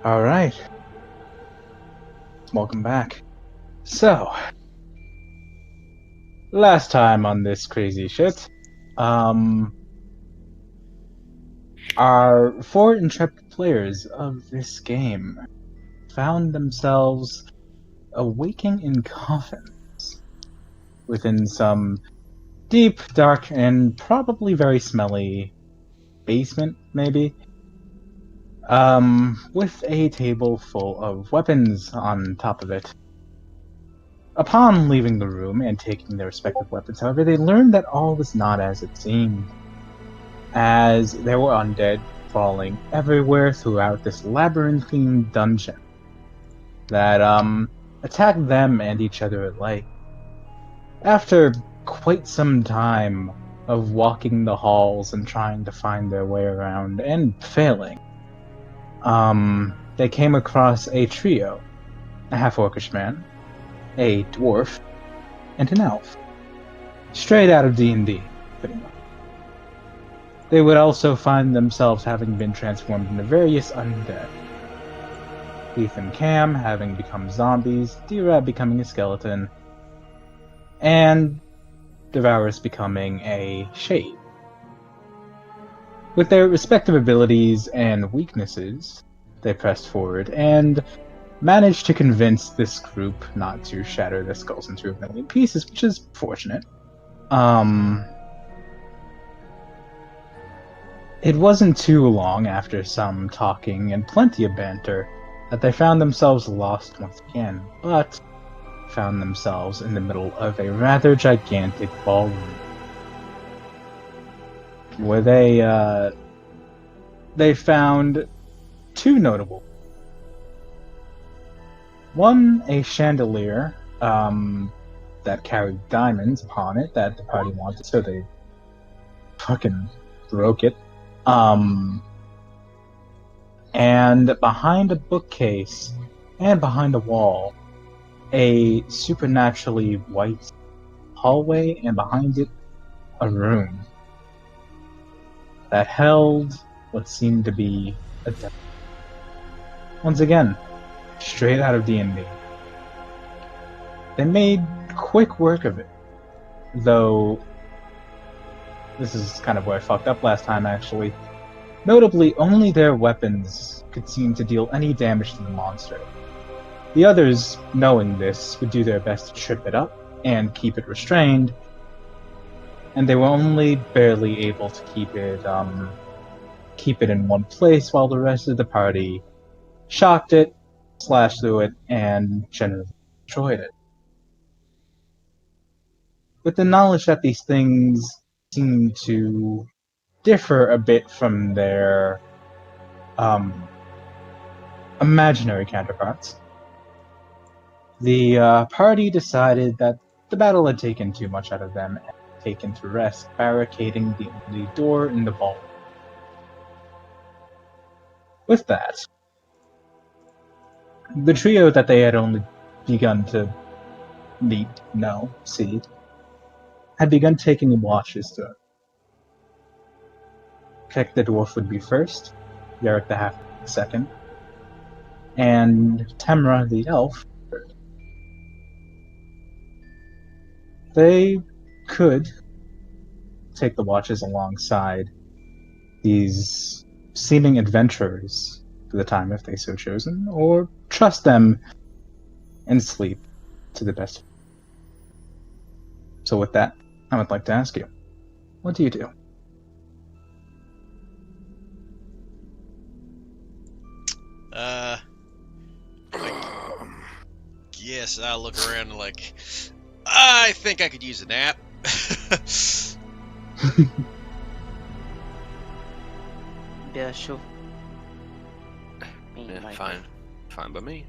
All right, welcome back. So, last time on this crazy shit, um, our four intrepid players of this game found themselves awaking in coffins within some deep, dark, and probably very smelly basement, maybe. With a table full of weapons on top of it. Upon leaving the room and taking their respective weapons, however, they learned that all was not as it seemed, as there were undead crawling everywhere throughout this labyrinthine dungeon that, attacked them and each other alike. After quite some time of walking the halls and trying to find their way around and failing, they came across a trio, a half-orcish man, a dwarf, and an elf. Straight out of D&D, pretty much. They would also find themselves having been transformed into various undead. Leaf and Cam having become zombies, D-Rab becoming a skeleton, and Devourus becoming a shade. With their respective abilities and weaknesses, they pressed forward and managed to convince this group not to shatter their skulls into a million pieces, which is fortunate. It wasn't too long after some talking and plenty of banter that they found themselves lost once again, but found themselves in the middle of a rather gigantic ballroom, where they found two notable. One, a chandelier that carried diamonds upon it that the party wanted, so they fucking broke it. And behind a bookcase and behind a wall, a supernaturally white hallway, and behind it, a room that held what seemed to be a death. Once again, straight out of D&D. They made quick work of it, though this is kind of where I fucked up last time, actually. Notably, only their weapons could seem to deal any damage to the monster. The others, knowing this, would do their best to trip it up and keep it restrained, and they were only barely able to keep it in one place while the rest of the party shocked it, slashed through it, and generally destroyed it. With the knowledge that these things seem to differ a bit from their imaginary counterparts, the party decided that the battle had taken too much out of them and taken to rest, barricading the only door in the vault. With that, the trio that they had only begun to see, had begun taking watches to Keck the dwarf would be first, Yarrick the half second, and Temra the elf third. They could take the watches alongside these seeming adventurers for the time if they so chosen, or trust them and sleep to the best. So with that, I would like to ask you, what do you do? Yes, I'll look around and I think I could use a nap. Yeah, sure. Yeah, fine. Fine by me.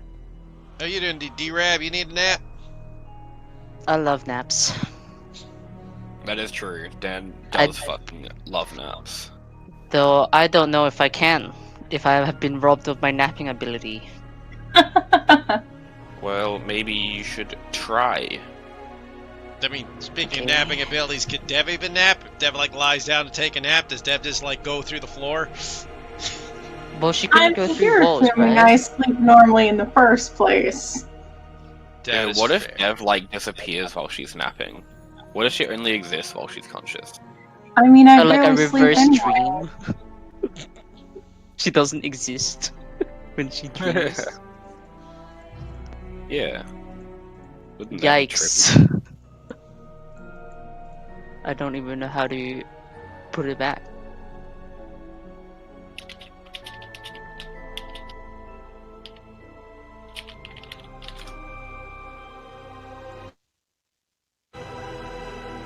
How you doing, D-Rab? You need a nap? I love naps. That is true. Dan does fucking love naps. Though I don't know if I can, if I have been robbed of my napping ability. Well, maybe you should try. I mean, speaking of napping abilities, could Dev even nap? If Dev lies down to take a nap, does Dev just go through the floor? Well, she I'm couldn't go through here walls, assuming right? I sleep normally in the first place. That Yeah, is what if fair. Dev like disappears while she's napping? What if she only exists while she's conscious? I mean, I Or like a barely sleep reverse anyway. dream. She doesn't exist when she dreams. Yeah. Wouldn't that be trippy? Yikes. I don't even know how to put it back.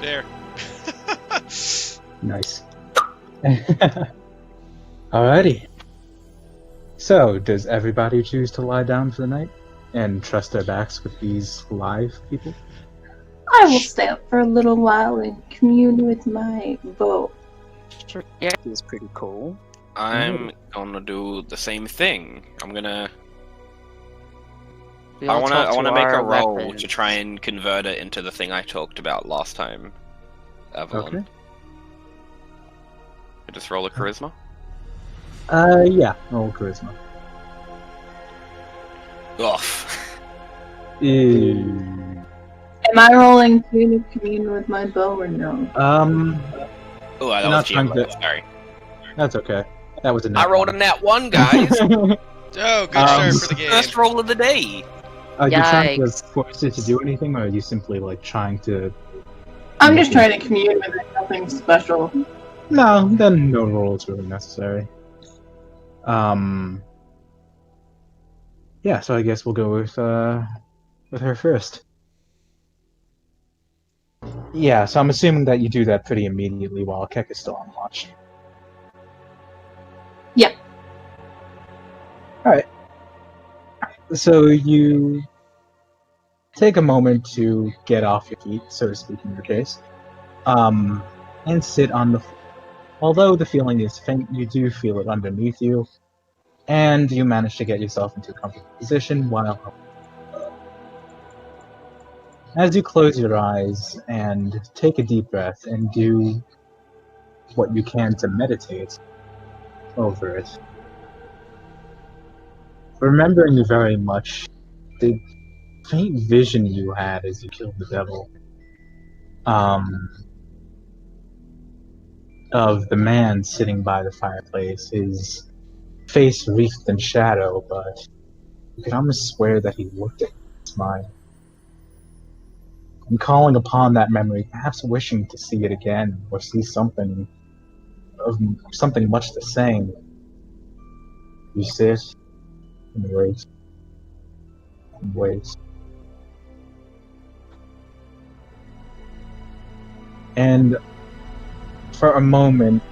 There. Nice. Alrighty. So, does everybody choose to lie down for the night and trust their backs with these live people? I will stay up for a little while and commune with my bow. Sure. Yeah, it's pretty cool. I'm gonna do the same thing. I'm gonna. We I all wanna. talk I to wanna make a our roll weapons. to try and convert it into the thing I talked about last time. Evelyn. Okay. I just roll a charisma. Yeah, roll charisma. Ugh. Ew. Am I rolling to commune with my bow or no? Oh, that You're was not trying GM. to- Sorry. That's okay. That was a I rolled a nat one, guys. Oh, good start for the game. First roll of the day. Are you trying to Yikes. force it to do anything, or are you simply like trying to? I'm just trying to commune with it, nothing special. No, then no roll is really necessary. Yeah, so I guess we'll go with her first. Yeah, so I'm assuming that you do that pretty immediately while Keck is still on watch. Yep. Alright. So you take a moment to get off your feet, so to speak in your case, and sit on the floor. Although the feeling is faint, you do feel it underneath you, and you manage to get yourself into a comfortable position while... As you close your eyes and take a deep breath and do what you can to meditate over it, remembering very much the faint vision you had as you killed the devil, of the man sitting by the fireplace, his face wreathed in shadow, but you could almost swear that he looked at you and smiled. And calling upon that memory, perhaps wishing to see it again, or see something much the same, you sit and wait and wait. And for a moment,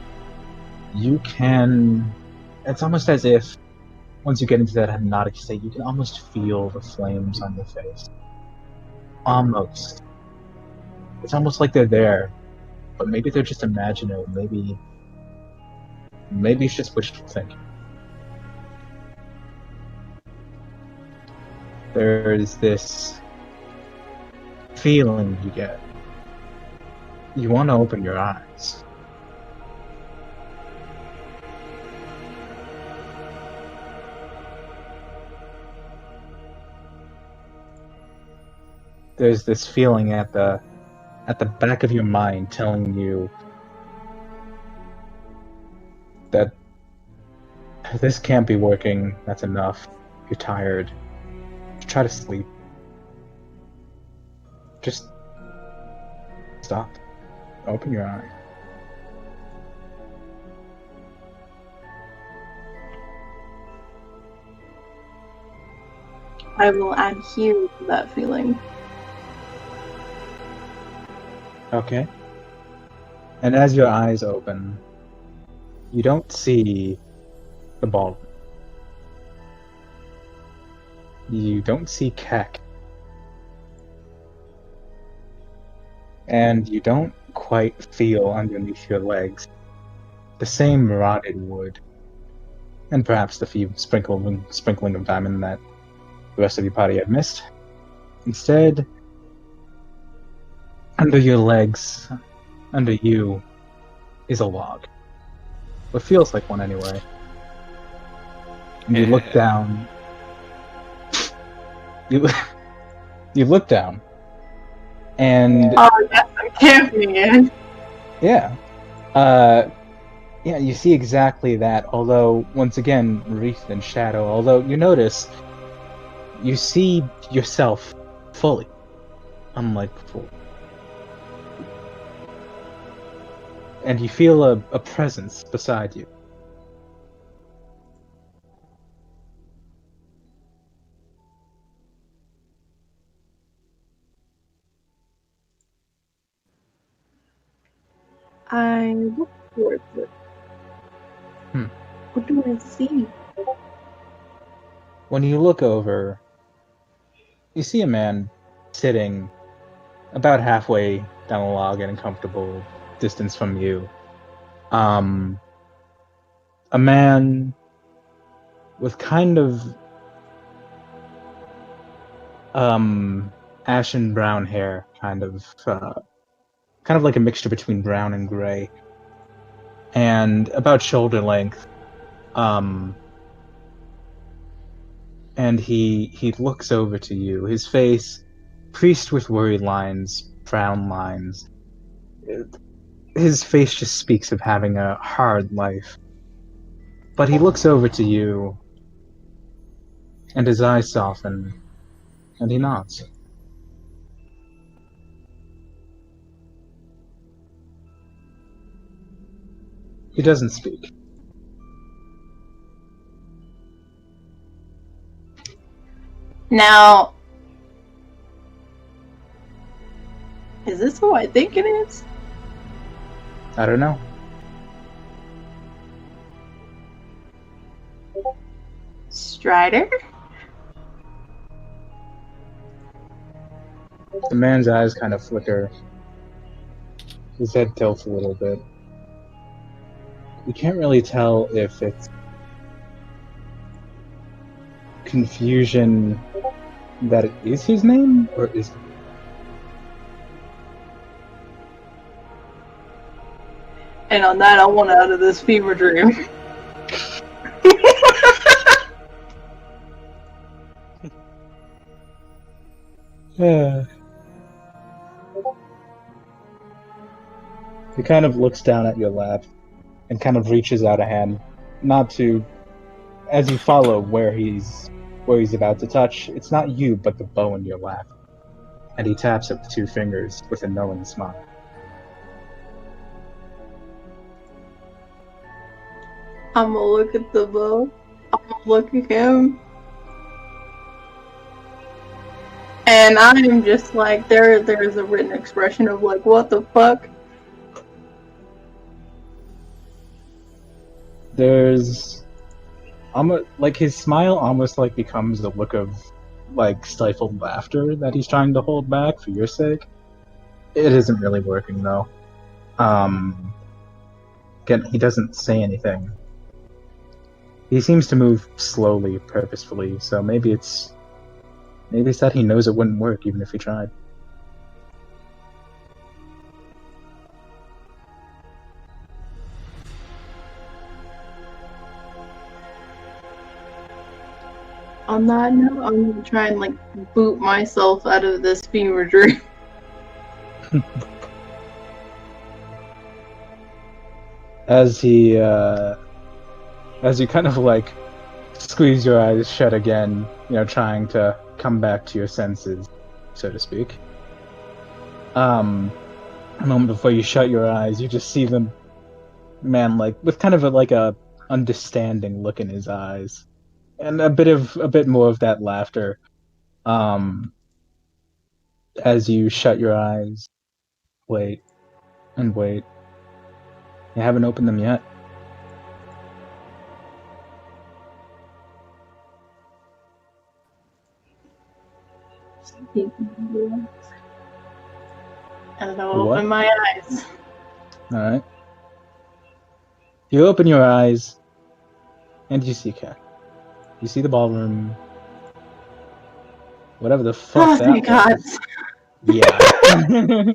you can... It's almost as if, once you get into that hypnotic state, you can almost feel the flames on your face. Almost. It's almost like they're there, but maybe they're just imaginary. Maybe it's just wishful thinking. There's this feeling you get. You want to open your eyes. There's this feeling at the back of your mind telling you that this can't be working, that's enough, you're tired, try to sleep. Just stop. Open your eyes. I will adhere to that feeling. Okay. And as your eyes open, you don't see the ballroom. You don't see Keck. And you don't quite feel underneath your legs the same rotted wood, and perhaps the few sprinkling of diamond that the rest of your party had missed. Instead, under your legs, under you, is a log. What feels like one anyway. And you look down. You you look down, and Oh, yes, I'm camping again. yeah, yeah, you see exactly that. Although once again, wreathed in shadow. Although you notice, you see yourself fully, unlike before, and you feel a presence beside you. I look towards it. Hmm. What do I see? When you look over, you see a man sitting about halfway down the log at a comfortable distance from you. A man with kind of ashen brown hair, kind of like a mixture between brown and gray, and about shoulder length. And he looks over to you. His face creased with worried lines, frown lines. His face just speaks of having a hard life. But he looks over to you, and his eyes soften, and he nods. He doesn't speak. Now, is this who I think it is? I don't know. Strider? The man's eyes kind of flicker. His head tilts a little bit. You can't really tell if it's confusion that it is his name or is. And on that, I want out of this fever dream. He kind of looks down at your lap and kind of reaches out a hand, not to, as you follow where he's about to touch. It's not you, but the bow in your lap, and he taps it with 2 fingers with a knowing smile. I'm gonna look at the bow. I'm gonna look at him. And I'm just like, there's a written expression of like, what the fuck? There's like his smile almost like becomes a look of like stifled laughter that he's trying to hold back for your sake. It isn't really working though. Again, he doesn't say anything. He seems to move slowly, purposefully, so maybe it's that he knows it wouldn't work even if he tried. On that note, I'm gonna try and like boot myself out of this fever dream. As you kind of like squeeze your eyes shut again, trying to come back to your senses, so to speak. A moment before you shut your eyes, you just see the man like with kind of a understanding look in his eyes, and a bit more of that laughter. As you shut your eyes, wait and wait. You haven't opened them yet. And I'll What? open my eyes. Alright. You open your eyes, and you see Kat. You see the ballroom. Whatever the fuck Oh, that thank God. was. Yeah.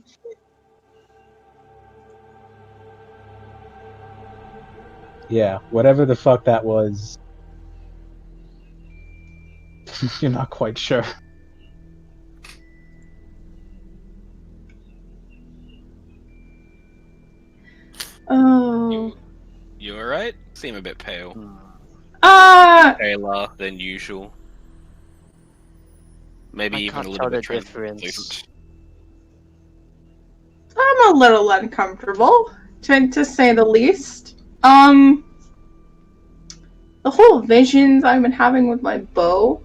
Yeah, whatever the fuck that was You're not quite sure. Oh. You alright? Seem a bit pale. Ah! Paler than usual. Maybe I even can't a tell little bit the difference. I'm a little uncomfortable, to say the least. The whole visions I've been having with my bow,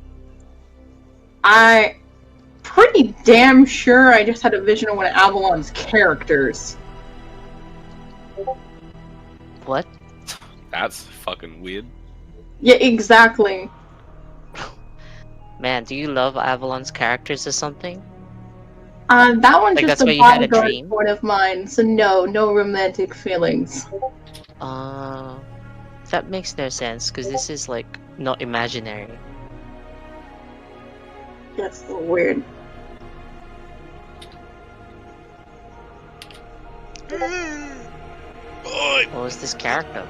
I pretty damn sure I just had a vision of one of Avalon's characters. What? That's fucking weird. Yeah, exactly. Man, do you love Avalon's characters or something? That one's Like, just that's a why you had a bodyguard dream? one of mine, so no romantic feelings. That makes no sense, because this is, like, not imaginary. That's a little weird. Boy. What was this character?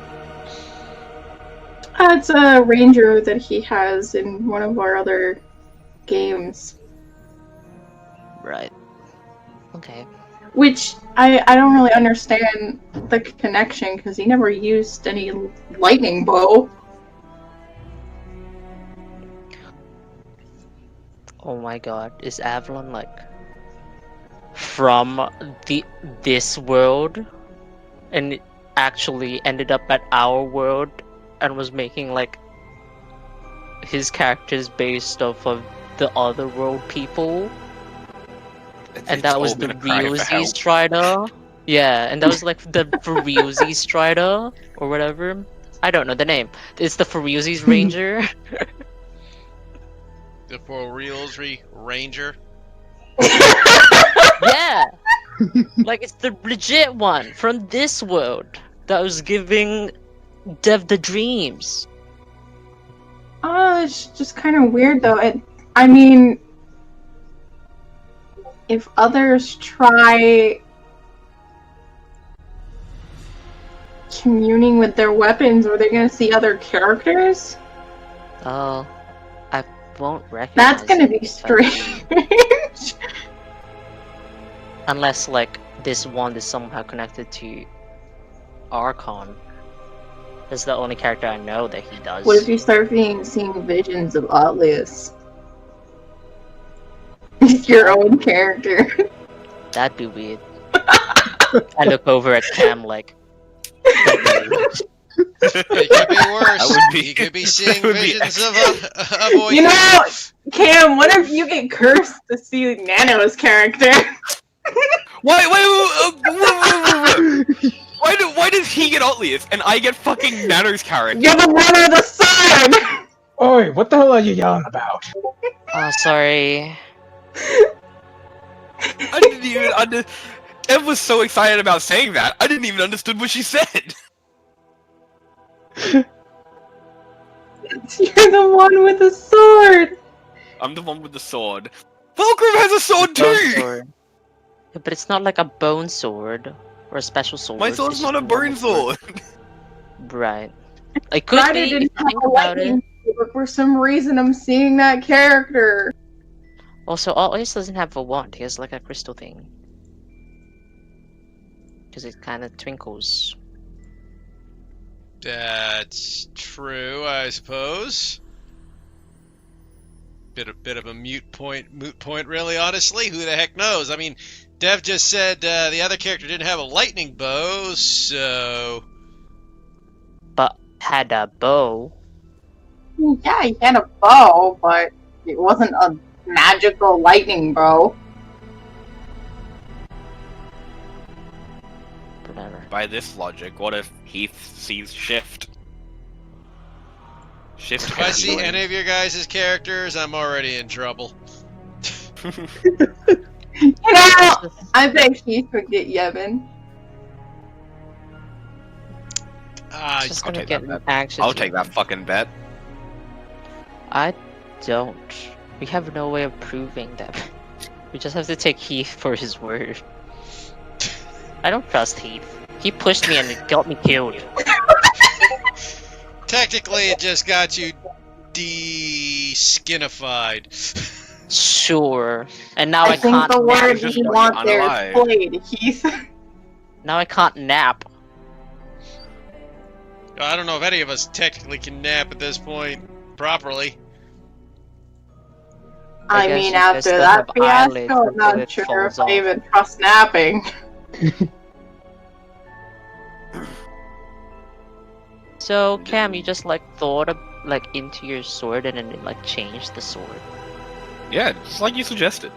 It's a ranger that he has in one of our other games. Right. Okay. Which, I don't really understand the connection, because he never used any lightning bow. Oh my god, is Avalon, like, from this world, and it actually ended up at our world, and was making, like, his characters based off of the other world people? And that was the real Z Strider? Yeah, and that was like the for real Z Strider, or whatever. I don't know the name. It's the for real Z's Ranger. The For Reals Ranger. Yeah! Like, it's the legit one from this world that was giving Dev the dreams. It's just kind of weird, though. I mean, if others try communing with their weapons, are they going to see other characters? Oh, I won't recognize That's going to be it, strange. unless, like, this wand is somehow connected to Archon. That's the only character I know that he does. What if you start seeing visions of Atlas? Your own character. That'd be weird. I look over at Cam like... It could be worse. That would be- You could be seeing that would be visions of a boy. You know, Cam, what if you get cursed to see Nano's character? Wait, why does he get Atlius and I get fucking Nano's character? You're the one of the sun! Oi, what the hell are you yelling about? Oh, sorry. I didn't even Ev was so excited about saying that, I didn't even understand what she said. You're the one with the sword! I'm the one with the sword. Fulgrim has a sword Bone too! sword. Yeah, but it's not like a bone sword or a special sword. My it's sword's just not a normal bone sword. Right. It could Ryder be, if didn't you have think a about it. lightning sword. For some reason, I'm seeing that character. Also, Atlas doesn't have a wand. He has like a crystal thing. Because it kind of twinkles. That's true, I suppose. Bit of a moot point, really, honestly. Who the heck knows? I mean, Dev just said the other character didn't have a lightning bow, so... But had a bow. Yeah, he had a bow, but it wasn't a magical lightning bow. Whatever. By this logic, what if Heath sees Shift? Shift If I see any of your guys' characters, I'm already in trouble. You know, I bet Heath would get Yevon. It's just I'll gonna take get that anxious. I'll take that fucking bet. I don't. We have no way of proving that. We just have to take Heath for his word. I don't trust Heath. He pushed me and it got me killed. Technically, it just got you de-skinified. Sure. And now I think can't the nap. word just you want want you there is unalive. played, Heath. Now I can't nap. I don't know if any of us technically can nap at this point properly. I I guess mean, you guys after still that have eyelids fiasco, I'm until not it sure falls if I off. even trust napping. So Cam, you just like thought of like into your sword and then it like changed the sword. Yeah, just like you suggested.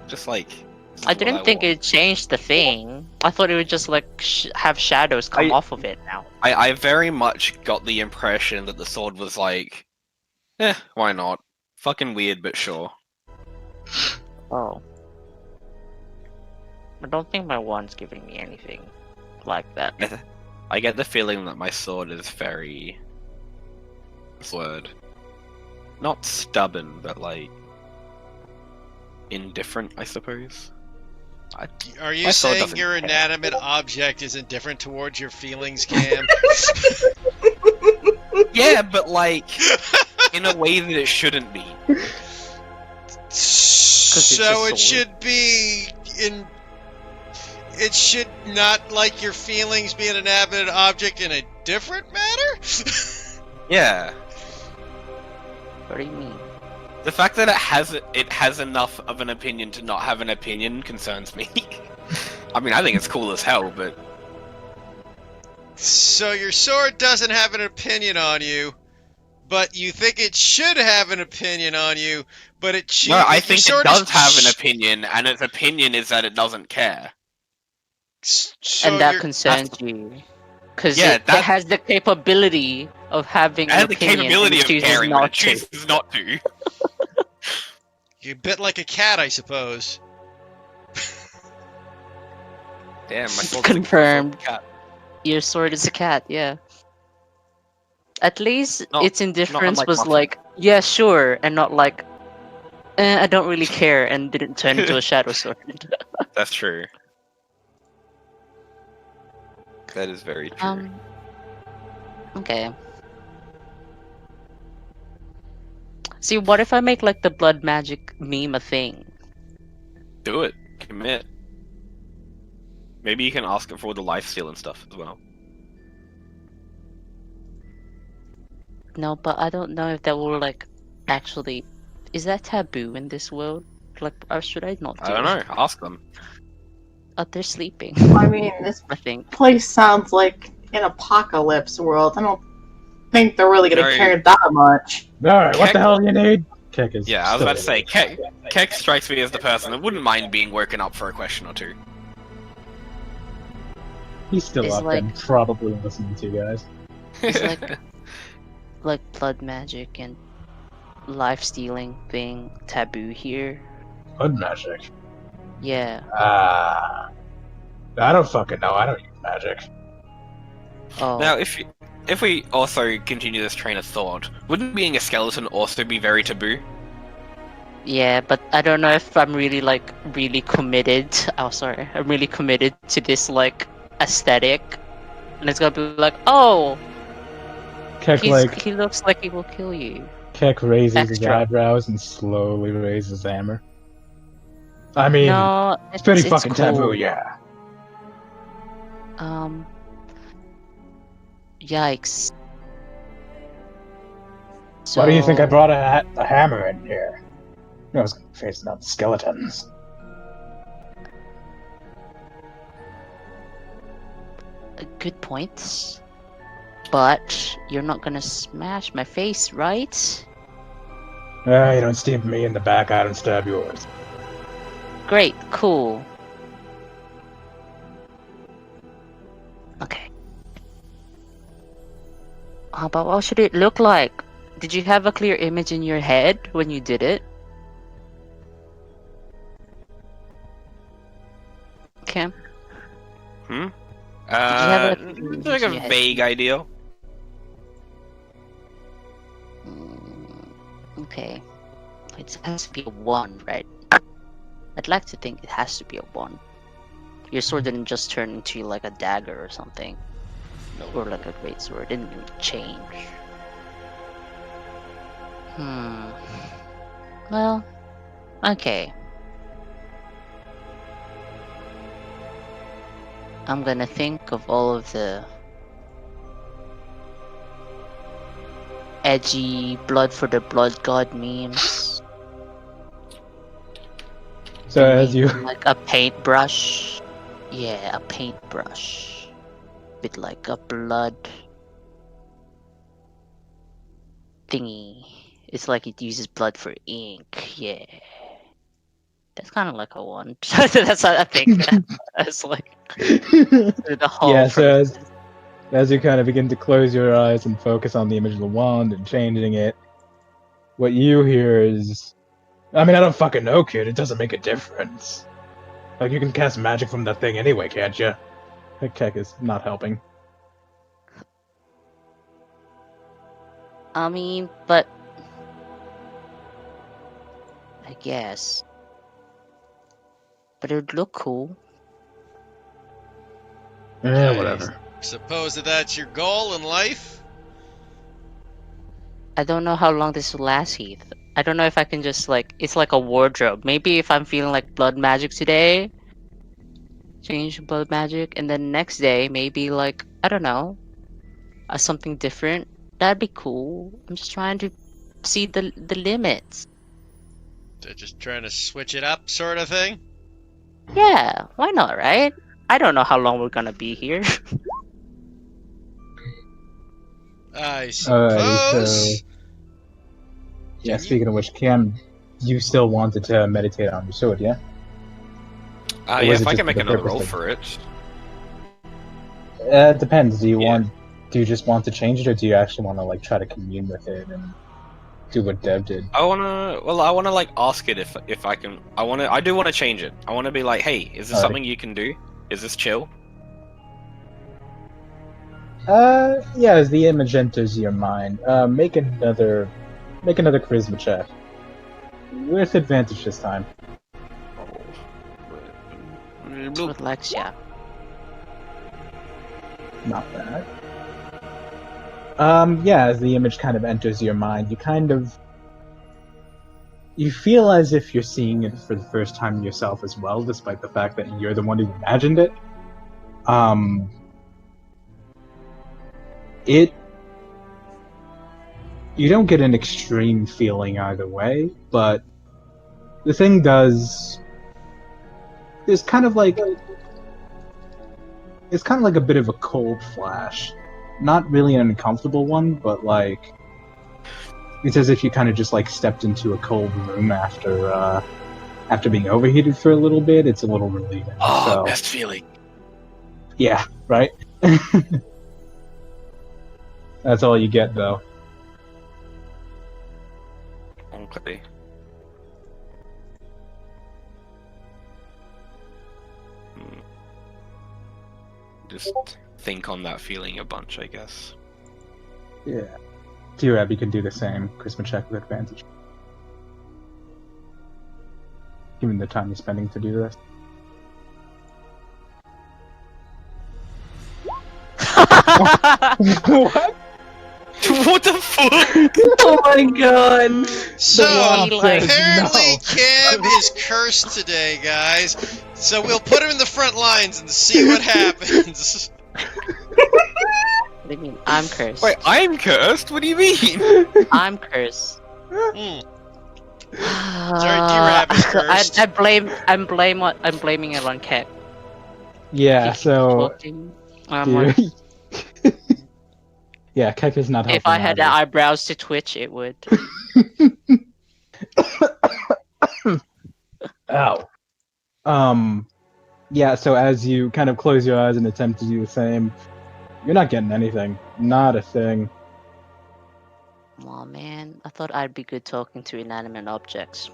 Just like. this I is what didn't think want. it changed the thing. I thought it would just like have shadows come off of it now. I very much got the impression that the sword was like, why not? Fucking weird, but sure. Oh. I don't think my wand's giving me anything like that. I get the feeling that my sword is very. What's the word? Not stubborn, but like. Indifferent, I suppose. Are you My sword saying doesn't your care. inanimate object is indifferent towards your feelings, Cam? Yeah, but like. In a way that it shouldn't be. So a it sword. should be in. It should not like your feelings be an inanimate object in a different manner? Yeah. What do you mean? The fact that it has enough of an opinion to not have an opinion concerns me. I mean, I think it's cool as hell, but So your sword doesn't have an opinion on you, but you think it should have an opinion on you, but it no, I your think it sword does is have an opinion, and its opinion is that it doesn't care. So And that you're- concerns you. Because Yeah, it that- has the capability of having It an has the opinion capability and of chooses caring, but not it to. chooses not to. you're a bit like a cat, I suppose. Damn, my sword's Confirmed. A cat. Your sword is a cat, yeah. At least Not- its indifference unlike was Muffin. like, yeah, sure, and not like, I don't really care, and didn't turn into a shadow sword. That's true. That is very true. Okay. See, what if I make like the blood magic meme a thing? Do it. Commit. Maybe you can ask it for all the lifesteal and stuff as well. No, but I don't know if that will like actually. Is that taboo in this world? Like, or should I not do I don't it? know. Ask them. Oh, they're sleeping. I mean, this I think. place sounds like an apocalypse world. I don't think they're really gonna No. care that much. Alright, what Keck- the hell do you need? Keck is Yeah, I was still about to say, awake. Keck strikes me as the person that wouldn't mind being woken up for a question or two. He's still It's up like- and probably listening to you guys. It's like blood magic and life stealing thing taboo here. Blood magic. Yeah. I don't fucking know. I don't use magic. Oh. Now, if we also continue this train of thought, wouldn't being a skeleton also be very taboo? Yeah, but I don't know if I'm really committed. Oh, sorry. I'm really committed to this like aesthetic, and it's gonna be like, oh, Keck he looks like he will kill you. Keck raises his Extra. eyebrows and slowly raises his hammer. I mean, No, it's pretty it's fucking cool. taboo, yeah. Yikes. Why do you think I So- brought a hammer in here? I was facing out skeletons. Good points. But you're not gonna smash my face, right? You don't stab me in the back, I don't stab yours. Great, cool. Okay. But what should it look like? Did you have a clear image in your head when you did it? Cam? Hmm? have a- It's like a Yeah. vague idea. Okay. It has to be a 1, right? I'd like to think it has to be a 1. Your sword didn't just turn into like a dagger or something. Or like a great sword. It didn't really change. Well, okay. I'm gonna think of all of the edgy blood for the blood god memes. So and as you make, like a paintbrush. Yeah, a paintbrush with like a blood thingy. It's like it uses blood for ink. Yeah, that's kind of like a one. That's what I think. That's like the whole. Yeah, so process. as you kind of begin to close your eyes and focus on the image of the wand and changing it, what you hear is, I mean, I don't fucking know, kid. It doesn't make a difference. Like, you can cast magic from that thing anyway, can't you? The Keck is not helping. I mean, but I guess. But it would look cool. Yeah, whatever. Suppose that that's your goal in life? I don't know how long this will last, Heath. I don't know if I can just like, it's like a wardrobe. Maybe if I'm feeling like blood magic today, change to blood magic, and then next day maybe like, I don't know, something different. That'd be cool. I'm just trying to see the limits. They're just trying to switch it up, sort of thing? Yeah, why not, right? I don't know how long we're gonna be here. I Alrighty, suppose. so yeah. Speaking of which, Cam, you still wanted to meditate on your sword, yeah? Or Yeah, was if it I just can make for the another purpose roll of- for it. It depends. Do you Yeah. just want to change it, or do you actually want to like try to commune with it and do what Dev did? I wanna like ask it if I can. I do wanna change it. I wanna be like, hey, is this Alrighty. something you can do? Is this chill? Yeah. As the image enters your mind, make another charisma check with advantage this time. It's with Lexia. Not bad. Yeah, as the image kind of enters your mind, you feel as if you're seeing it for the first time yourself as well, despite the fact that you're the one who imagined it. You don't get an extreme feeling either way, but the thing does. It's kind of like a bit of a cold flash. Not really an uncomfortable one, but like it's as if you kind of just like stepped into a cold room after being overheated for a little bit. It's a little relieving. Oh, so, best feeling. yeah, right. That's all you get, though. Okay. Just think on that feeling a bunch, I guess. Yeah. Dear Abby can do the same. Charisma check with advantage. Given the time you're spending to do this. What? What the fuck? Oh my god! So, wand says apparently no. Cam is cursed today, guys. So we'll put him in the front lines and see what happens. What do you mean? I'm cursed. Wait, I'm cursed? What do you mean? I'm cursed. Hmm. D-Rab is cursed. I'm blaming it on Cat. Yeah, so Like, yeah, Keck is not helping. if I had the either. eyebrows to twitch, it would. Ow. Yeah, so as you kind of close your eyes and attempt to do the same, you're not getting anything. Not a thing. Aw, man, I thought I'd be good talking to inanimate objects.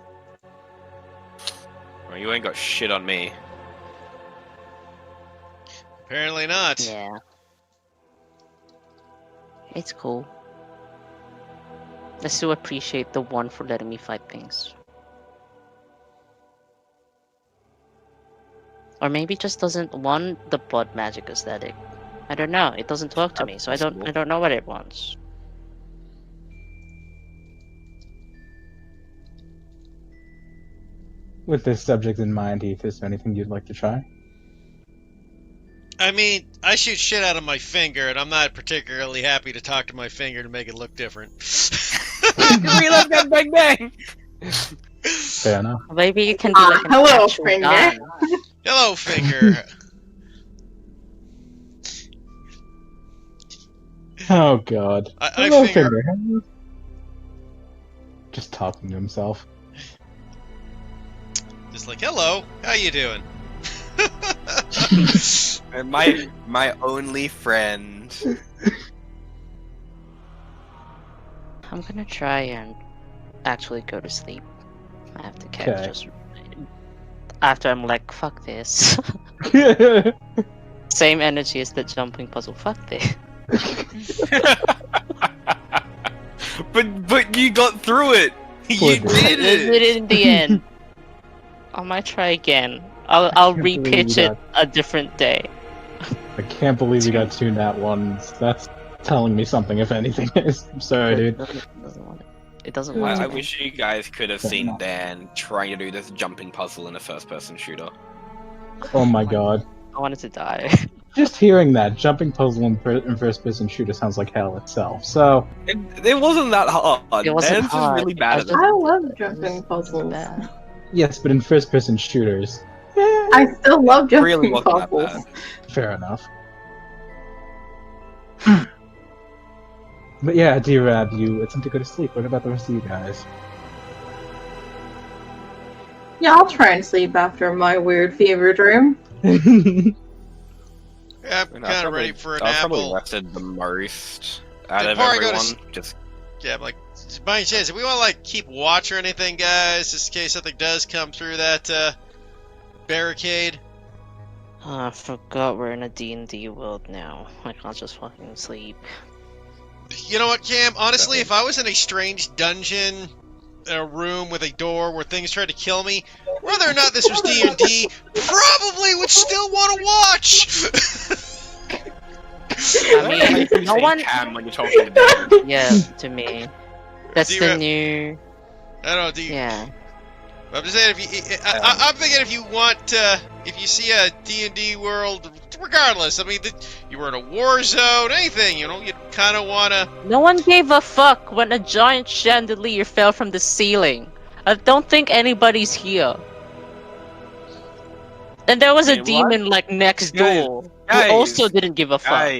Well, you ain't got shit on me. Apparently not. Yeah. It's cool. I still appreciate the one for letting me fight things. Or maybe it just doesn't want the blood magic aesthetic. I don't know. It doesn't talk to me, so I don't know what it wants. With this subject in mind, Heath, is there anything you'd like to try? I mean, I shoot shit out of my finger, and I'm not particularly happy to talk to my finger to make it look different. Reload that bang bang! Fair enough. Maybe you can do like an hello, actual finger. gun. Hello, finger. Oh god. I Hello, finger. Finger. Just talking to himself. Just like, hello, how you doing? And my only friend. I'm gonna try and actually go to sleep. I have to catch Okay. just after I'm like, fuck this. Same energy as the jumping puzzle. Fuck this. But you got through it. Poor You dude. I did did it. it in the end. I might try again. I'll can't believe repitch you it a different day. I can't believe you got 2 nat ones. That's telling me something, if anything is. I'm sorry, dude. Doesn't want it. It doesn't want I to. wish you guys could have seen Dan trying to do this jumping puzzle in a first-person shooter. Oh my god. I wanted to die. Just hearing that, jumping puzzle in first-person shooter sounds like hell itself. So, It wasn't that hard. It wasn't Dan's hard. just really bad I at it. just- I love jumping puzzles. Bad. yes, but in first-person shooters, I still love jumping Really wasn't that puzzles. bad. fair enough. But yeah, D-Rab, you attempt to go to sleep. What about the rest of you guys? Yeah, I'll try and sleep after my weird fever dream. Yeah, I'm And kind of ready for an I probably apple. rested the most out Did of Pari go to everyone. Just Yeah, I'm like, by any chance, if we want to like keep watch or anything, guys, just in case something does come through that barricade. I forgot we're in a D&D world now. I can't just fucking sleep. You know what, Cam? Honestly, if I was in a strange dungeon, a room with a door where things tried to kill me, whether or not this was D&D, probably would still want to watch. I mean, you no say one. Cam when you're talking to Dan. Yeah, to me. That's the D-Rap. new. I don't know. Do you, Yeah. I'm just saying, if you, I'm thinking if you want, if you see a D&D world, regardless, I mean, you were in a war zone, anything, you know, you'd kind of want to. No one gave a fuck when a giant chandelier fell from the ceiling. I don't think anybody's here. And there was a Wait, what? demon like next Guys, door who guys, also didn't give a fuck.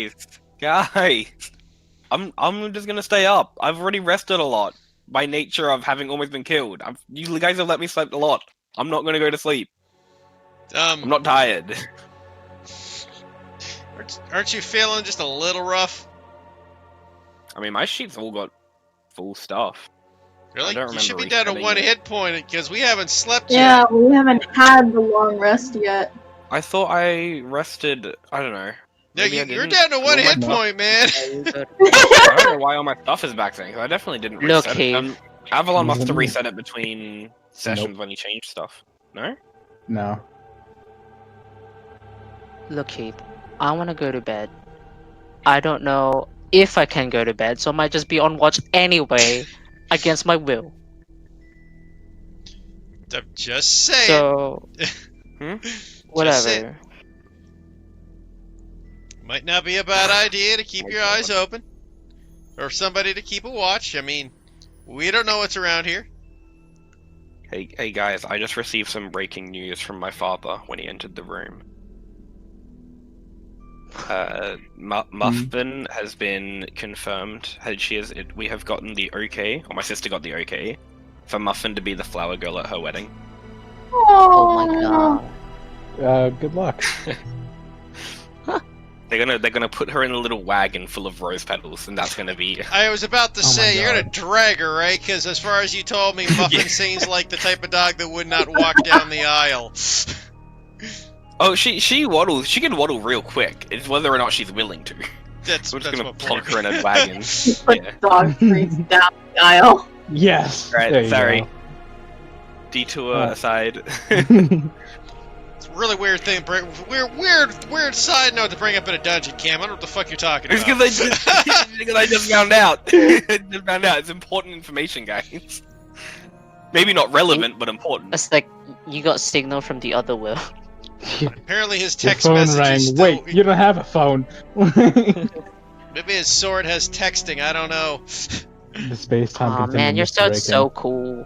Guys, I'm just gonna stay up. I've already rested a lot by nature of having almost been killed. You guys have let me sleep a lot. I'm not gonna go to sleep. I'm not tired. Aren't you feeling just a little rough? I mean, my sheets all got full stuff. Really? don't You should be remember down to resetting 1 it. hit point because we haven't slept Yeah, yet. we haven't had the long rest yet. I thought I rested. I don't know. No, Maybe I you're didn't. down to 1 Well, hit no. point, man. I don't know why all my stuff is back then. 'Cause I definitely didn't Look, reset it. Heath. Avalon must have Nope. reset it between sessions when you changed stuff. No? No. Look, Heath, I want to go to bed. I don't know if I can go to bed, so I might just be on watch anyway, against my will. I'm just saying. So, Just whatever. saying. Might not be a bad idea to keep your eyes open. Or somebody to keep a watch. I mean, we don't know what's around here. Hey guys, I just received some breaking news from my father when he entered the room. Muffin has been confirmed. We have gotten the okay, or my sister got the okay, for Muffin to be the flower girl at her wedding. Oh my god. Good luck. They're gonna put her in a little wagon full of rose petals, and that's gonna be. I was about to Oh my say, you're God. gonna drag her, right? Because as far as you told me, Muffin Yeah. seems like the type of dog that would not walk down the aisle. Oh, she waddles. She can waddle real quick. It's whether or not she's willing to. That's We're just that's gonna what plonk bothered her in me. a wagon. Put Yeah. dog treats down the aisle. Yes. Right, there you sorry. go. Detour Oh. aside. It's a really weird thing. Weird side note to bring up in a dungeon, Cam. I don't know what the fuck you're talking It's about. because I just found out. Just found out. It's important information, guys. Maybe not relevant, but important. It's like you got signal from the other world. Apparently his Your text phone message rang. is still... Wait, you don't have a phone. Maybe his sword has texting, I don't know. The space-time Aw continuum man, your is sword's breaking. so cool.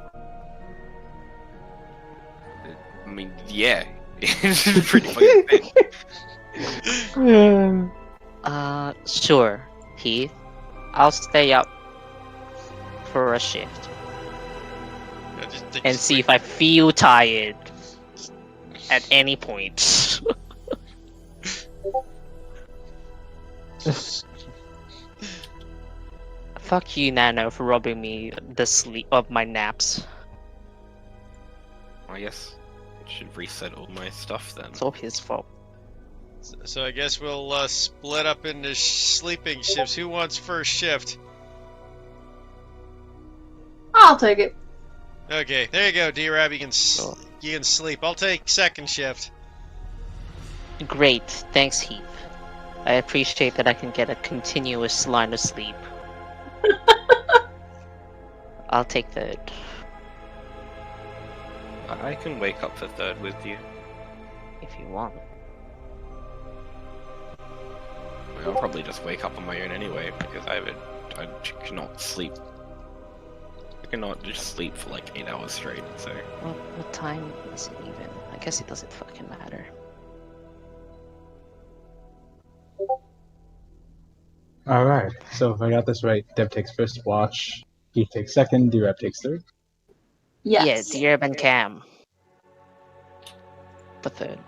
I mean, yeah. It's pretty fucking thick. Yeah. Sure, Heath. I'll stay up for a shift I just think and see if I feel tired at any point. Fuck you, Nano, for robbing me the sleep of my naps. I guess I should reset all my stuff then. It's all his fault. So I guess we'll split up into sleeping shifts. Who wants first shift? I'll take it. Okay, there you go, D-Rab. You can Sure. you can sleep. I'll take second shift. Great, thanks, Heath. I appreciate that I can get a continuous line of sleep. I'll take third. I can wake up for third with you. If you want. I'll probably just wake up on my own anyway because I cannot sleep. I cannot just sleep for like 8 hours straight. So What time is it even? I guess it doesn't fucking matter. Alright, so if I got this right, Dev takes first watch, Keith takes second, D-Rap takes third. Yes. Yeah, the Urban Cam. The third.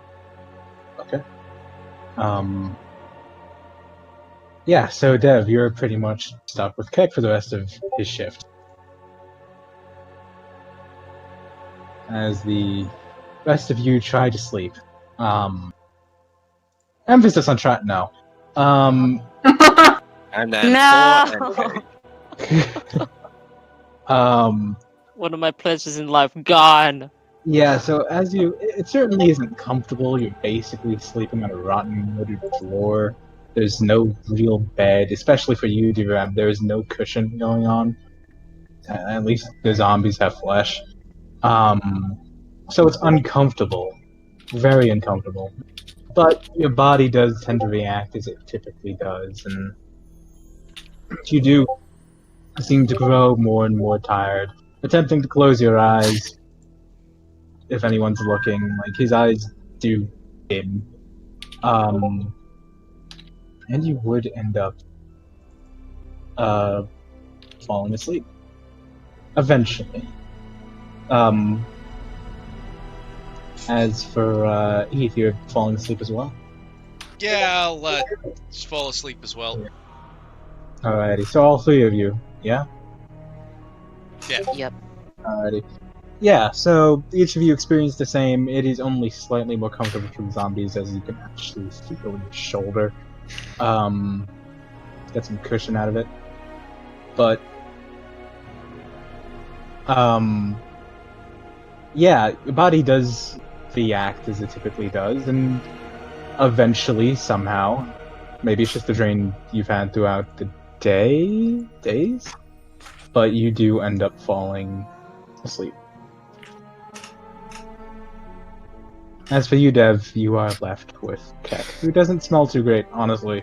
Okay. Yeah, so Dev, you're pretty much stuck with Keck for the rest of his shift. As the rest of you try to sleep. Emphasis on try. No. and then No! One of my pleasures in life gone. Yeah, so as you, it certainly isn't comfortable. You're basically sleeping on a rotten wooded floor. There's no real bed, especially for you, D-Rab. There is no cushion going on. At least the zombies have flesh. So it's uncomfortable. Very uncomfortable. But your body does tend to react as it typically does, and you do seem to grow more and more tired. Attempting to close your eyes, if anyone's looking, like his eyes do dim. And you would end up falling asleep. Eventually. As for Heath, you're falling asleep as well. Yeah, I'll just fall asleep as well. Alrighty, so all three of you, yeah? Yep. Alrighty. Yeah, so each of you experience the same. It is only slightly more comfortable for the zombies as you can actually feel your shoulder. Get some cushion out of it. But, yeah, your body does react as it typically does, and eventually, somehow, maybe it's just the drain you've had throughout the days, but you do end up falling asleep. As for you, Dev, you are left with Keck, who doesn't smell too great, honestly.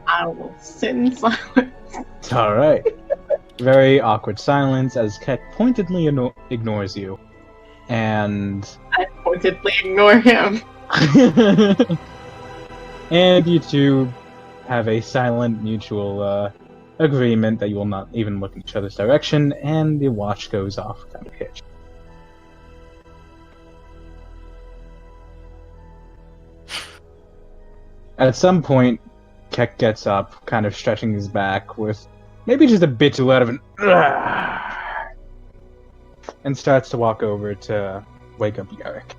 I will sit in silence. Alright. Very awkward silence as Keck pointedly ignores you. And... I pointedly ignore him. and you two have a silent mutual agreement that you will not even look in each other's direction, and the watch goes off without a hitch. At some point, Keck gets up, kind of stretching his back with maybe just a bit too loud of an and starts to walk over to wake up Yarrick.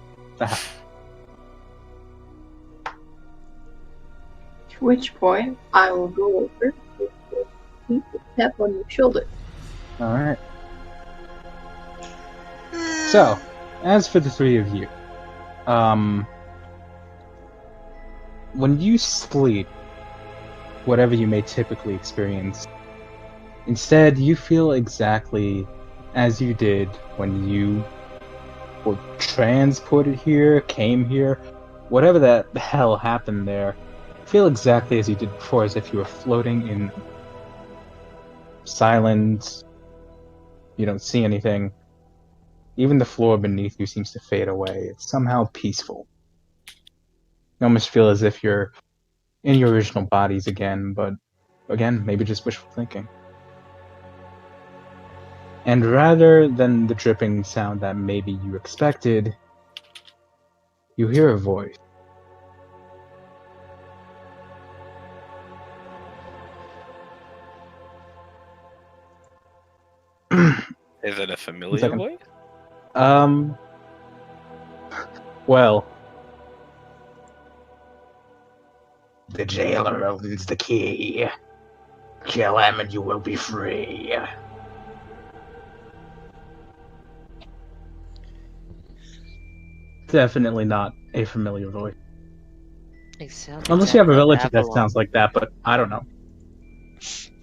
To which point, I will go over and tap on your shoulder. Alright. So, as for the three of you, when you sleep, whatever you may typically experience. Instead, you feel exactly as you did when you were transported here, came here, whatever the hell happened there. Feel exactly as you did before, as if you were floating in silence. You don't see anything. Even the floor beneath you seems to fade away. It's somehow peaceful. You almost feel as if you're in your original bodies again, but again, maybe just wishful thinking. And rather than the dripping sound that maybe you expected, you hear a voice. Is it a familiar second. voice? Well, the jailer owns the key. Kill him and you will be free. Definitely not a familiar voice. It sounds Unless you have a exactly like relative that Avalon. sounds like that, but I don't know.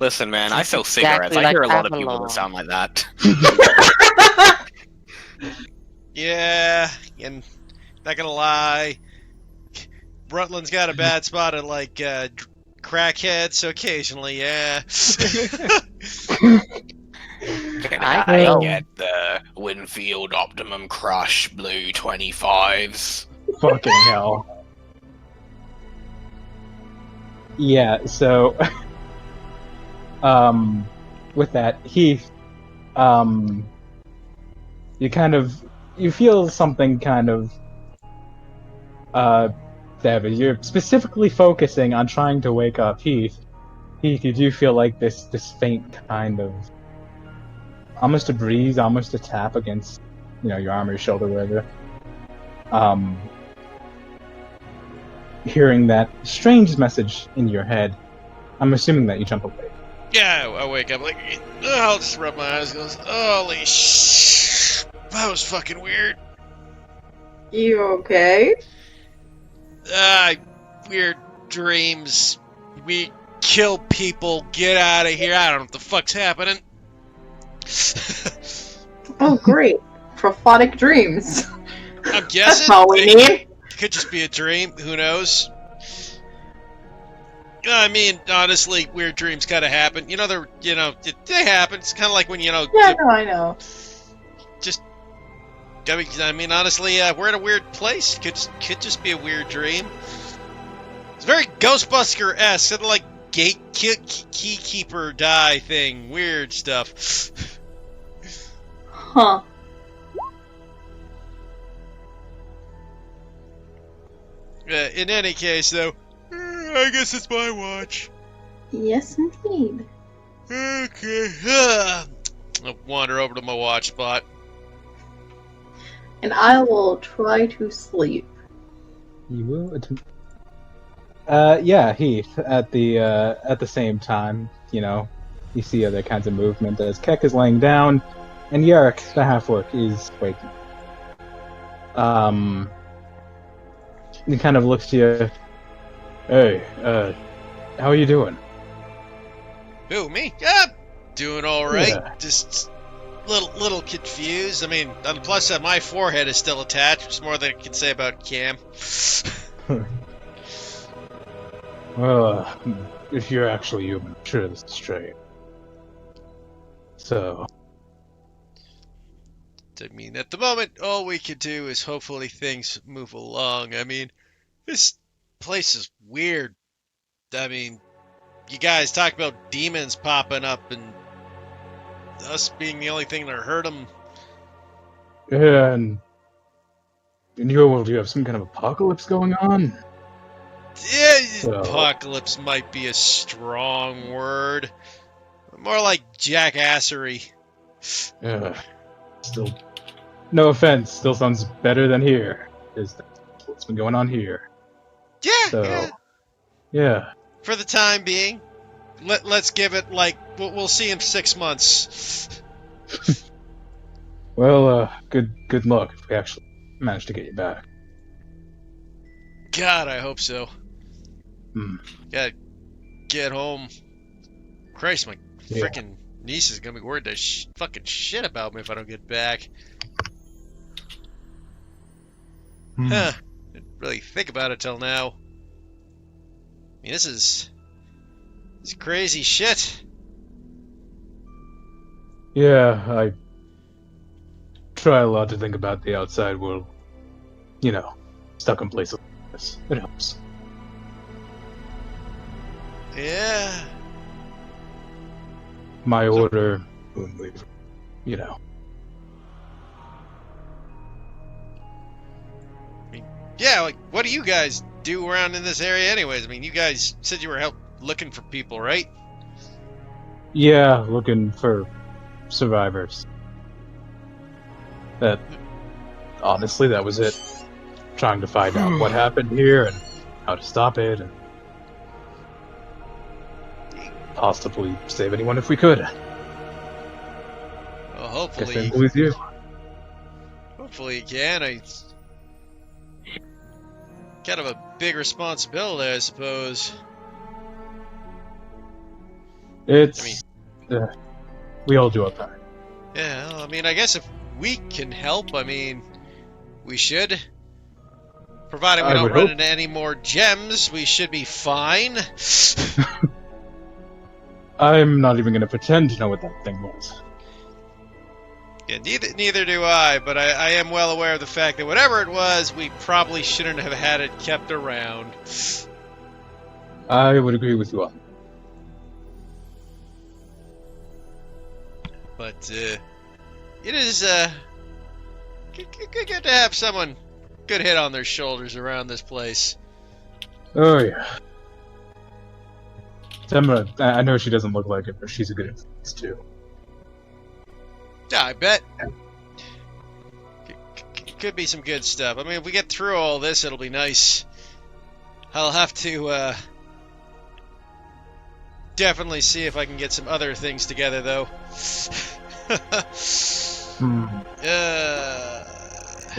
Listen, man, I Sounds sell cigarettes. exactly I hear like a lot of people Avalon. that sound like that. Yeah, and not gonna lie, Rutland's got a bad spot at like crackheads, so occasionally, yeah. Can I I know. get the Winfield Optimum Crush Blue 25s? Fucking hell. Yeah, so with that, Heath, you feel something kind of David, you're specifically focusing on trying to wake up Heath. Heath, you do feel like this faint kind of almost a breeze, almost a tap against, your arm or your shoulder, wherever. Hearing that strange message in your head, I'm assuming that you jump awake. Yeah, I wake up like, I'll just rub my eyes and goes, holy sh! That was fucking weird. You okay? Weird dreams. We kill people, get out of here. I don't know what the fuck's happening. Oh, great. Prophetic dreams. I'm That's guessing all we need. could just be a dream. Who knows? I mean, honestly, weird dreams kind of happen. They happen. It's kind of like when Yeah, no, I know. I mean, honestly, we're in a weird place. Could just be a weird dream. It's very Ghostbuster-esque, sort of like keykeeper die thing. Weird stuff. Huh. In any case, though, I guess it's my watch. Yes, indeed. Okay. I'll wander over to my watch spot. And I will try to sleep. You will. Yeah, Heath. At the same time, you see other kinds of movement as Keck is laying down, and Yarrick, the half-orc, is waking. He kind of looks to you. Hey, how are you doing? Who, me? Yeah, doing all right. Yeah. Just little confused. I mean, on the plus side, my forehead is still attached. It's more than I can say about Cam. Well, if you're actually human, I'm sure this is straight. So, I mean, at the moment, all we can do is hopefully things move along. I mean, this place is weird. I mean, you guys talk about demons popping up and us being the only thing that hurt them. yeah, and in your world, you have some kind of apocalypse going on? Yeah, So- apocalypse might be a strong word. More like jackassery. Yeah. Still, no offense, still sounds better than here. Is what's been going on here? Yeah, So, yeah. yeah. For the time being, let's give it like we'll see in 6 months. Well, good luck if we actually manage to get you back. God, I hope so. Hmm. Gotta get home. Christ, my Yeah. freaking niece is gonna be worried to fucking shit about me if I don't get back. Hmm. Huh. Didn't really think about it till now. I mean, this is crazy shit. Yeah, I try a lot to think about the outside world. You know, stuck in places like this. It helps. Yeah. My order, Moonweaver. You know. Yeah, like, what do you guys do around in this area anyways? I mean, you guys said you were looking for people, right? Yeah, looking for survivors. Honestly, that was it. Trying to find out what happened here and how to stop it and possibly save anyone if we could. Well, Guess I'm with you. hopefully you can. Kind of a big responsibility, I suppose. It's... we all do our part. Yeah, well, I mean, I guess if we can help, I mean, we should. Providing we I don't would run hope. into any more gems, we should be fine. I'm not even gonna pretend to know what that thing was. Yeah, neither do I, but I am well aware of the fact that whatever it was, we probably shouldn't have had it kept around. I would agree with you on. But it is good to have someone good head on their shoulders around this place. Oh yeah. Temra, I know she doesn't look like it, but she's a good influence too. Yeah, I bet. Could be some good stuff. I mean, if we get through all this, it'll be nice. I'll have to definitely see if I can get some other things together, though.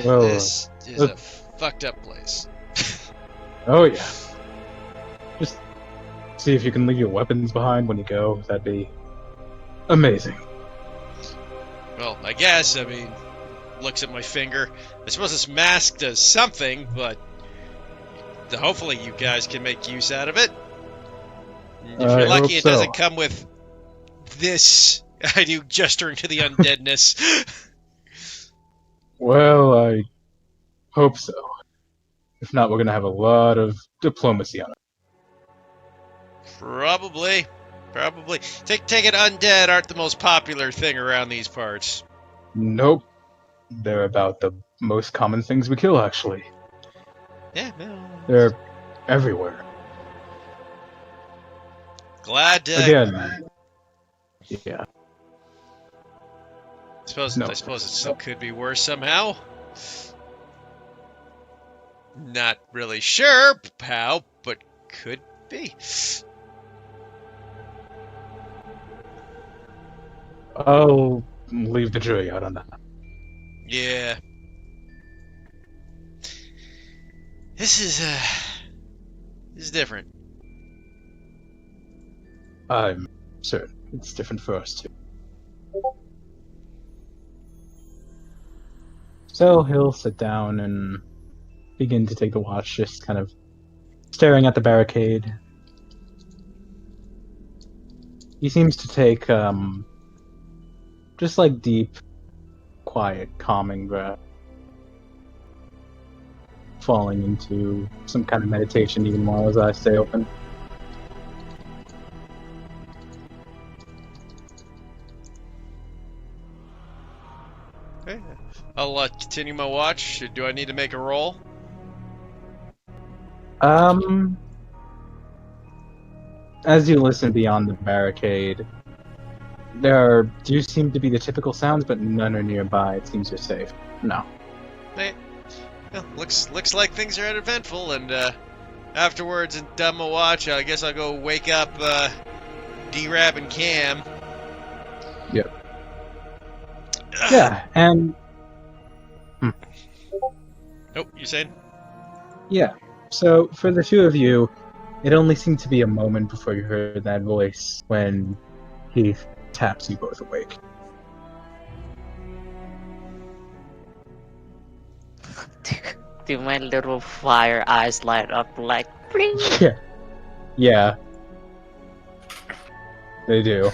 Well, This is a fucked up place. Oh yeah. Just see if you can leave your weapons behind when you go. That'd be amazing. Well, I guess, I mean, looks at my finger. I suppose this mask does something, but hopefully you guys can make use out of it. If I you're lucky hope it so. doesn't come with this. I do gesturing to the undeadness. Well, I hope so. If not, we're gonna have a lot of diplomacy on it. Probably. Take it, undead aren't the most popular thing around these parts. Nope. They're about the most common things we kill, actually. Yeah, no. They're everywhere. Glad to... Again. Yeah. I suppose No. it still could be worse somehow. Not really sure how, but could be. I'll leave the jury out on that. Yeah. This is different. I'm certain it's different for us too. So he'll sit down and begin to take the watch, just kind of staring at the barricade. He seems to take just like deep, quiet, calming breath, falling into some kind of meditation even while his eyes stay open. Okay. I'll continue my watch. Do I need to make a roll? As you listen beyond the barricade, there do seem to be the typical sounds, but none are nearby. It seems you're safe. No. Hey, well, looks like things are eventful, and afterwards, and done my watch, I guess I'll go wake up D-Rab and Cam. Yep. Yeah, and Oh, you saying? yeah. So for the two of you, It only seemed to be a moment before you heard that voice when he taps you both awake. Do my little fire eyes light up like bling? Yeah. Yeah. They do.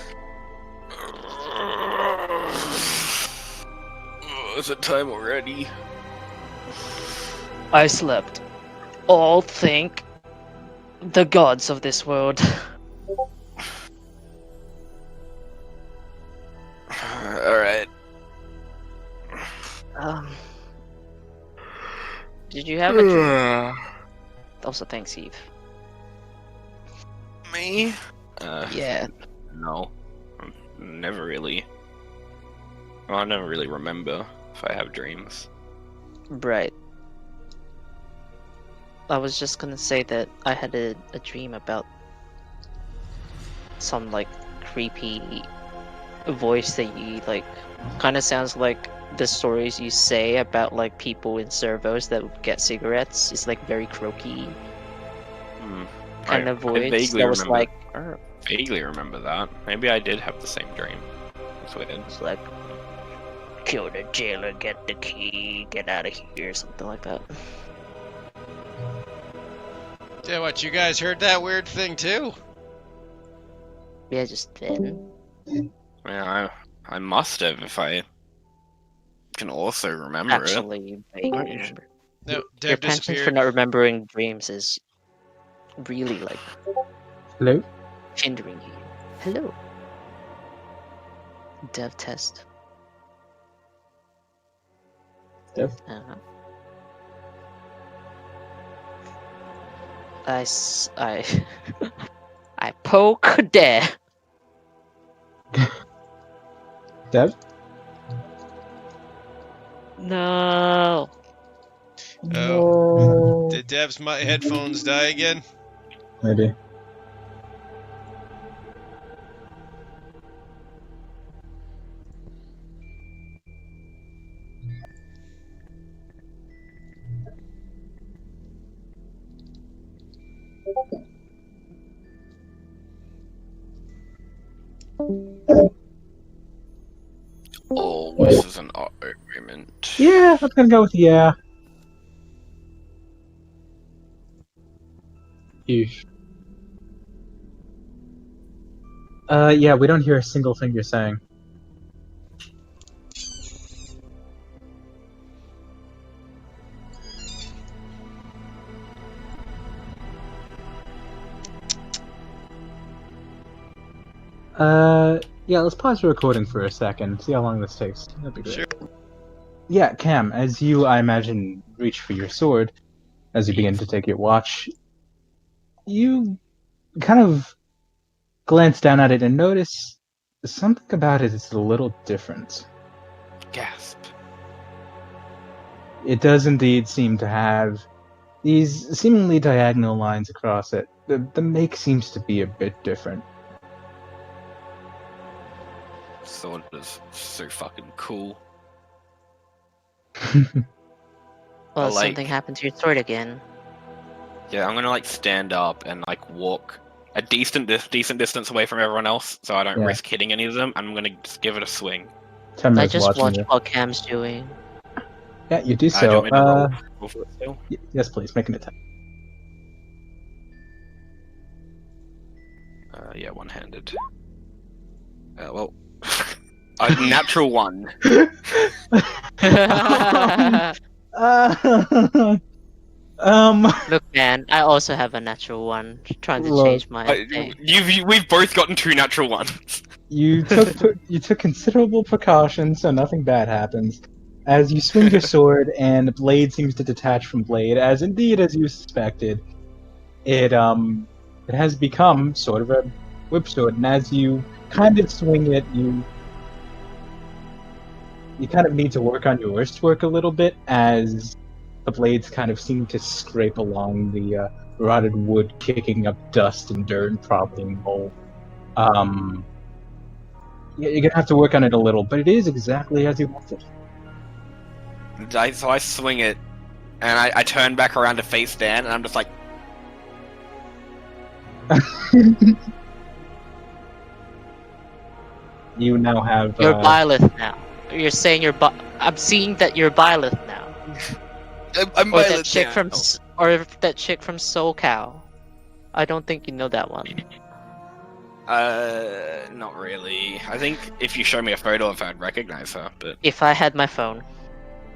Is it time already? I slept. All thank the gods of this world. Alright. Did you have a dream? Also, thanks, Eve. Me? Yeah. No. Never really. Well, I never really remember if I have dreams. Right. I was just gonna say that I had a dream about some, like, creepy voice that you, like, kind of sounds like the stories you say about, like, people in servos that get cigarettes. It's, like, very croaky kind of voice. I vaguely that was remember, like, vaguely remember that. Maybe I did have the same dream. That's weird. it's like, kill the jailer, get the key, get out of here, something like that. Yeah, what, you guys heard that weird thing too? Yeah, just then. Yeah, I must have if I can also remember Actually, vaguely remember. No, Your Dev penchant for disappeared. not remembering dreams is really, like, Hello? hindering you. Hello. Dev test. Dev? Uh-huh. I poke there. Dev? No. No. Did Dev's headphones die again? Maybe. Oh, this is an argument. Yeah, I'm gonna go with yeah. Eesh. Yeah, we don't hear a single thing you're saying. Yeah, let's pause the recording for a second, see how long this takes. That'd be great. Sure. Yeah, Cam, as you, I imagine, reach for your sword, as you begin to take your watch, you kind of glance down at it and notice something about it is a little different. Gasp. It does indeed seem to have these seemingly diagonal lines across it. The make seems to be a bit different. Sword is so fucking cool. Well, like- something happened to your sword again. Yeah, I'm gonna like stand up and like walk a decent distance away from everyone else, so I don't Yeah. risk hitting any of them. And I'm gonna just give it a swing. I Temra's just watching watched you. what Cam's doing. Yeah, you do Do you so. want me to roll for it still? Yes, please, make an attack. Yeah, one-handed. Well, a natural one. Look, man, I also have a natural one. Trying to Look, change my thing. We've both gotten two natural ones. You took considerable precautions, so nothing bad happens. As you swing your sword, and blade seems to detach from blade, as indeed as you suspected, it has become sort of a whip sword. And as you kind of swing it, you kind of need to work on your wristwork a little bit, as the blades kind of seem to scrape along the rotted wood, kicking up dust and dirt and probably mold. Yeah, you're gonna have to work on it a little, but it is exactly as you want it. So I swing it, and I turn back around to face Dan, and I'm just like, You now have. You're Byleth now. You're saying I'm seeing that you're Byleth now. I'm Or Byleth that chick now. from or that chick from SoCal. I don't think you know that one. Not really. I think if you show me a photo of her, I'd recognize her, but If I had my phone.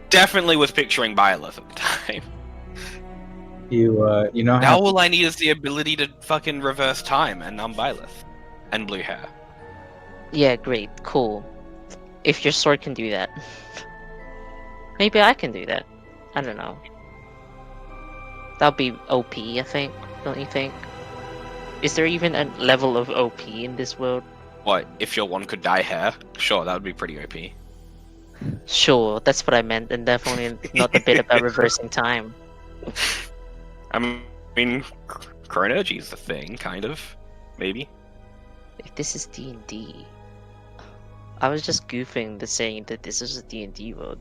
definitely was picturing Byleth at the time. You know Now how. all I need is the ability to fucking reverse time, and I'm Byleth. And blue hair. Yeah, great, cool. If your sword can do that. Maybe I can do that. I don't know. That'll be OP, I think. Don't you think? Is there even a level of OP in this world? What, if your one could dye hair? Sure, that would be pretty OP. Sure, that's what I meant, and definitely not the bit about reversing time. I mean, chronergy is the thing, kind of. Maybe. If this is D&D... I was just goofing the saying that this is a D&D world.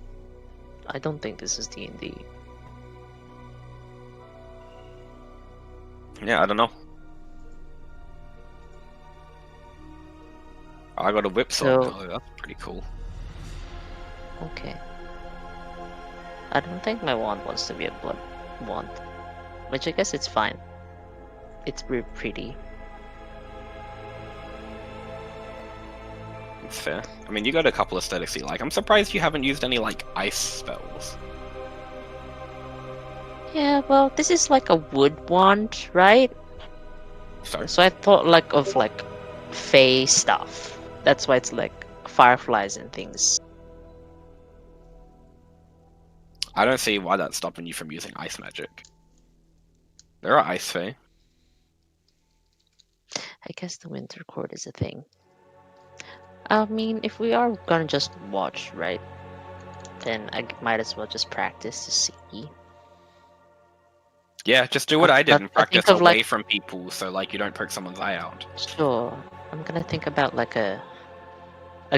I don't think this is D&D. Yeah, I don't know. I got a whip sword. So- Oh, that's pretty cool. Okay. I don't think my wand wants to be a blood wand. Which I guess it's fine. It's pretty. It's fair. I mean, you got a couple aesthetics you like. I'm surprised you haven't used any, like, ice spells. Yeah, well, this is like a wood wand, right? So, So I thought like of like fey stuff. That's why it's like fireflies and things. I don't see why that's stopping you from using ice magic. There are ice fae. I guess the winter court is a thing. I mean, if we are gonna just watch, right? Then I might as well just practice to see. Yeah, just do what I did and I think practice of, away like- from people, so like you don't poke someone's eye out. Sure. I'm gonna think about like a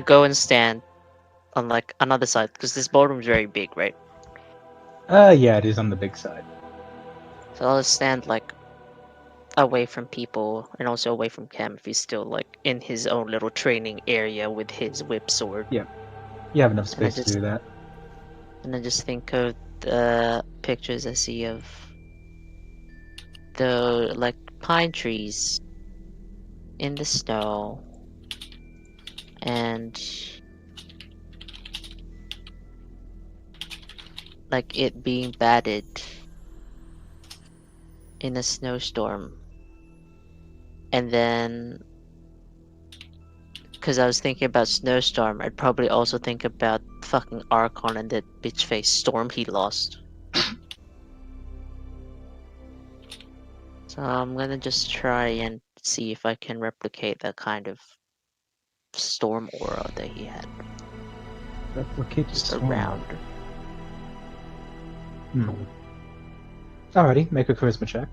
go and stand on like another side because this ballroom is very big, right? Yeah, it is on the big side. So I'll just stand like away from people and also away from Cam if he's still like in his own little training area with his whip sword. You have enough space to just- do that. And then just think of the pictures I see of the like pine trees in the snow and like it being battered in a snowstorm. And then because I was thinking about snowstorm, I'd probably also think about fucking Archon and that bitch face storm he lost. So I'm gonna just try and see if I can replicate that kind of storm aura that he had Replicate just storm. around. Alrighty, make a charisma check.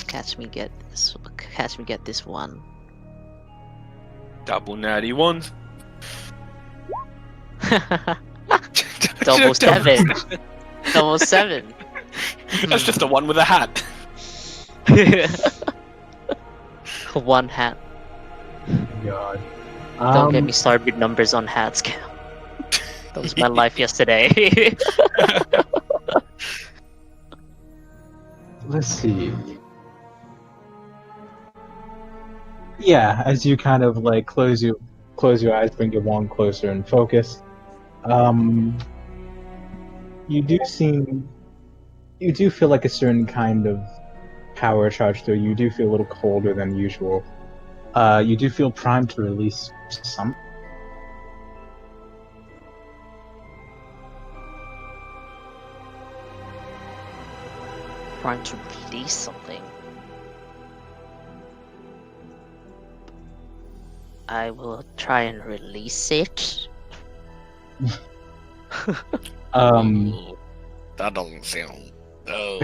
Catch me get this one. Double natty ones. Double seven. Double seven. That's just a one with a hat. One hat. God. Don't get me started with numbers on hats, Cam. That was my life yesterday. Let's see. Yeah, as you kind of like close your eyes, bring your wand closer and focus. You do feel like a certain kind of power charge through. You do feel a little colder than usual. You do feel primed to release some. Trying to release something. I will try and release it. That doesn't sound. Oh.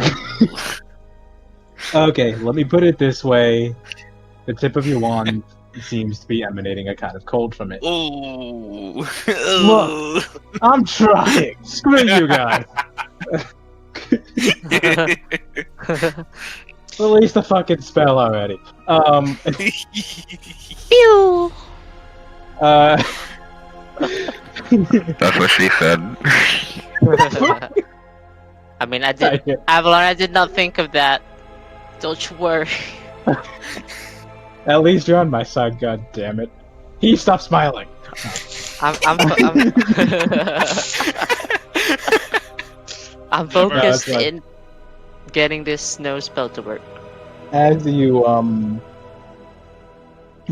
Okay, let me put it this way. The tip of your wand seems to be emanating a kind of cold from it. Ooh. I'm trying. Screw you guys. Release the fucking spell already. Pew! That's what she said. I mean, Avalon, I did not think of that. Don't you worry. At least you're on my side, god damn it. He stopped smiling. I'm focused Yeah, in getting this snow spell to work. As you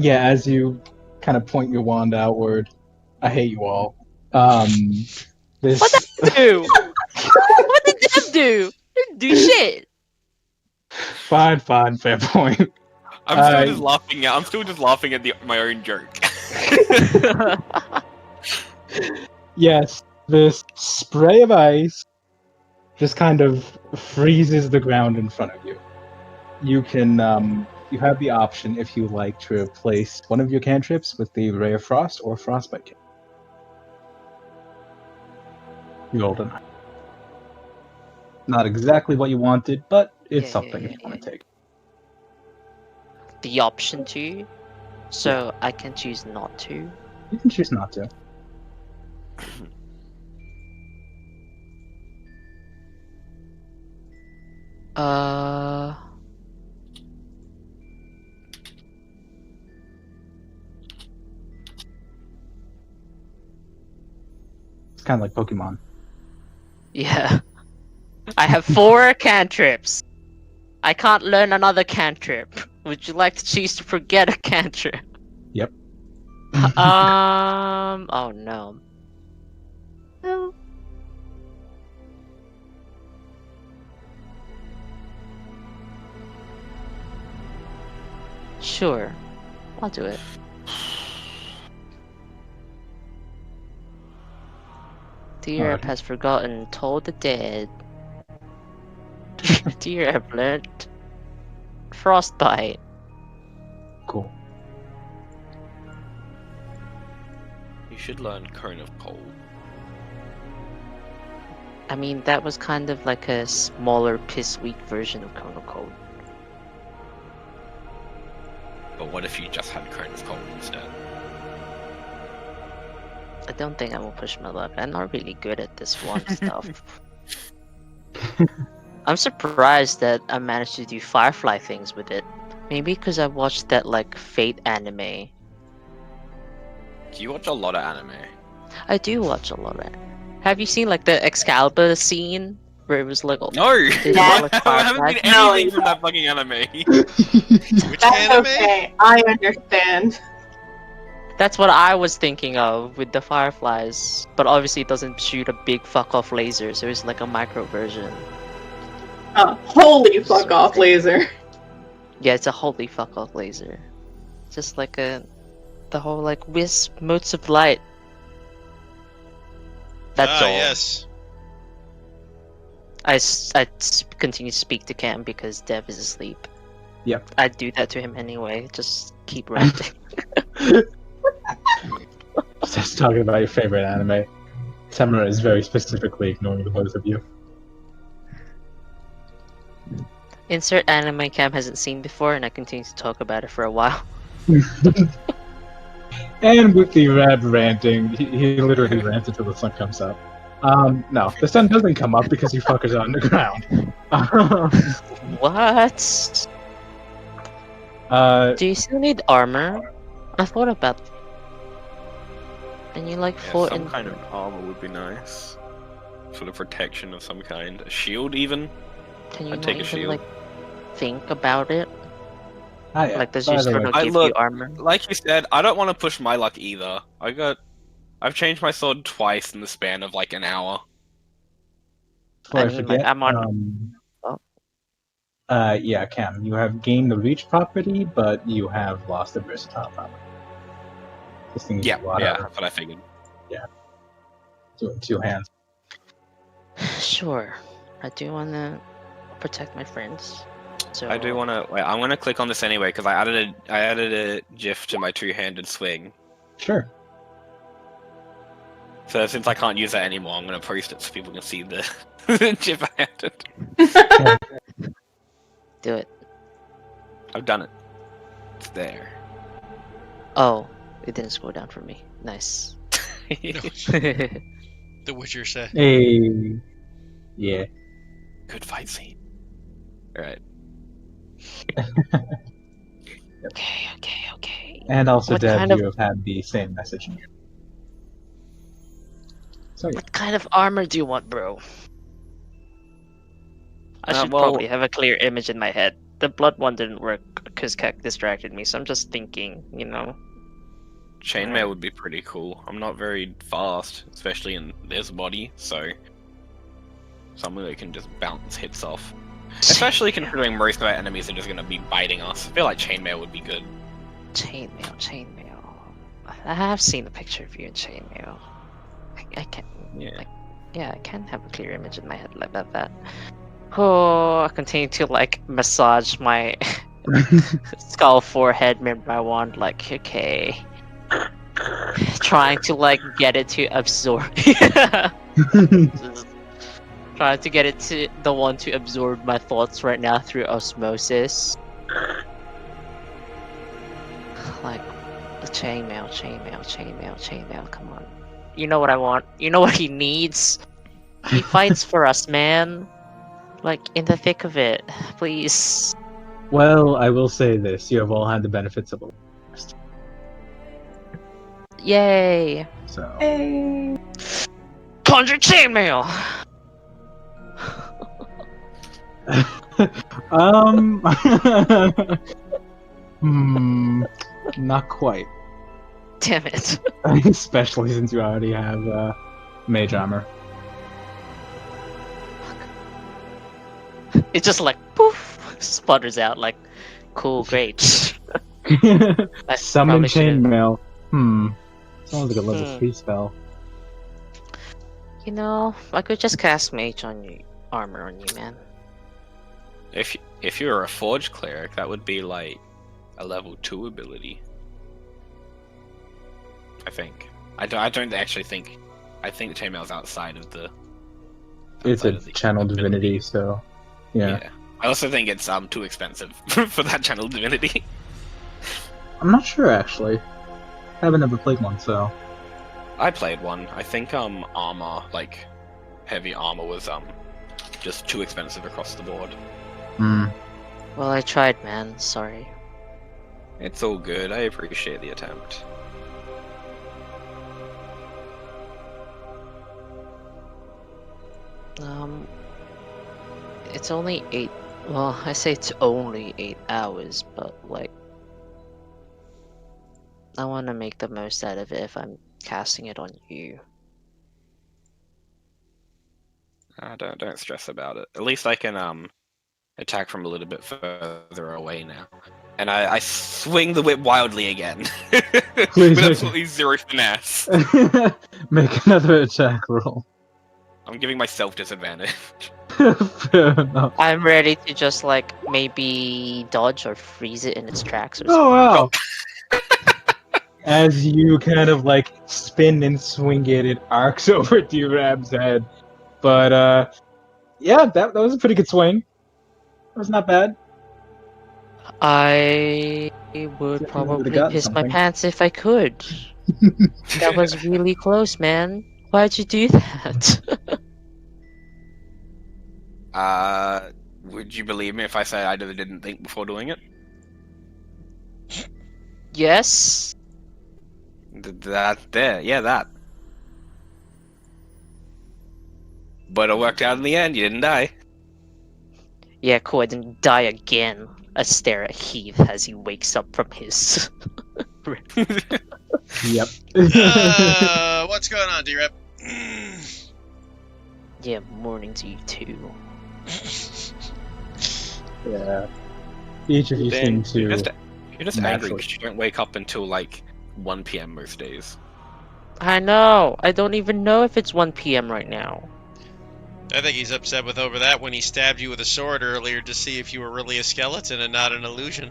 as you kind of point your wand outward, I hate you all. This What did do? What did that do? Didn't do shit. fine, fair point. I'm still just laughing at. I'm still just laughing at my own joke. Yes, this spray of ice just kind of freezes the ground in front of you. You can you have the option, if you like, to replace one of your cantrips with the Ray of Frost or Frostbite cantrip. Golden. Not exactly what you wanted, but it's something if you want to take. The option to, so I can choose not to. You can choose not to. It's kind of like Pokemon. Yeah. I have 4 cantrips. I can't learn another cantrip. Would you like to choose to forget a cantrip? Yep. Oh no. No. Sure. I'll do it. Dear has forgotten, told the dead. Dear have learned Frostbite. Cool. You should learn Cone of Cold. I mean, that was kind of like a smaller, piss-weak version of Cone of Cold. But what if you just had Cone of Cold instead? I don't think I will push my luck. I'm not really good at this one stuff. I'm surprised that I managed to do Firefly things with it. Maybe because I watched that like Fate anime. Do you watch a lot of anime? I do watch a lot of it. Have you seen like the Excalibur scene where it was like No! did Yeah. look like I haven't Firefly? seen No, anything from that fucking anime. Which That's anime? okay. I understand. That's what I was thinking of with the Fireflies, but obviously it doesn't shoot a big fuck off laser, so it's like a micro version. Holy fuck off laser. Yeah, it's a holy fuck off laser. Just like the whole like wisp motes of light. That's all. Yes. I continue to speak to Cam because Dev is asleep. Yep. I do that to him anyway. Just keep ranting. Just talking about your favorite anime. Tamara is very specifically ignoring the both of you. Insert anime Cam hasn't seen before, and I continue to talk about it for a while. And with the Rab ranting, he literally rants until the sun comes up. No, the sun doesn't come up because you fuckers are underground. What? Do you still need armor? I thought about. And you like Yeah, fought some in. kind of armor would be nice. Sort of protection of some kind. A shield, even? Can you I'd not take a even shield. like think about it? Yeah. Like, does By your the sword way, not give you look, armor? Like you said, I don't want to push my luck either. I've changed my sword twice in the span of like an hour. before I I mean, like, forget, I'm on- yeah, Cam, you have gained the reach property, but you have lost the versatile property. This thing Yeah, is a lot yeah, of that's what I figured. doing 2 hands. Sure. I do want to protect my friends. So I do want to. Wait, I'm gonna click on this anyway because I added a GIF to my two-handed swing. Sure. So since I can't use that anymore, I'm gonna post it so people can see the GIF I added. do it. I've done it. It's there. Oh, it didn't scroll down for me. Nice. The Witcher said. Hey. Yeah. Good fight scene. All right. Okay. And also, What Deb, kind of- you have had the same message. So yeah. What kind of armor do you want, bro? I should well- probably have a clear image in my head. The blood one didn't work because Keck distracted me, so I'm just thinking, you know. Chainmail would be pretty cool. I'm not very fast, especially in this body, so something that can just bounce hits off. Especially considering most of our enemies are just gonna be biting us. I feel like chainmail would be good. Chainmail. I have seen a picture of you in chainmail. I can, Yeah. yeah, I can have a clear image in my head like that. Oh, I continue to like massage my skull forehead with my wand, like okay, trying to like get it to absorb. Trying to get it to the one to absorb my thoughts right now through osmosis. Like the chainmail. Come on, you know what I want. You know what he needs. He fights for us, man. Like in the thick of it, please. Well, I will say this: you have all had the benefits of a rest. Yay! So Hey. Conjure chainmail. Not quite. Damn it. Especially since you already have mage armor. It just like poof sputters out like, cool, great. I Summon probably should've- chainmail. Sounds like a level Hmm. 3 spell. You know, I could just cast mage on you, armor on you, man. If you're a forge cleric, that would be like a level 2 ability. I think. I don't actually think. I think chainmail's outside of the. It's a outside of the channel divinity, so yeah. I also think it's too expensive for that channel divinity. I'm not sure actually. I haven't ever played one, so I played one. I think armor, like heavy armor, was just too expensive across the board. Well, I tried, man. Sorry. It's all good. I appreciate the attempt. It's only 8. Well, I say it's only 8 hours, but like, I want to make the most out of it if I'm casting it on you. Don't stress about it. At least I can attack from a little bit further away now. And I swing the whip wildly again. Please With make absolutely zero finesse. make another attack roll. I'm giving myself disadvantage. Fair enough. I'm ready to just like maybe dodge or freeze it in its tracks or something. Oh wow! As you kind of like spin and swing it, it arcs over D-Rab's head. But yeah, that was a pretty good swing. That was not bad. I would would've probably gotten piss my something. pants if I could. That was really close, man. Why'd you do that? Would you believe me if I said I didn't think before doing it? Yes. That. But it worked out in the end. You didn't die. Yeah, cool. I didn't die again. I stare at Heath as he wakes up from his. Yep. What's going on, D-Rep? Yeah, morning to you too. Yeah. Each of you seem to. You're just angry naturally- because you don't wake up until like 1 p.m. most days. I know. I don't even know if it's 1 p.m. right now. I think he's upset with over that when he stabbed you with a sword earlier to see if you were really a skeleton and not an illusion.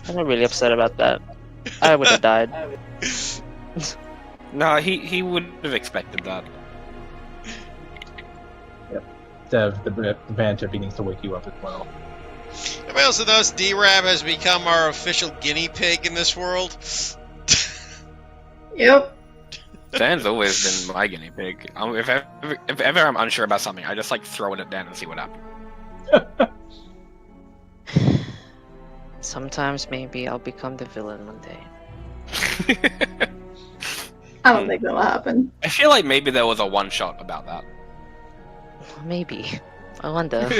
I'm not really upset about that. I would have died. No, he would have expected that. Dev, the banter begins to wake you up as well. Everybody else knows D-Rab has become our official guinea pig in this world. Yep. Dan's always been my guinea pig. If ever I'm unsure about something, I just like throw it at Dan and see what happens. Sometimes maybe I'll become the villain one day. I don't think that'll happen. I feel like maybe there was a one shot about that. Maybe. I wonder.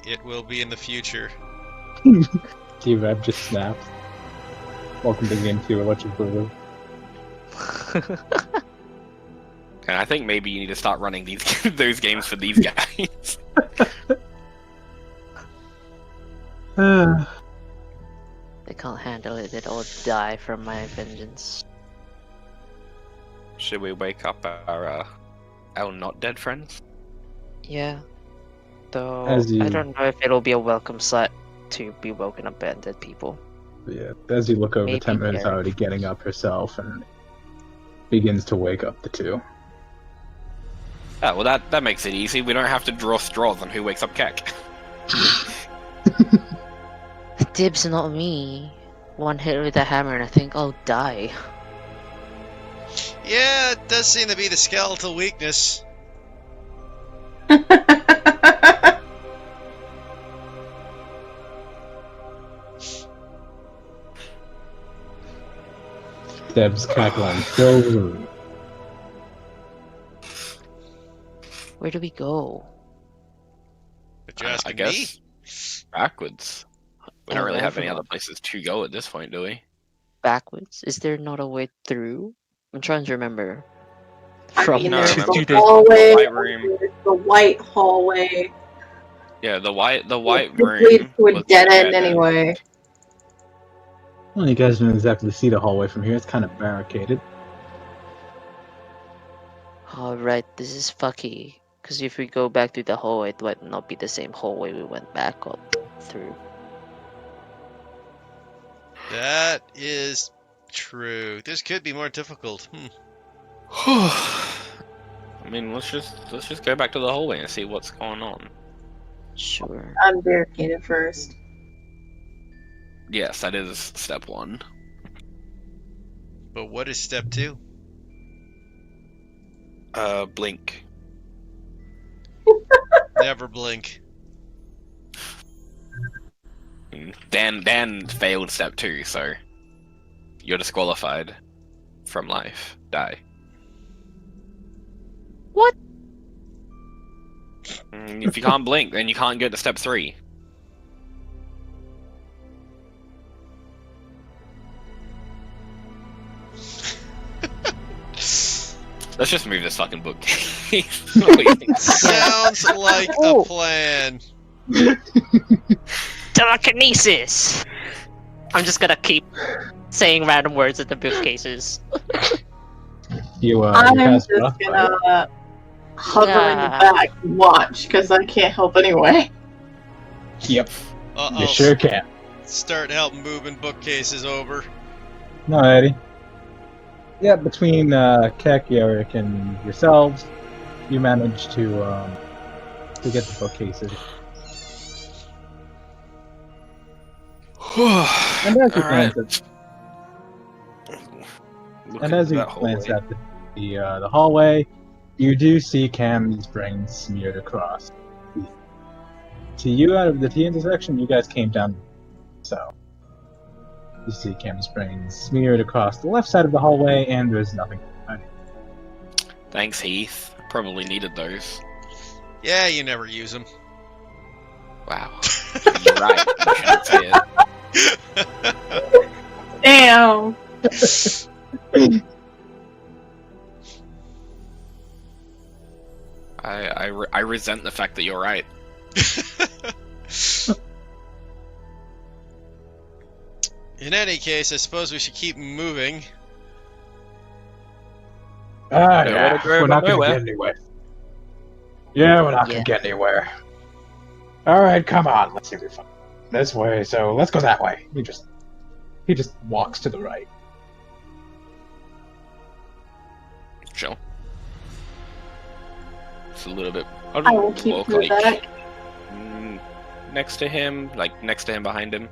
It will be in the future. D-Rab just snaps. Welcome to Game 2 Electric Boogaloo. And I think maybe you need to start running those games for these guys. They can't handle it, they'd all die from my vengeance. Should we wake up our not dead friends? Yeah. Though, As you- I don't know if it'll be a welcome sight to be woken up by dead people. Yeah, as you look over, Maybe, Temra is yeah. already getting up herself and begins to wake up the two. Oh, well that makes it easy. We don't have to draw straws on who wakes up Keck. Dibs, not me. One hit with a hammer and I think I'll die. Yeah, it does seem to be the skeletal weakness. Deb's cackling. Go. Where do we go? But you're asking I guess backwards. We don't really have any other places to go at this point, do we? Backwards? Is there not a way through? I'm trying to remember. I From mean, No, there's remember the hallway, the white room. there's the white hallway. Yeah, the white It room. leads to a was dead the end anyway. Well, you guys don't exactly see the hallway from here. It's kind of barricaded. Alright, this is fucky. Because if we go back to the hallway, it might not be the same hallway we went back up through. That is true. This could be more difficult. I mean, let's just go back to the hallway and see what's going on. Sure. I'm barricaded first. Yes, that is step one. But what is step 2? Blink. Never blink. Dan failed step 2, so you're disqualified from life. Die. What? If you can't blink, then you can't get to step 3. Let's just move this fucking book. Sounds like a plan. Telekinesis! I'm just gonna keep saying random words at the bookcases. You I'm pass just rough, right? gonna hover in Yeah. the back and watch, because I can't help anyway. Yep, Uh-oh. you sure can. Start helping moving bookcases over. Alrighty. Yeah, between Keck, Eric, and yourselves, you manage to get the bookcases. And as you Alright. glance at the hallway, you do see Cam's brain smeared across. To you, out of the T intersection, you guys came down south. You see Cam's brain smeared across the left side of the hallway, and there's nothing behind it. Thanks, Heath. Probably needed those. Yeah, you never use them. Wow. You're right. You shouldn't say it. Damn! I resent the fact that you're right. In any case, I suppose we should keep moving. Ah, Nowhere to yeah. go We're but not gonna nowhere. get anywhere. Yeah, we're not Yeah. gonna get anywhere. Alright, come on. Let's see if we find this way. So let's go that way. He just walks to the right. Sure. It's a little bit. I will keep walk, you back. next to him, behind him,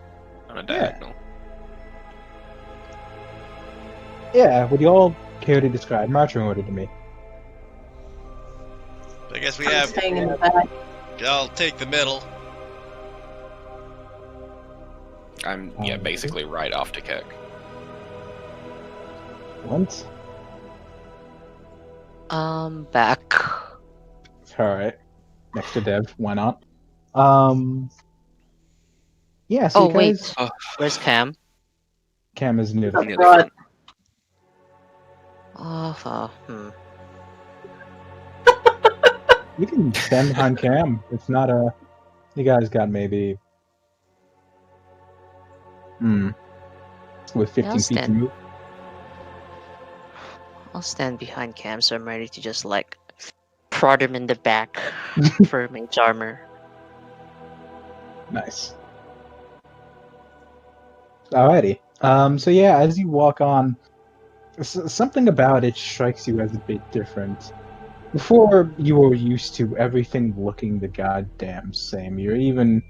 on a diagonal. Yeah, would you all care to describe marching order to me? I guess we I'm have. staying in the back. I'll take the middle. I'm basically right after Kirk. Once? Back. Alright. Next to Dev, why not? Yeah, so Oh, you guys... wait. Where's Cam? Cam is new. Up front. You can stand behind Cam. It's not a... You guys got maybe... With 15 I'll feet to stand. move. I'll stand behind Cam, so I'm ready to just like prod him in the back for mage armor. Nice. Alrighty. So yeah, as you walk on, something about it strikes you as a bit different. Before, you were used to everything looking the goddamn same. You're even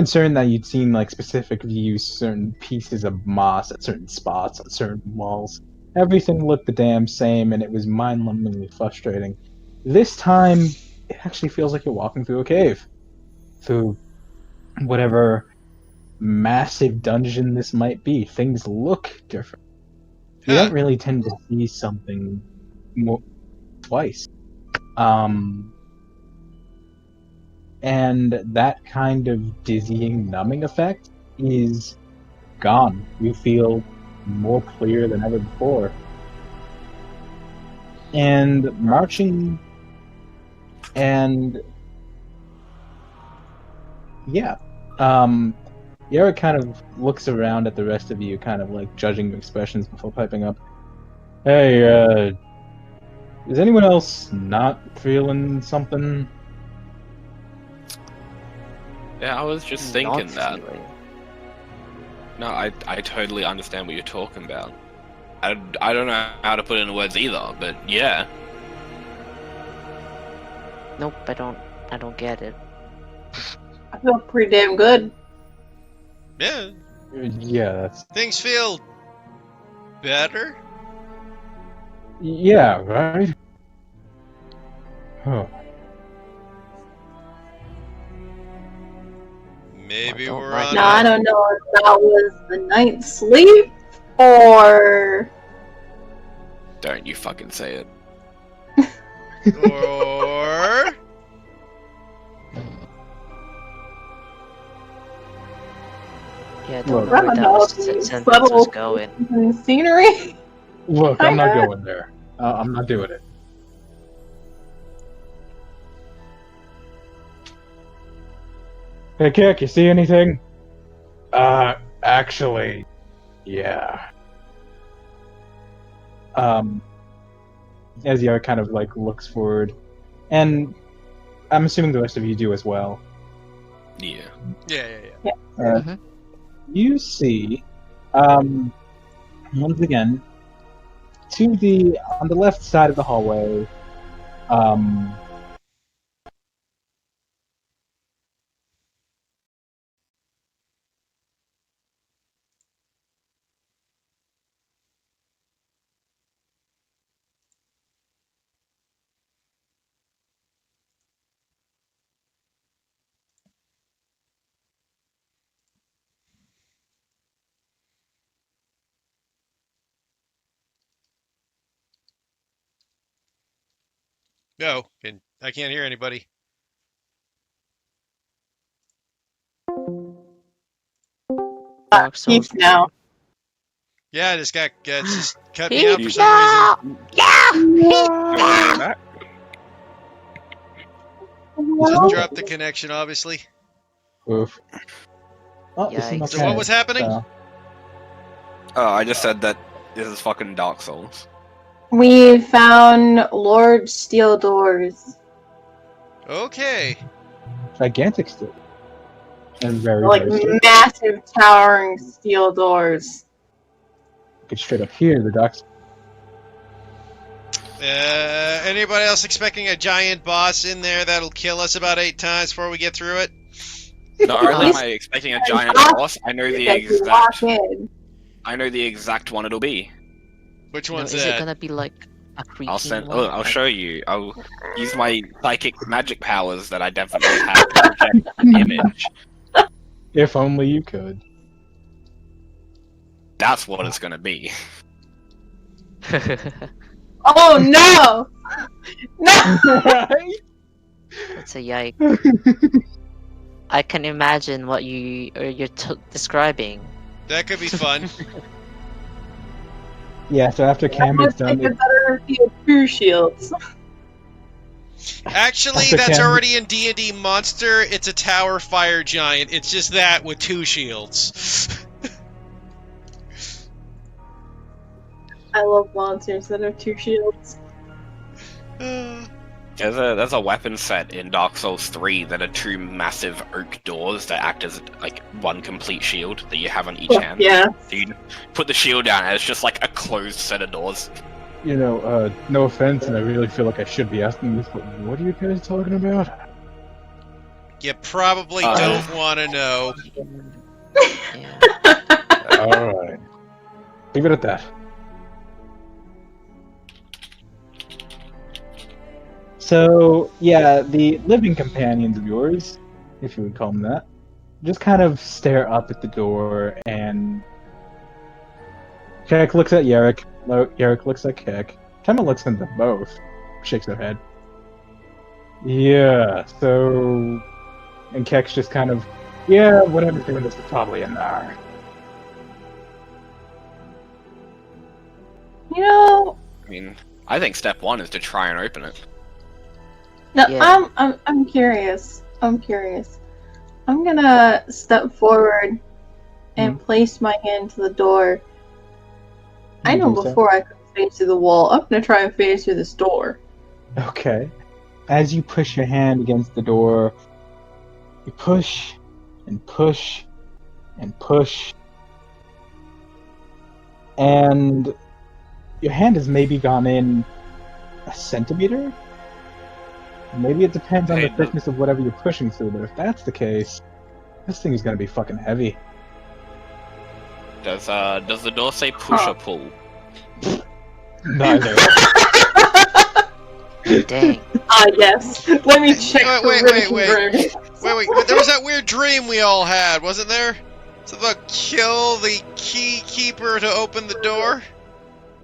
certain that you'd seen like specific views, certain pieces of moss at certain spots on certain walls. Everything looked the damn same, and it was mind-numbingly frustrating. This time, it actually feels like you're walking through a cave. Through whatever massive dungeon this might be. Things look different. You don't really tend to see something more twice. And that kind of dizzying, numbing effect is gone. You feel more clear than ever before. And marching, and yeah, Yara kind of looks around at the rest of you, kind of like judging your expressions before piping up. Hey, is anyone else not feeling something? Yeah, I was just Not thinking that. feeling. No, I totally understand what you're talking about. I don't know how to put it into words either, but yeah. Nope, I don't get it. I feel pretty damn good. Yeah, Yeah, that's... things feel better. Yeah, right? Huh. Maybe I don't we're like on. Now, I a- don't know if that was the night's sleep or. Don't you fucking say it. Or Yeah, Look, don't know I where don't that know was, if it's sentence was subtle going. scenery. Look, I'm not Kinda. going there. I'm not doing it. Hey, Kick, you see anything? Actually, yeah. As Yara kind of like looks forward, and I'm assuming the rest of you do as well. Yeah. yeah. You see, once again, on the left side of the hallway, No, I can't hear anybody. Dark Souls. Peace now. Yeah, this guy just cut me He- out for some reason. Yeah! Just dropped the connection, obviously. oof. Oh, this is Yikes. not So what bad. was happening? Oh, I just said that this is fucking Dark Souls. We found Lord Steel Doors. Okay. Gigantic steel. And very, Like very straight. massive towering steel doors. Get straight up here, the docks. Anybody else expecting a giant boss in there that'll kill us about 8 times before we get through it? Not only am I expecting a giant boss, I know the That you exact. walk in. I know the exact one it'll be. Which You know, one's is it that? gonna be like a creepy I'll send. one? Oh, I'll show you. I'll use my psychic magic powers that I definitely have to project an image. If only you could. That's what it's gonna be. Oh no! No! It's a yike. I can imagine what you're describing. That could be fun. Yeah, so after Cam Let's gets done, make a better field true shields. Actually, That's that's okay. already in D&D Monster. It's a tower fire giant. It's just that with 2 shields. I love monsters that have 2 shields. There's a weapon set in Dark Souls 3 that are 2 massive oak doors that act as like 1 complete shield that you have on each hand. Yeah. So you put the shield down and it's just like a closed set of doors. you know, no offense, and I really feel like I should be asking this, but what are you guys talking about? You probably don't want to know. Yeah. Alright. Leave it at that. So, yeah, the living companions of yours, if you would call them that, just kind of stare up at the door, and Kek looks at Yerrick, Yerrick looks at Kek, Kemma looks at them both, shakes their head. Yeah, so... And Kek's just kind of, yeah, whatever's doing this is probably in there. You know, I mean, I think step 1 is to try and open it. no, Yeah. I'm curious. I'm curious. I'm gonna step forward and place my hand to the door. I know Do so. before I could face through the wall. I'm gonna try and face through this door. Okay. As you push your hand against the door, you push and push and push, and your hand has maybe gone in a centimeter? Maybe it depends on the Hey, thickness of whatever you're pushing through, but if that's the case, this thing is gonna be fucking heavy. Does the door say push or pull? Neither. Dang. Yes. Let me check for Wait, Riddick wait. and Vernon. Wait, there was that weird dream we all had, wasn't there? It's about kill the key keeper to open the door?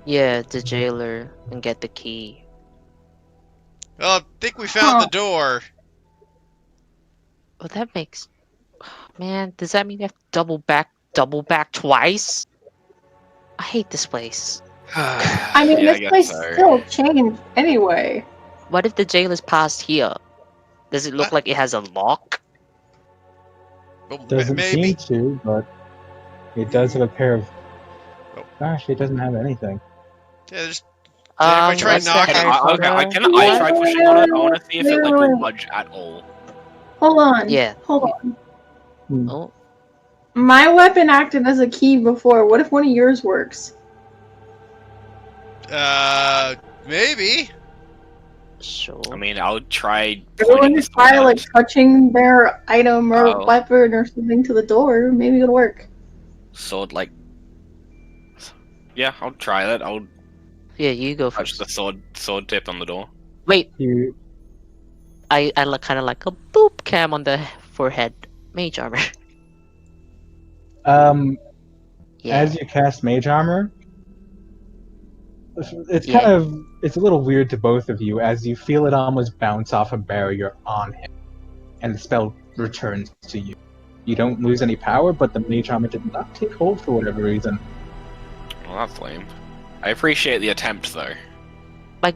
Yeah, the jailer and get the key. Well, I think we found the door. Well, that makes. Man, does that mean we have to double back twice? I hate this place. I mean, Yeah, this guess place so. still changed anyway. What if the jailer's passed here? Does it look like it has a lock? Well, Doesn't maybe. seem to, but it does have a pair of... Oh. Gosh, it doesn't have anything. Yeah, just Anybody try what's the knocking? Harry Okay, I Potter can I try one? pushing on it. I want to see if it like will Wait. budge at all. Hold on. Yeah. Hold on. Oh, My weapon acted as a key before. What if one of yours works? Maybe. sure. I mean, I'll try. Everyone pointing just this try one like out. touching their item or Oh. weapon or something to the door. Maybe it'll work. Sword like. Yeah, I'll try that. I'll Yeah, you go touch first. the sword tip on the door. Wait, You... I look kind of like a boop cam on the forehead. Mage armor. Yeah. As you cast Mage Armor, it's Yeah. kind of, it's a little weird to both of you as you feel it almost bounce off a barrier on him, and the spell returns to you. You don't lose any power, but the Mage Armor did not take hold for whatever reason. Well, that's lame. I appreciate the attempt though. Like,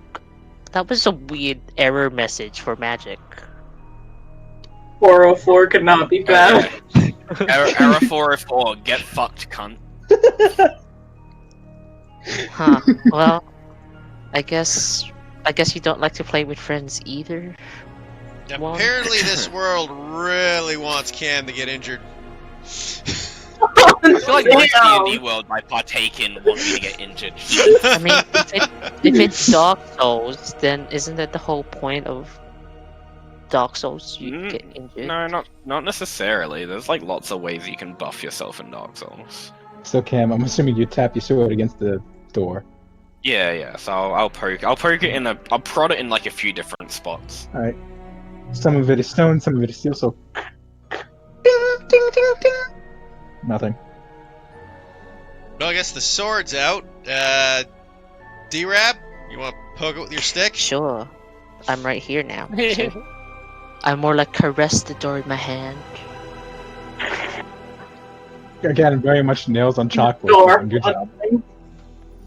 that was a weird error message for magic. 404 could not be found. Error 404. Get fucked, cunt. Huh. Well, I guess you don't like to play with friends either. Well- Apparently, this world really wants Cam to get injured. I feel like most Damn. D&D world might partake in wanting me to get injured. I mean, if it's Dark Souls, then isn't that the whole point of Dark Souls? You get injured. No, not necessarily. There's like lots of ways you can buff yourself in Dark Souls. So Cam, I'm assuming you tap your sword against the door. Yeah. So I'll poke it in I'll prod it in like a few different spots. All right. Some of it is stone, some of it is steel. So, ding, ding, ding, ding. Nothing. Well, I guess the sword's out. D-Rab, you want to poke it with your stick? Sure, I'm right here now. So I more like caress the door in my hand. Again, very much nails on chalkboard. Door. Good job.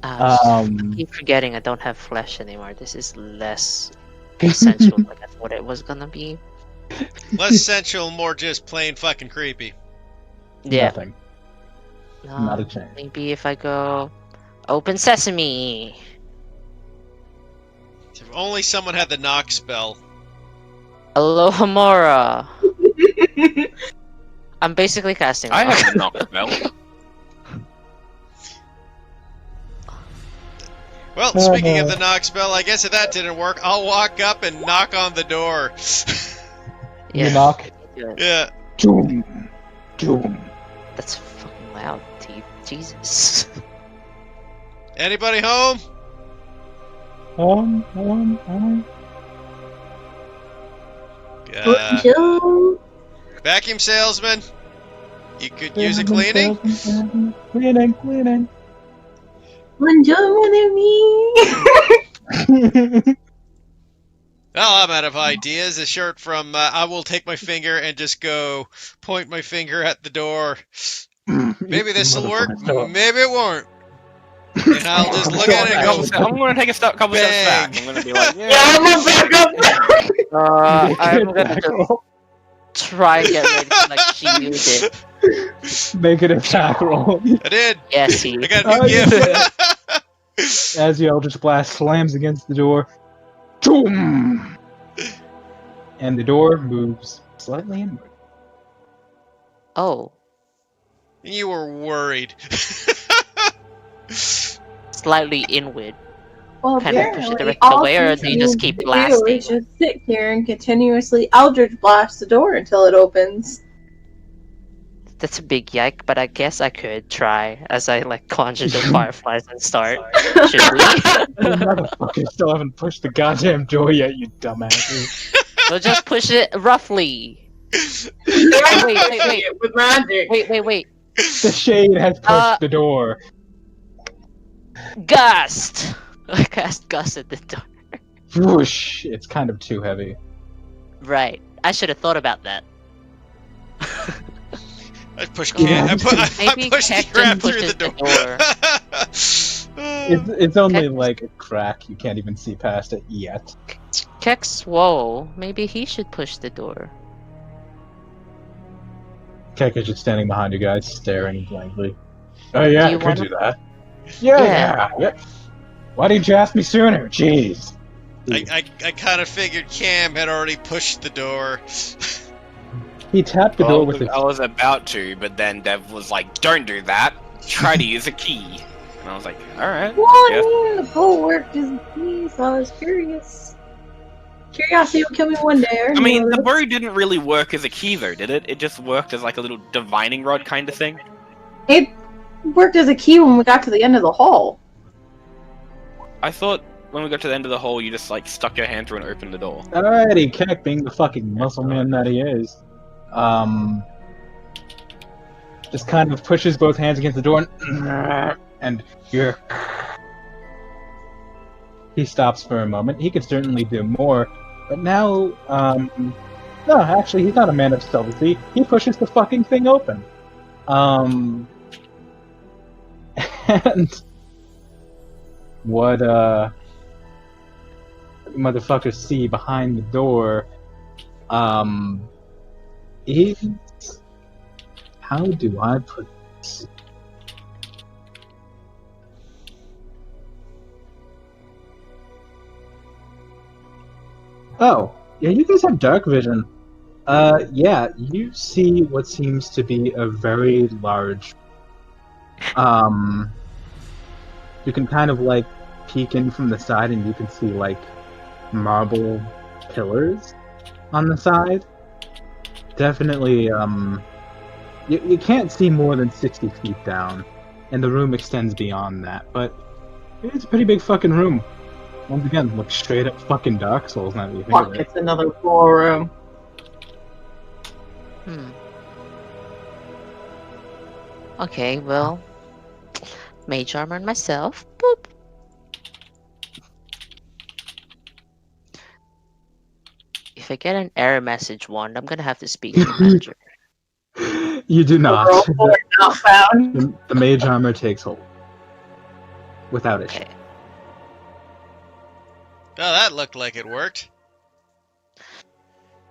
I keep forgetting I don't have flesh anymore. This is less sensual than I thought it was gonna be. Less sensual, more just plain fucking creepy. Yeah. Nothing. Not a Um, chance. maybe if I go open sesame. If only someone had the knock spell. Aloha Mora. I'm basically casting. I Aloha. have the knock spell. Well, speaking of the knock spell, I guess if that didn't work, I'll walk up and knock on the door. Yeah. You knock. do it. Yeah. Doom. Doom. That's fucking loud, Steve. Jesus. Anybody home? Joe. Vacuum salesman? You could use a cleaning? Cleaning. Bonjour, mon ami. Oh, I'm out of ideas. A shirt from I will take my finger and just go point my finger at the door. Maybe this will work. Maybe it won't. And I'll just look at it and go, I'm gonna take a couple steps back. I'm gonna be like, Yeah, I'm gonna back up. I'm gonna just try and get ready to like shield it. Make an attack roll. I did. Yes, he. I got a new gift. As the Eldritch Blast slams against the door. Doom! And the door moves slightly inward. Oh, You were worried. slightly inward. Well, Can I push it apparently, direct all away, or do you just keep do blasting? is just sit here and continuously Eldritch blast the door until it opens. That's a big yike, but I guess I could try as I like conjure the fireflies and start. Should we? You motherfuckers still haven't pushed the goddamn door yet, you dumbasses. We'll just push it roughly. Wait. With magic. Wait. The shade has pushed the door. Gust! I cast Gust at the door. Whoosh! It's kind of too heavy. Right. I should have thought about that. I pushed Yeah. I Maybe pushed Keck Crab just through the pushes door. It's only Okay. like a crack. You can't even see past it yet. Keck swole. Maybe he should push the door. Keck is just standing behind you guys, staring blankly. Oh yeah, Do you I could wanna- do that. Yeah. Why didn't you ask me sooner? Jeez. I kind of figured Cam had already pushed the door. He tapped the door with his. I was about to, but then Dev was like, "Don't do that. Try to use a key." And I was like, "Alright." Well, I Yes. mean, the bow worked as a key, so I was curious. Curiosity will kill me one day. I mean, the bow didn't really work as a key, though, did it? It just worked as like a little divining rod kind of thing. It worked as a key when we got to the end of the hall. I thought when we got to the end of the hole, you just like stuck your hand through and opened the door. Alrighty, Keck, being the fucking muscle man that he is, just kind of pushes both hands against the door and you're. He stops for a moment. He could certainly do more, but now, no, actually, he's not a man of subtlety. He pushes the fucking thing open. And what, motherfuckers see behind the door, is... How do I put this? Oh, yeah, you guys have dark vision. Yeah, you see what seems to be a very large. You can kind of like peek in from the side, and you can see like marble pillars on the side. Definitely, you can't see more than 60 feet down, and the room extends beyond that. But it's a pretty big fucking room. Once again, looks straight up fucking Dark Souls now that you think Fuck, of it. it's another ballroom. Okay, well, mage armor on myself. Boop. If I get an error message wand, I'm gonna have to speak to the manager. You do not. Girl, not found. The mage armor takes hold. Without issue. Okay. Oh, that looked like it worked.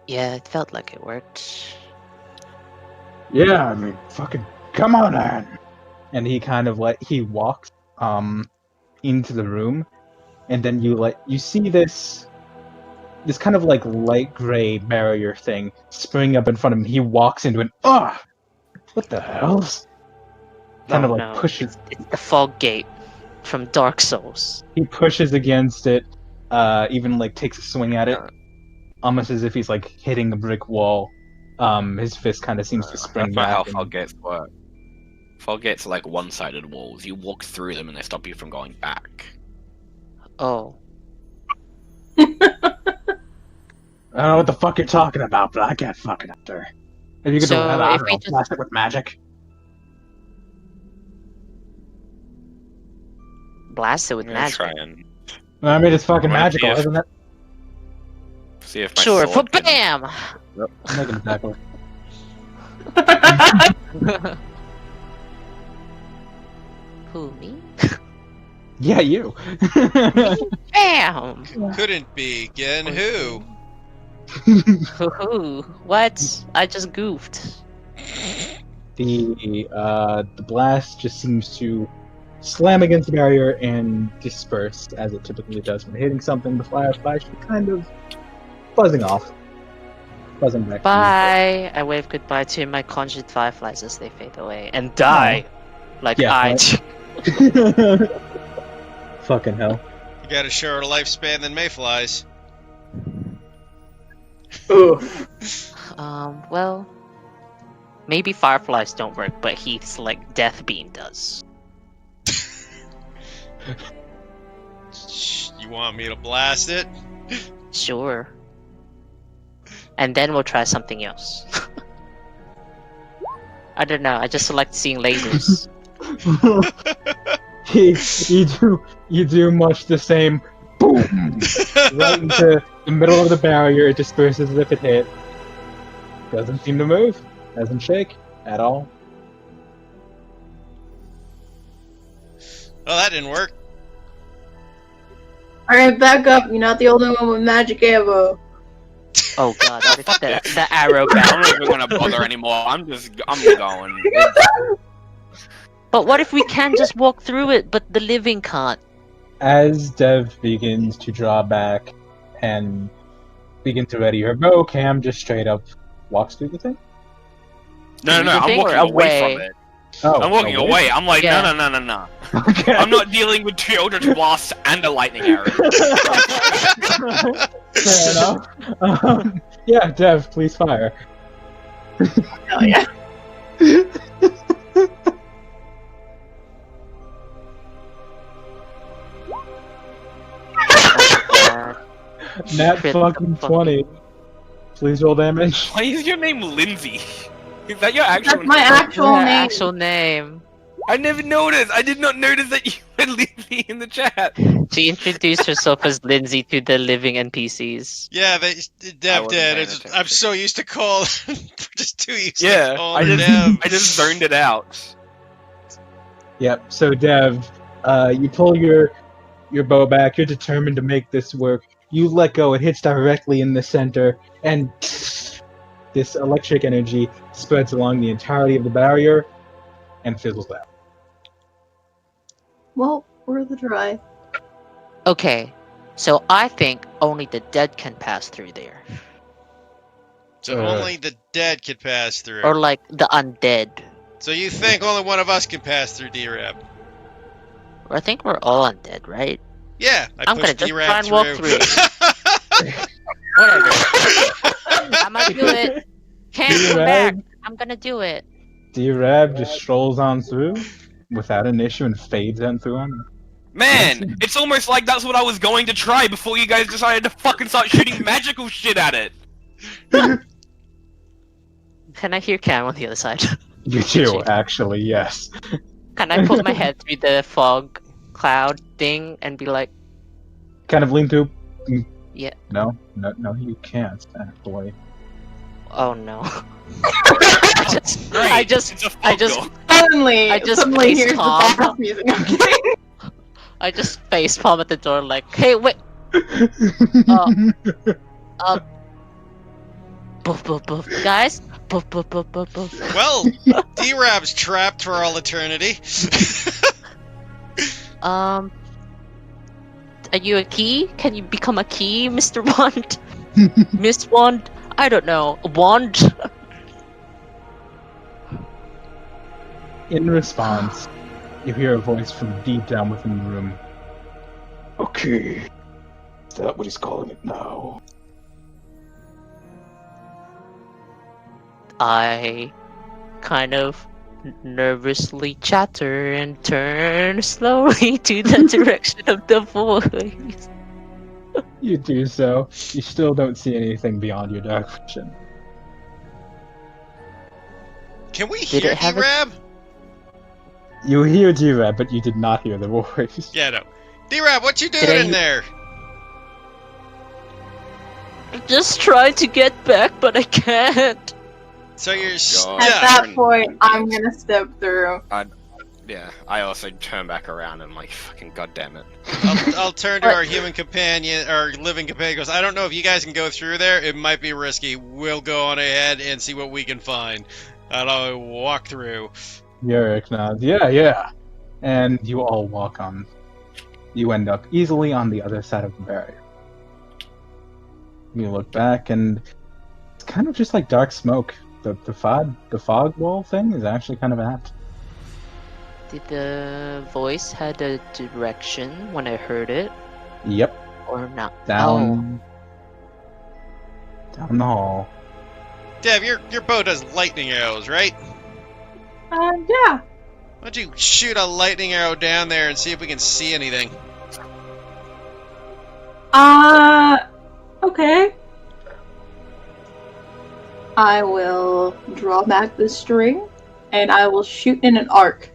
Yeah, it felt like it worked. Yeah, I mean, fucking come on, man. And he kind of he walks into the room, and then you see this kind of like light gray barrier thing spring up in front of him. He walks into it. What the hell? Kind of like pushes. It's the fog gate from Dark Souls. He pushes against it. Even like takes a swing at it, almost as if he's like hitting a brick wall. His fist kind of seems to spring That's not back. how fog gates work. Fog gates are like one-sided walls. You walk through them and they stop you from going back. Oh. I don't know what the fuck you're talking about, but I can't fucking enter. If you could So, I if don't we know, just- blast it with magic. Blast it with I'm gonna magic. try and I mean, it's fucking I'm gonna magical, see if- isn't it? see if my Sure, for sword can... bam! I'm making it tackle. Who, me? Yeah, you. Bam! Couldn't be. Again, who? Hoo-hoo. What? I just goofed. The blast just seems to slam against the barrier and disperse as it typically does when hitting something. The flash kind of buzzing off, buzzing back. Bye! I wave goodbye to my conjured fireflies as they fade away and die. Like Yeah, I. right. To you. Fucking hell. You got a shorter lifespan than mayflies. Oof. Well, maybe fireflies don't work, but Heath's like death beam does. You want me to blast it? Sure. And then we'll try something else. I don't know. I just like seeing lasers. you do much the same. Boom! Right into the middle of the barrier. It disperses as if it hit. Doesn't seem to move. Doesn't shake at all. Oh, that didn't work. Alright, back up. You're not the only one with magic ammo. Oh god, what if the arrow I'm bound? not even gonna bother anymore. I'm going. But what if we can just walk through it, but the living can't? As Dev begins to draw back and begin to ready her bow, Cam just straight up walks through the thing. No, The I'm thing walking or away from it. Oh, I'm walking away. I'm like, Yeah. no. Okay. I'm not dealing with two Eldritch Blasts and a lightning arrow. Fair enough. Yeah, Dev, please fire. Hell yeah. Nat Crit fucking the 20. Please roll damage. Why is your name Lindsay? Is that your actual That's my name? actual Her name. actual name. I never noticed. I did not notice that you had Lindsay in the chat. She introduced herself as Lindsay to the living NPCs. Yeah, Dev wasn't did. paying I'm attention. so used to call. Just too used to Yeah, calling her I Dev. just zoned it out. Yep, so Dev, you pull your bow back, you're determined to make this work. You let go, it hits directly in the center, and this electric energy spreads along the entirety of the barrier and fizzles out. Well, we're the dry. Okay, So I think only the dead can pass through there. So only the dead could pass through. Or like the undead. So you think only one of us can pass through D-Rab? I think we're all undead, right? Yeah, I'm gonna pushed just D-Rab try and walk Whatever. I'm gonna do it. Can't come back. I'm gonna do it. D-Rab just strolls on through without an issue and fades on through on. Man, it's almost like that's what I was going to try before you guys decided to fucking start shooting magical shit at it. Can I hear Cam on the other side? You do, actually, yes. Can I put my head through the fog cloud thing and be like, Kind of lean through. Yeah. No, you can't, actually. oh no. Great, I just it's a fog door. Suddenly, I just suddenly face here's the palm. background music. I'm kidding. I just facepalm at the door like, hey, wait. Boof, boof, boof. Guys? Boof, boof, boof, boof, boof. Well, D-Rab's trapped for all eternity. Are you a key? Can you become a key, Mr. Wand? Miss Wand? I don't know. Wand? In response, you hear a voice from deep down within the room. Okay. Is that what he's calling it now? I kind of nervously chatter and turn slowly to the direction of the voice. You do so. You still don't see anything beyond your dark vision. Can we Did hear it have a- D-Rab? You hear D-Rab, but you did not hear the voice. Yeah, no. D-Rab, what you doing Did I- in there? Just trying to get back, but I can't. So you're At stuck. that point, I'm gonna step through. Yeah, I also turn back around and like, fucking goddamn it. I'll turn to our human companion, our living companion. Goes, I don't know if you guys can go through there. It might be risky. We'll go on ahead and see what we can find. And I'll walk through. Yurik nods. Yeah. And you all walk on. You end up easily on the other side of the barrier. You look back, and it's kind of just like dark smoke. The fog wall thing is actually kind of apt. Did the voice had a direction when I heard it, Yep, or not? down the hall. Dev, your bow does lightning arrows, right? Yeah. Why don't you shoot a lightning arrow down there and see if we can see anything? Okay. I will draw back the string, and I will shoot in an arc.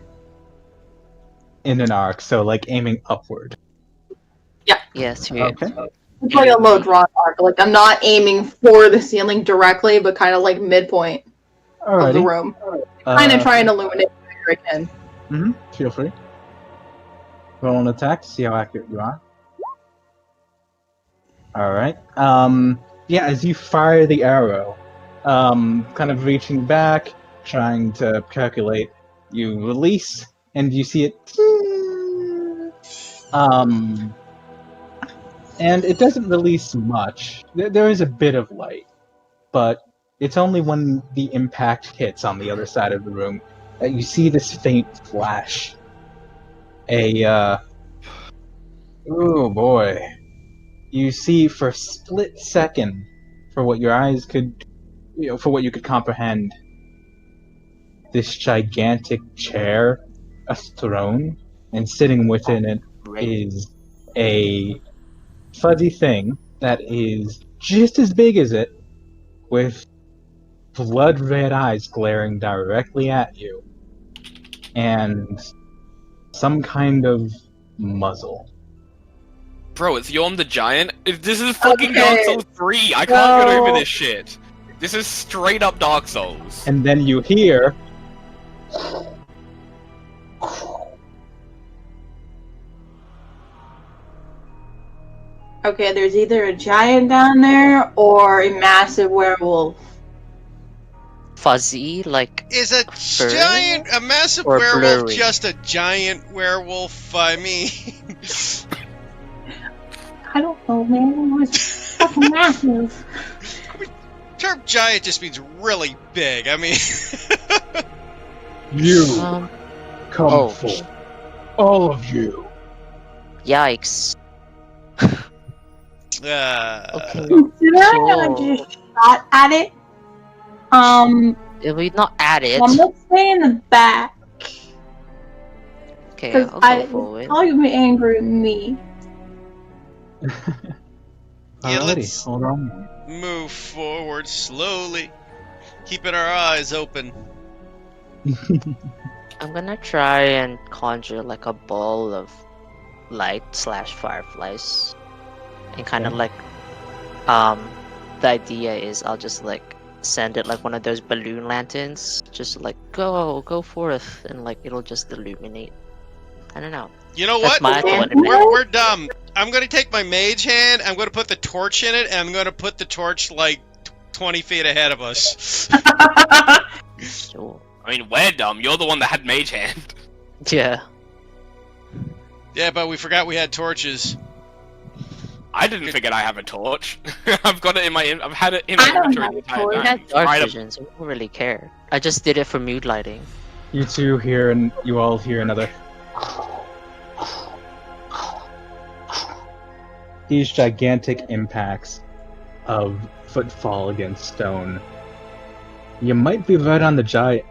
In an arc, so like aiming upward. Yes, we Okay. It's like a low drawn arc. Like I'm not aiming for the ceiling directly, but kind of like midpoint of the Alrighty. room. Kind of trying to illuminate where I can. Feel free. Roll an attack to see how accurate you are. Alright. Yeah, as you fire the arrow, kind of reaching back, trying to calculate, you release, and you see it. And it doesn't release much. There is a bit of light, but it's only when the impact hits on the other side of the room that you see this faint flash. Oh boy. You see for a split second, for what your eyes could, for what you could comprehend, this gigantic chair, a throne, and sitting within it is a fuzzy thing that is just as big as it, with blood red eyes glaring directly at you, and some kind of muzzle. Bro, it's Yom the Giant? If this is fucking Okay. Dark Souls 3, I can't get over Well- this shit. This is straight up Dark Souls. And then you hear. Okay, there's either a giant down there or a massive werewolf. fuzzy, like Is a massive Or werewolf blurry? just a giant werewolf? I mean, I don't know, man. It was fucking massive. Term giant just means really big. I mean, You come oh. forth. All of you. Yikes. Okay. Did I not Sure. just shot at it? We not at it. I'm gonna stay in the back. Okay, Because I'll go forward. I'll be angry at me. Yeah, Alrighty, let's hold on. move forward slowly, keeping our eyes open. I'm gonna try and conjure like a ball of light / fireflies. And kind of Okay. like, the idea is I'll just like send it like one of those balloon lanterns. Just like, go forth, and like it'll just illuminate. I don't know. You know That's what? my thought. We're dumb. I'm gonna take my mage hand. I'm gonna put the torch in it, and I'm gonna put the torch like 20 feet ahead of us. Sure. I mean, we're dumb. You're the one that had mage hand. Yeah. Yeah, but we forgot we had torches. I didn't forget I have a torch. I've got it in my. I've had it in my I don't inventory have the a entire torch. I time. had dark Right up- vision, so I don't really care. I just did it for mood lighting. You two hear, and you all hear another. These gigantic impacts of footfall against stone. You might be right on the giant.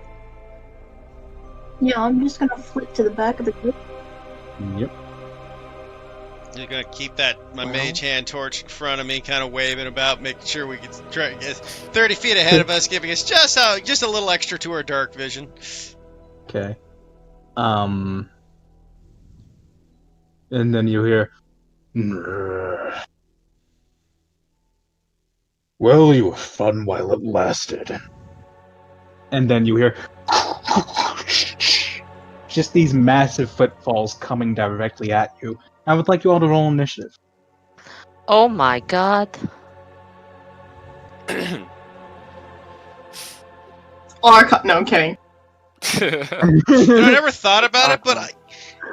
Yeah, I'm just gonna flip to the back of the group. Yep. You're gonna keep my mage hand torch in front of me, kind of waving about, making sure we can try to get 30 feet ahead of us, giving us just a little extra to our dark vision. Okay. And then you hear. "Grrr. Well, you were fun while it lasted. And then you hear. Just these massive footfalls coming directly at you. I would like you all to roll initiative. Oh my god. No, I'm kidding. I never thought about it, but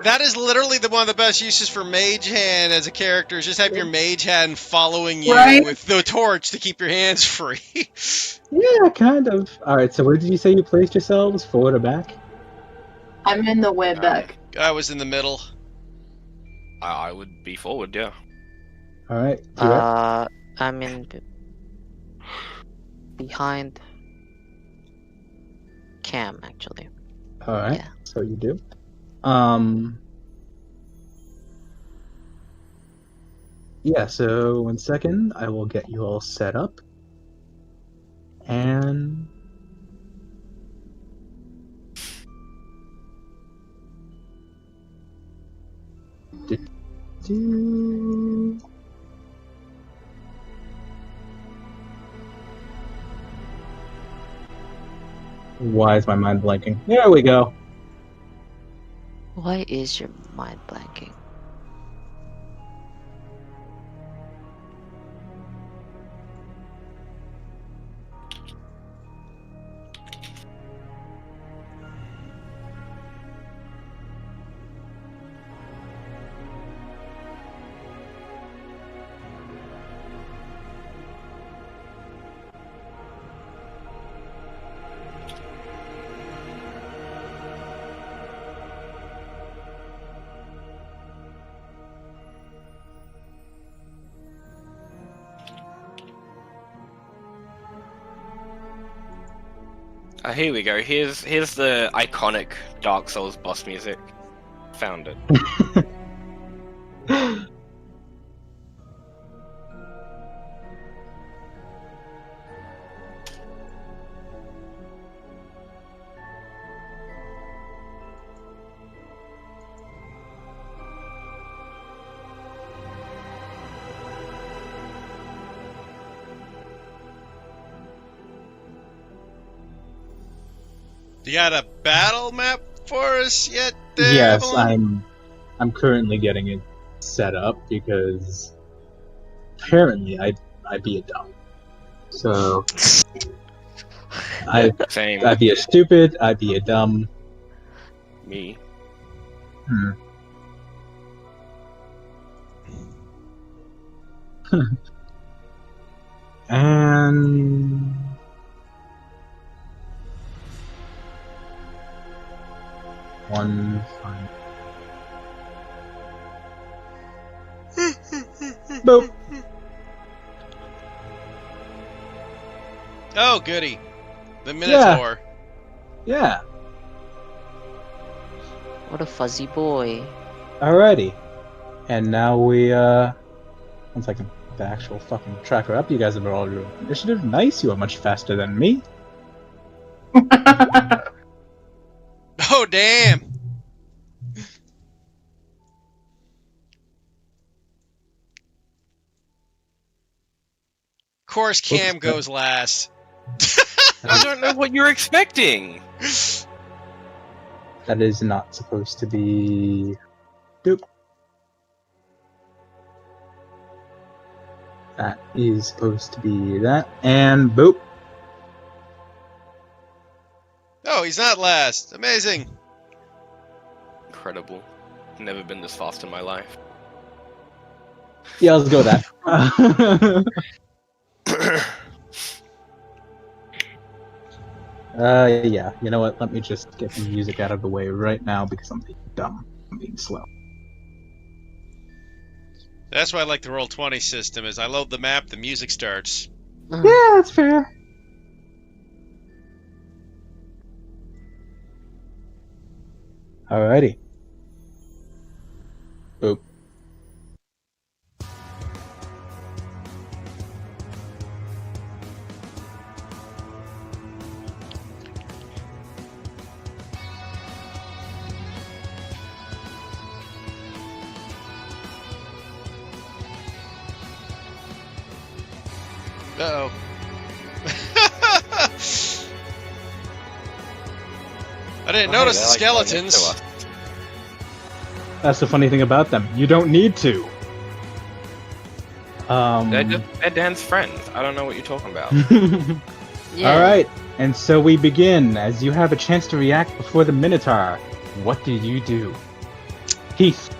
that is literally one of the best uses for mage hand as a character. Is just have your mage hand following you Right. with the torch to keep your hands free. Yeah, kind of. Alright, so where did you say you placed yourselves? Forward or back? I'm in the way back. I was in the middle. I would be forward, yeah. Alright. I'm in behind Cam actually. Alright, yeah. so you do. Yeah, so 1 second, I will get you all set up. And why is my mind blanking? There we go. Why is your mind blanking? Here we go. Here's the iconic Dark Souls boss music. Found it. You got a battle map for us yet, Yes, Avalon? I'm currently getting it set up because apparently I'd be a dumb. So Same. I'd be a stupid, I'd be a dumb. Me. And one final. Boop. Oh, goody. The Minotaur. Yeah. What a fuzzy boy. Alrighty. And now we, once I can get the actual fucking tracker up, you guys have all your initiative. Nice, you are much faster than me. Oh, damn. Of course, Cam Oops. goes last. I don't know what you're expecting. That is not supposed to be... Doop. That is supposed to be that. And boop. Oh, he's not last. Amazing. Incredible. Never been this fast in my life. Yeah, let's go with that. Yeah, you know what? Let me just get the music out of the way right now because I'm being dumb. I'm being slow. That's why I like the Roll20 system, is I load the map, the music starts. Yeah, that's fair. Alrighty. Boop. Uh-oh. I didn't notice the skeletons. That's the funny thing about them. You don't need to. They're Dan's friends. I don't know what you're talking about. Yeah. Alright, and so we begin. As you have a chance to react before the Minotaur, what do you do? Heath.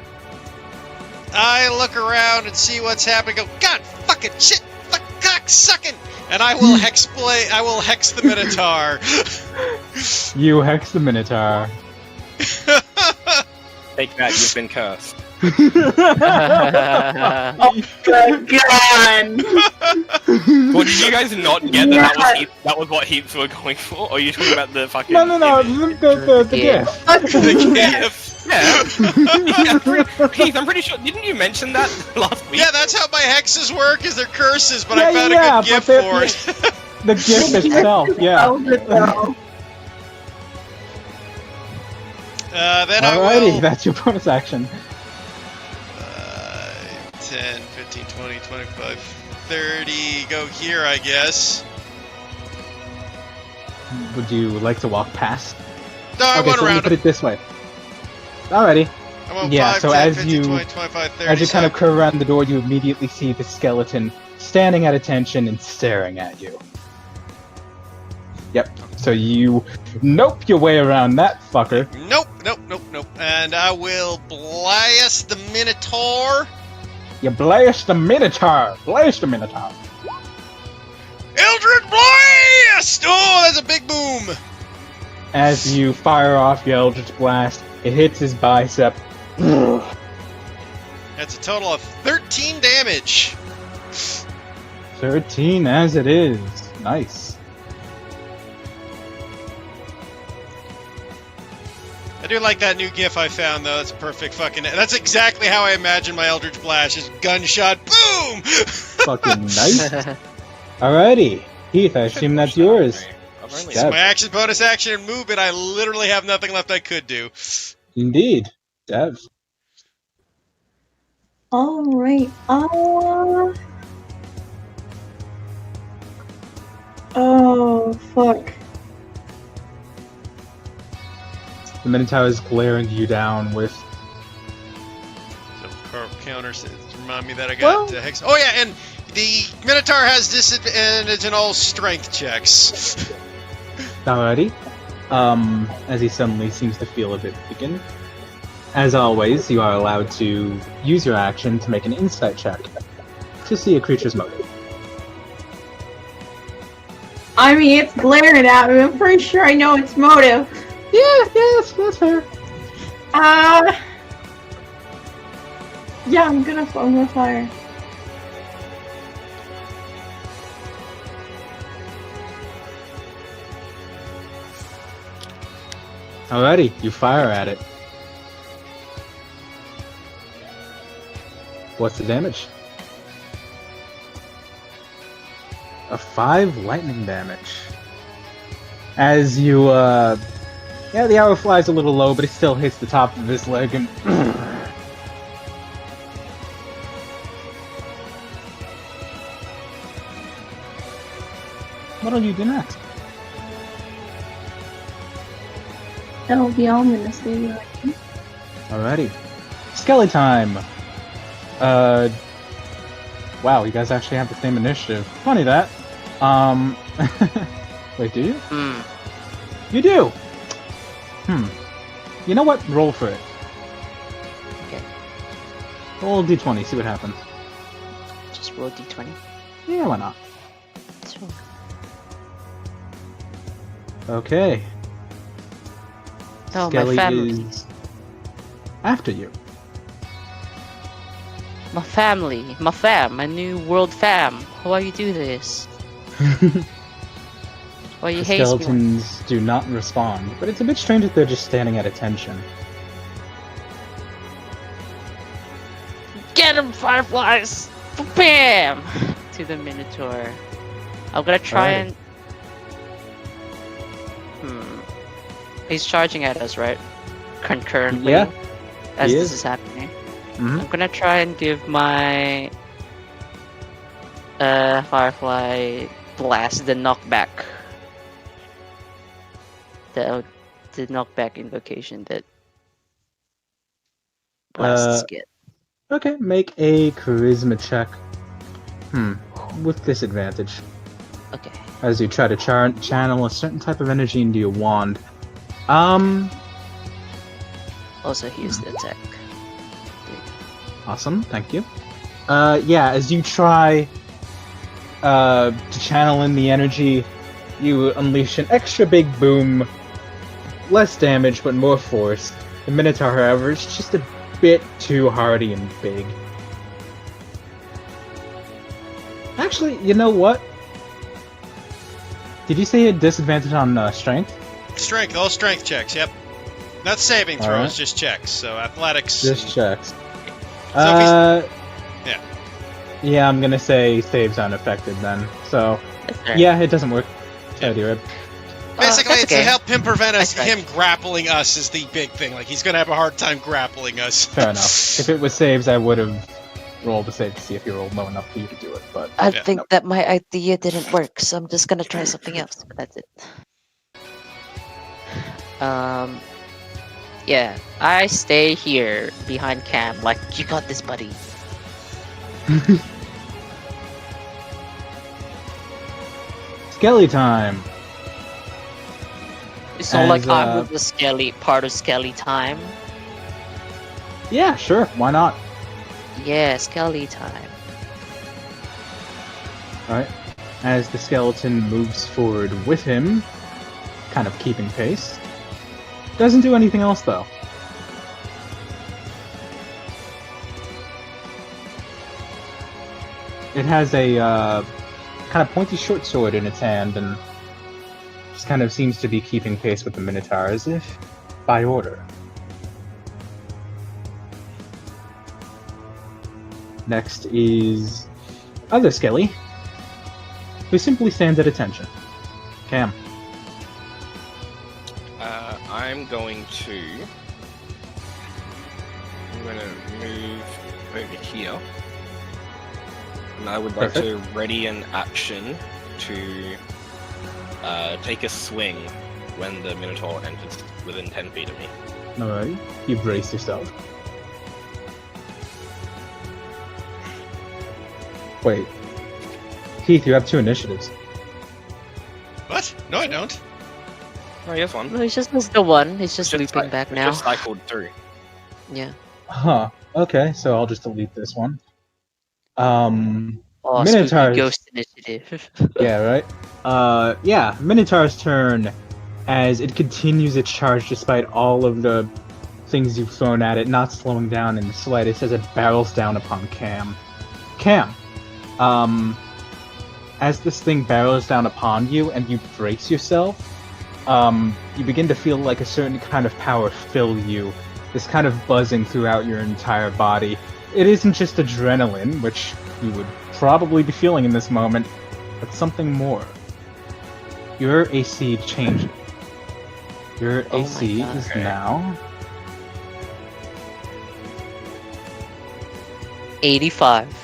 I look around and see what's happening. Go, God, fucking shit, fuck, cock sucking, and I will hex the Minotaur. You hex the Minotaur. Take that, you've been cursed. Oh, good God! Well, did you guys not get that was what heaps were going for? Or are you talking about the fucking... No, image? the Yeah. gift. The gift. Yeah. Heath, I'm pretty sure... Didn't you mention that last week? Yeah, that's how my hexes work, is they're curses, but Yeah, I found yeah, a good gift but for it. The gift itself, yeah. Oh, good though. Then I Alrighty, will... that's your bonus action. 10, 15, 20, 25, 30, go here, I guess. Would you like to walk past? No, I Okay, went so let me around put him. it this way. Alrighty. I went Yeah, 5, so 10, as 15, you- 20, 25, 30, As you kind of so- curve around the door, you immediately see the skeleton standing at attention and staring at you. Yep. So you nope your way around that fucker. Nope. And I will blast the Minotaur. You blast the Minotaur. Blast the Minotaur. Eldritch Blast! Oh, that's a big boom. As you fire off your Eldritch Blast, it hits his bicep. That's a total of 13 damage. 13 as it is. Nice. I do like that new GIF I found, though. That's perfect fucking... That's exactly how I imagine my Eldritch Blast. Just gunshot, boom! Fucking nice. Alrighty. Heath, I assume that's yours. I've only Yeah. My action, bonus action, and movement. I literally have nothing left I could do. Indeed. Dev. Alright, oh, fuck. The Minotaur is glaring you down with... So, counters remind me that I got hex. Oh, yeah, and the Minotaur has disadvantage in all strength checks. Alrighty. As he suddenly seems to feel a bit weakened. As always, you are allowed to use your action to make an insight check. to see a creature's motive. I mean, it's glaring at me. I'm pretty sure I know its motive. Yeah, that's fair. Yeah, I'm gonna fire. Alrighty, you fire at it. What's the damage? A 5 lightning damage. As you, yeah, the arrow flies a little low, but it still hits the top of his leg and... What'll you do next? That'll be ominous, maybe. Alrighty. Skelly time! Wow, you guys actually have the same initiative. Funny that. Wait, do you? You do! You know what? Roll for it. Okay. Roll a d20, see what happens. Just roll d20. Yeah, why not? Sure. Okay. No, Skelly my family. is after you. My family. My fam. My new world fam. Why you do this? Why you The hate me? skeletons do not respond, but it's a bit strange that they're just standing at attention. Get him, fireflies! Bam! To the Minotaur. I'm gonna try Alrighty. and... He's charging at us, right? Concurrently. Yeah, As he this is. is happening. Mhm. I'm gonna try and give my... Firefly Blast the knockback. The knockback invocation that... Blasts get. Okay, make a charisma check. With disadvantage. Okay. As you try to channel a certain type of energy into your wand. Also, here's the attack. Awesome, thank you. Yeah, as you try to channel in the energy, you unleash an extra big boom. Less damage, but more force. The Minotaur, however, is just a bit too hardy and big. Actually, you know what? Did you say a disadvantage on strength? Strength, all strength checks, yep. Not saving throws, Alright. just checks. So athletics. Just and- checks. So yeah. Yeah, I'm gonna say saves unaffected then. So, Alright. yeah, it doesn't work. Sorry, Yeah. Rib. Basically, that's it's okay. to help him prevent us. That's right. Him grappling us is the big thing. Like, he's gonna have a hard time grappling us. Fair enough. If it was saves, I would have rolled a save to see if you rolled low enough for you to do it, but... I Yeah. think that my idea didn't work, so I'm just gonna try something else. But that's it. Yeah, I stay here behind Cam, like, you got this, buddy. Skelly time! It's not like As, I'm the Skelly, part of Skelly time. Yeah, sure, why not? Yeah, Skelly time. Alright. As the skeleton moves forward with him, kind of keeping pace. Doesn't do anything else, though. It has a kind of pointy short sword in its hand, and just kind of seems to be keeping pace with the Minotaur, as if by order. Next is other Skelly, who simply stands at attention. Cam. I'm going to move over here, and I would like to ready an action to take a swing when the Minotaur enters within 10 feet of me. Alright, you brace yourself. Wait. Keith, you have 2 initiatives. What? No, I don't. Oh, yes, one. No, it's just the one. It's just It's looping back it's now. just cycled through. Yeah. Huh. Okay, so I'll just delete this one. Oh, Minotaurs. spooky ghost initiative. Yeah, right? Yeah, Minotaur's turn as it continues its charge despite all of the things you've thrown at it, not slowing down in the slightest as it barrels down upon Cam. Cam, as this thing barrels down upon you and you brace yourself, you begin to feel like a certain kind of power fill you, this kind of buzzing throughout your entire body. It isn't just adrenaline, which you would probably be feeling in this moment, but something more. Your AC changes. Your Oh my AC God. is Okay. now 85.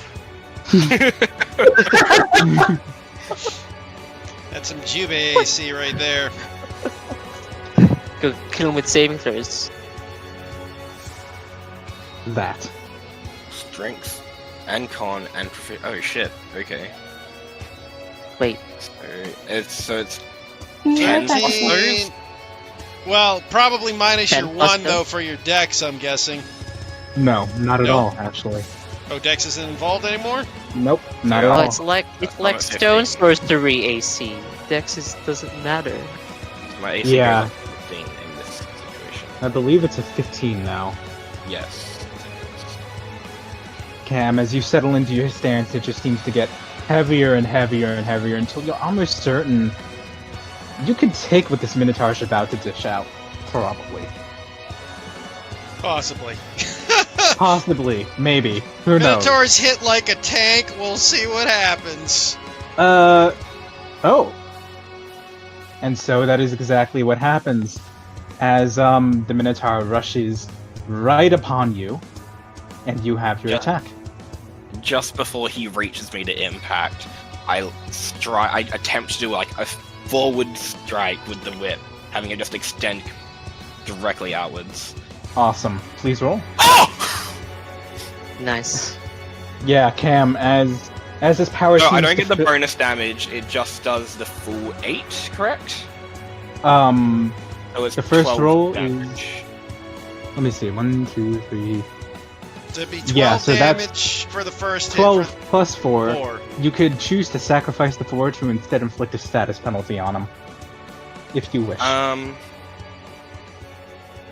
That's some Jube AC right there. Go kill him with saving throws. that. Strength and con and oh shit. Okay. Wait, So it's Yeah, 10 that's- plus those? 10. Well, probably minus 10 your plus 1 them. though for your dex, I'm guessing. No, not at Nope. all, actually. Oh, dex isn't involved anymore? Nope, not Yeah. at oh, all. it's like I'm like at 50. Stone Sorcery AC. Dex doesn't matter. My AC Yeah. goes up to 15 in this situation. I believe it's a 15 now. Yes. Cam, as you settle into your stance, it just seems to get heavier and heavier and heavier until you're almost certain you could take what this Minotaur's about to dish out. Probably. Possibly. Possibly. Maybe. Who knows? Minotaur's hit like a tank. We'll see what happens. Oh. And so that is exactly what happens as the Minotaur rushes right upon you, and you have your Yeah. attack. Just before he reaches me to impact, I attempt to do like a forward strike with the whip, having it just extend directly outwards. Awesome. Please roll. Oh! Nice. Yeah, Cam, as this power No, I seems don't to get the fi- bonus damage. It just does the full 8, correct? Um, So it's The first 12 roll damage. let me see. 1, 2, 3. So it'd be 12 Yeah, so that's damage for the first 12 hit. plus 4. 4. You could choose to sacrifice the 4 to instead inflict a status penalty on him. If you wish.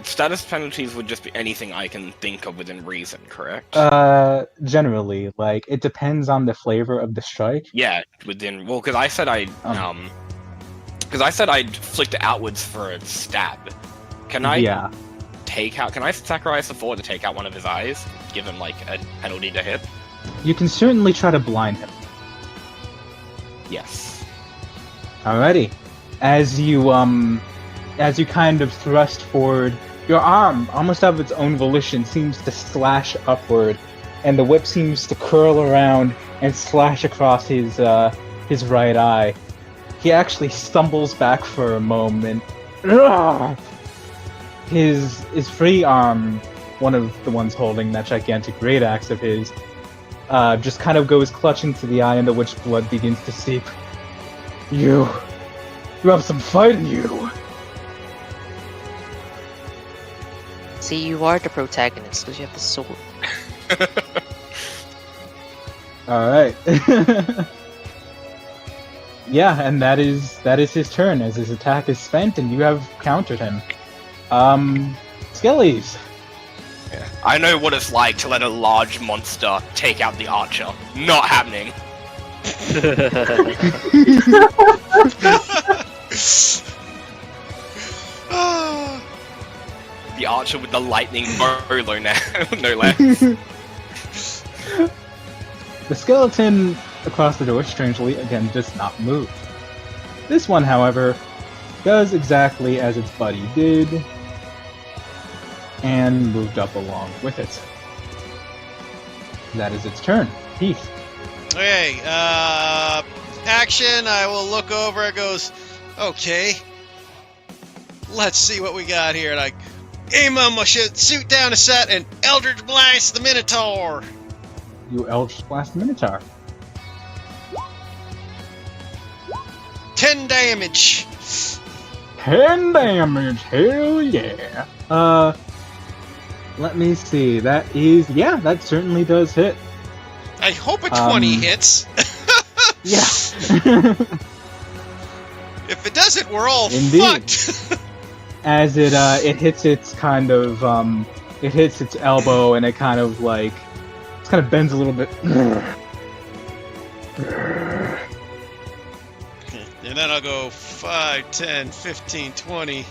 Status penalties would just be anything I can think of within reason, correct? Generally, like, it depends on the flavor of the strike. Yeah, within because I said I'd flick it outwards for a stab. Can I Yeah. Can I sacrifice the 4 to take out one of his eyes? Give him like a penalty to hit? You can certainly try to blind him. Yes. Alrighty. As you kind of thrust forward, your arm, almost of its own volition, seems to slash upward, and the whip seems to curl around and slash across his right eye. He actually stumbles back for a moment. Ugh! His free arm, one of the ones holding that gigantic great axe of his, just kind of goes clutching to the eye into which blood begins to seep. You have some fight in you. See, you are the protagonist because you have the sword. Alright. Yeah, and that is his turn, as his attack is spent and you have countered him. Skellies. Yeah. I know what it's like to let a large monster take out the archer. Not happening. Ah. The archer with the lightning bolo now, no less. The skeleton across the door, strangely, again, does not move. This one, however, does exactly as its buddy did, and moved up along with it. That is its turn. Heath. Okay, action. I will look over. It goes, okay. Let's see what we got here. And I aim on my suit down a set and Eldritch Blast the Minotaur. You Eldritch Blast the Minotaur. 10 damage. 10 damage, hell yeah. Let me see, that certainly does hit. I hope a 20 hits. Yeah. If it doesn't, we're all Indeed. fucked. As it hits its kind of it hits its elbow and it kind of like bends a little bit. And then I'll go 5, 10, 15, 20.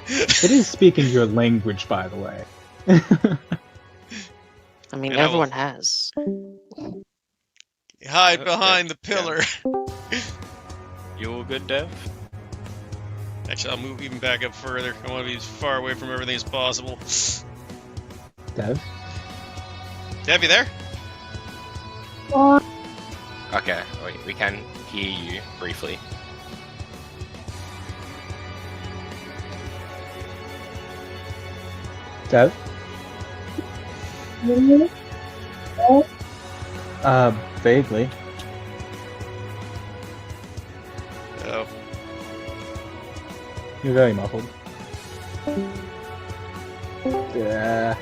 It is speaking your language, by the way. I mean, And I will- everyone has. Hide behind the pillar. You all good, Dev? Actually, I'll move even back up further. I want to be as far away from everything as possible. Dev? Dev, you there? Okay, wait, we can hear you briefly. Dev? Vaguely. Oh. You're very muffled. Yeah.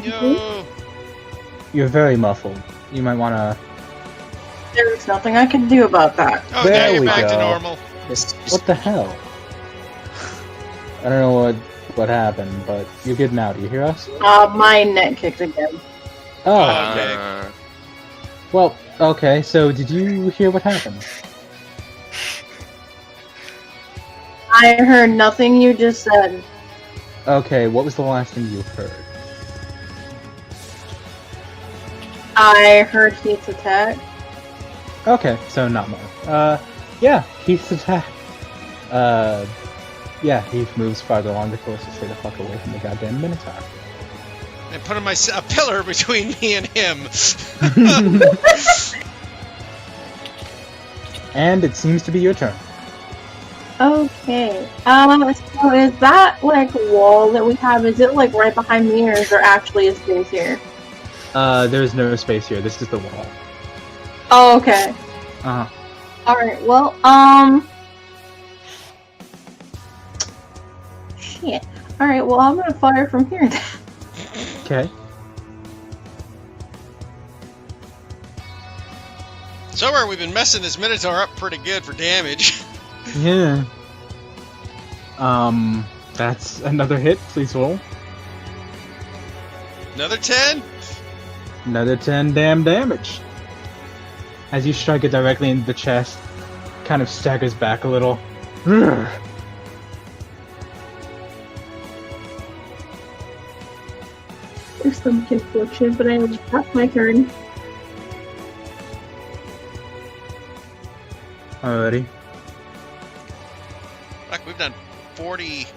Yo. You're very muffled. You might wanna... There's nothing I can do about that. Oh, There now you're we back to go. normal. What the hell? I don't know what happened, but you're good now. Do you hear us? My net kicked again. Oh, Okay. well, okay, so did you hear what happened? I heard nothing you just said. Okay, what was the last thing you heard? I heard Heat's attack. Okay, so not more. Yeah, Heath's attack. Yeah, Heath moves farther along the course to stay the fuck away from the goddamn Minotaur. And put a pillar between me and him. And it seems to be your turn. Okay. So is that like wall that we have? Is it like right behind me, or is there actually a space here? There's no space here. This is the wall. Oh, okay. Uh-huh. Alright, well, shit. Alright, well, I'm gonna fire from here then. Okay. So far, we've been messing this Minotaur up pretty good for damage. Yeah. That's another hit. Please roll. Another 10? Another 10 damn damage. As you strike it directly into the chest, kind of staggers back a little. There's some unfortunate, but that's my turn. Alrighty. Fuck, we've done 40...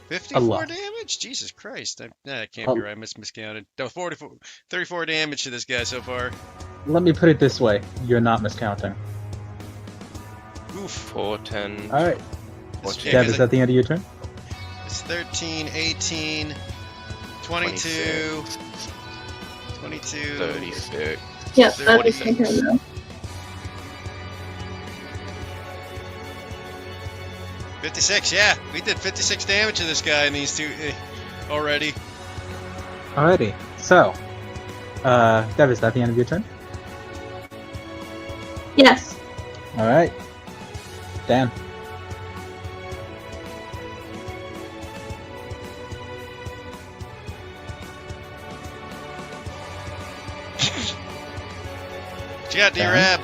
54 lot. damage? Jesus Christ. That can't be right. I miscounted. No, 34 damage to this guy so far. Let me put it this way. You're not miscounting. Oof. 4, 10. Alright. Yeah, Dev, 'cause is that the end of your turn? It's 13, 18, 22, 22, 36. Yep, There, that's what the do same you- turn now. $56, yeah. We did 56 damage to this guy in these two already. Alrighty. So, Dev, is that the end of your turn? Yes. Alright. Dan. What you got, D-Rab?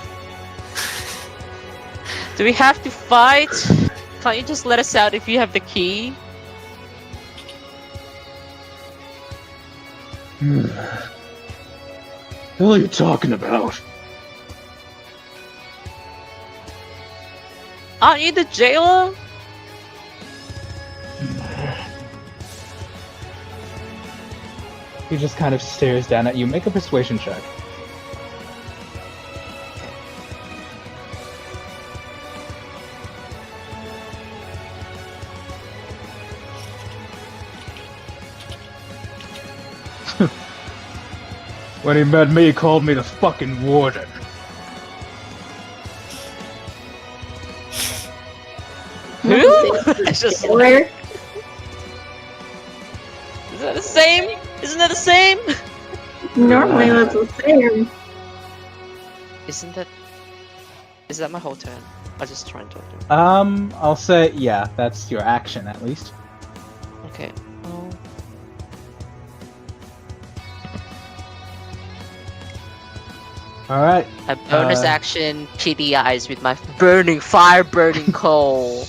Do we have to fight? Can't you just let us out if you have the key? What the hell are you talking about? Aren't you the jailer? He just kind of stares down at you. Make a persuasion check. When he met me, he called me the fucking warden. Who? It's just Where? is that the same? Isn't that the same? Normally that's the same. Isn't that... Is that my whole turn? I'll just try and talk to him. I'll say, yeah, that's your action at least. Okay. Oh. Alright. A bonus action, pity eyes with my fire burning coal.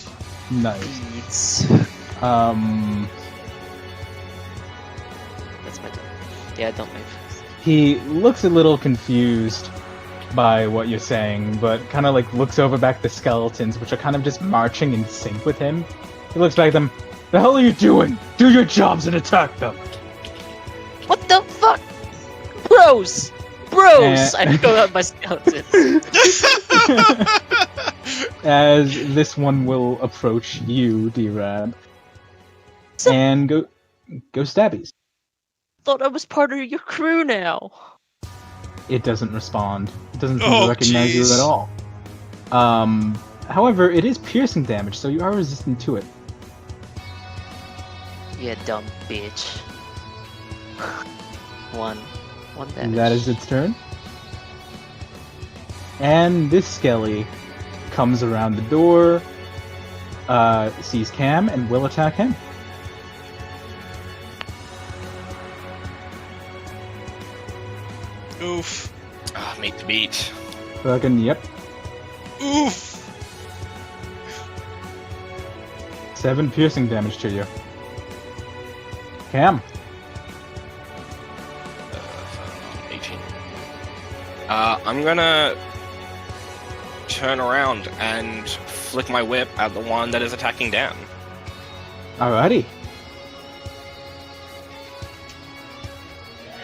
Nice. Beads. Um, That's my turn. Yeah, don't move. he looks a little confused by what you're saying, but kind of like looks over back the skeletons, which are kind of just marching in sync with him. He looks back at them. The hell are you doing? Do your jobs and attack them. What the fuck? Bros! Bros! Eh. I go out my skeleton. As this one will approach you, D-Rab, and go stabbies. Thought I was part of your crew now. It doesn't respond. It doesn't seem Oh, to recognize you jeez. at all. However, it is piercing damage, so you are resistant to it. You dumb bitch. One damage. That is its turn. And this skelly comes around the door, sees Cam, and will attack him. Oof. Ah, meet the beat. Fucking yep. Oof. 7 piercing damage to you. Cam. 18. I'm gonna turn around and flick my whip at the one that is attacking Dan. Alrighty.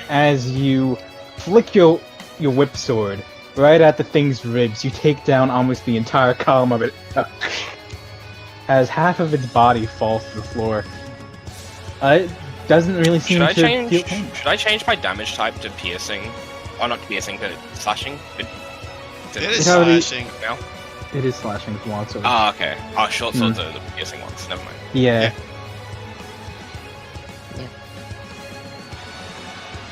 As you flick your whip sword right at the thing's ribs, you take down almost the entire column of it. As half of its body falls to the floor. It doesn't really seem Should I to change? feel pain. Should I change my damage type to piercing? Or not piercing, but slashing. It is It already- slashing. now. It is slashing with long sword. Ah, okay. Oh, short swords are the piercing ones. Never mind. Yeah.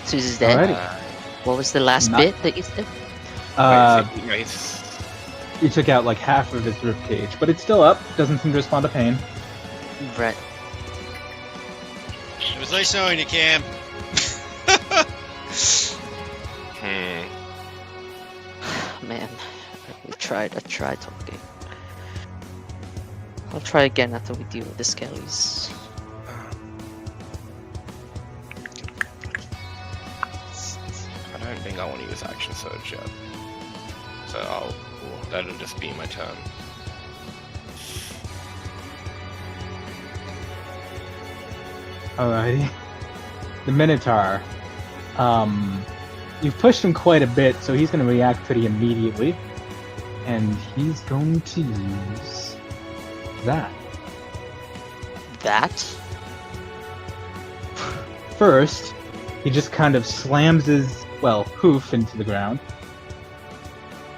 Susan's dead. Alrighty. What was the last Not- bit that you said? Wait, You took out like half of its rib cage, but it's still up. Doesn't seem to respond to pain. Right. It was nice knowing you, Cam. Man, I tried talking. I'll try again after we deal with the skellies. I don't think I want to use action surge yet. So that'll just be my turn. Alrighty. The Minotaur. You've pushed him quite a bit, so he's going to react pretty immediately. And he's going to use that. That? First, he just kind of slams his, hoof into the ground.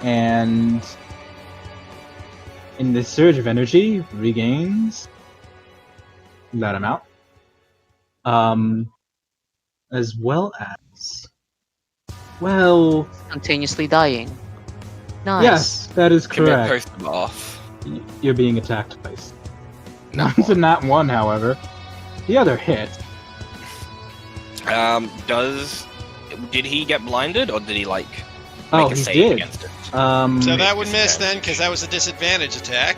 And in this surge of energy, regains that amount. As well as, Continuously dying. Nice. yes, that is Give me a correct. post off. You're being attacked twice. Not in that one, however. The other hit. Did he get blinded, or did he make Oh, a he save did. against it? So that would miss disadvantage. then, because that was a disadvantage attack.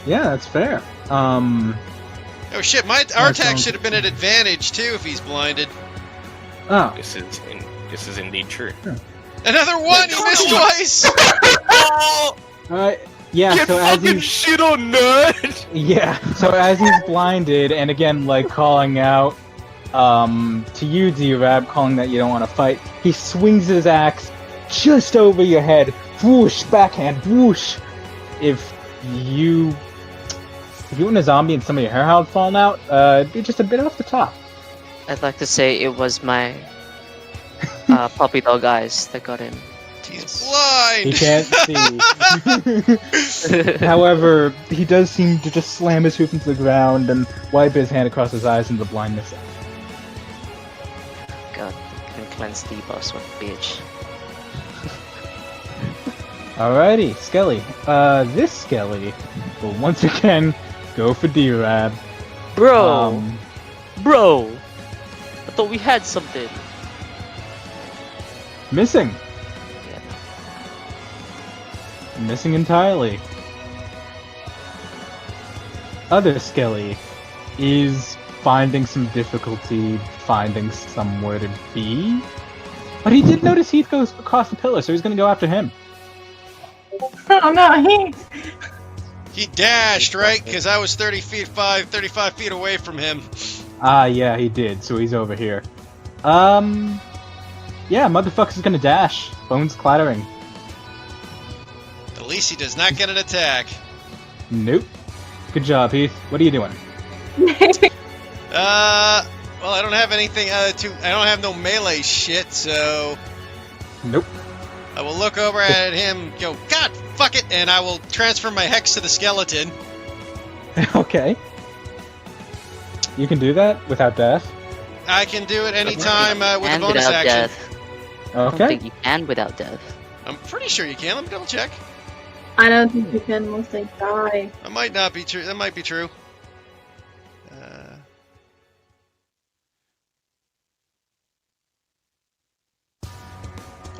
Yeah, that's fair. Oh shit, our That's attack on- should have been at advantage too if he's blinded. Oh, This is indeed true. Another one! You missed twice! alright. Yeah, so as he's shit on, nerd! so as he's blinded, and again, like calling out to you, D-Rab, calling that you don't want to fight, he swings his axe just over your head. Whoosh, backhand, whoosh. If you were a zombie and some of your hair had fallen out, it'd be just a bit off the top. I'd like to say it was my puppy dog eyes that got him. He's He blind! can't see. However, he does seem to just slam his hoof into the ground and wipe his hand across his eyes in the blindness. god, I can cleanse debuffs with bitch. Alrighty, Skelly. This Skelly will once again go for D-Rab. Bro! Bro! I thought we had something. Missing. Yeah. Missing entirely. Other Skelly is finding some difficulty finding somewhere to be. But he did notice Heath goes across the pillar, so he's gonna go after him. Oh no, He dashed, right? Because I was 35 feet away from him. Ah, yeah, he did, so he's over here. Yeah, motherfucker's gonna dash. Bones clattering. At least he does not get an attack. Nope. Good job, Heath. What are you doing? Well, I don't have anything I don't have no melee shit, so Nope. I will look over at him, go, God, fuck it, and I will transfer my hex to the skeleton. Okay. You can do that without death? I can do it anytime with a And bonus without action. death. I don't Okay. think you can without death. I'm pretty sure you can. Let me double check. I don't think you can unless they die. That might not be true. That might be true.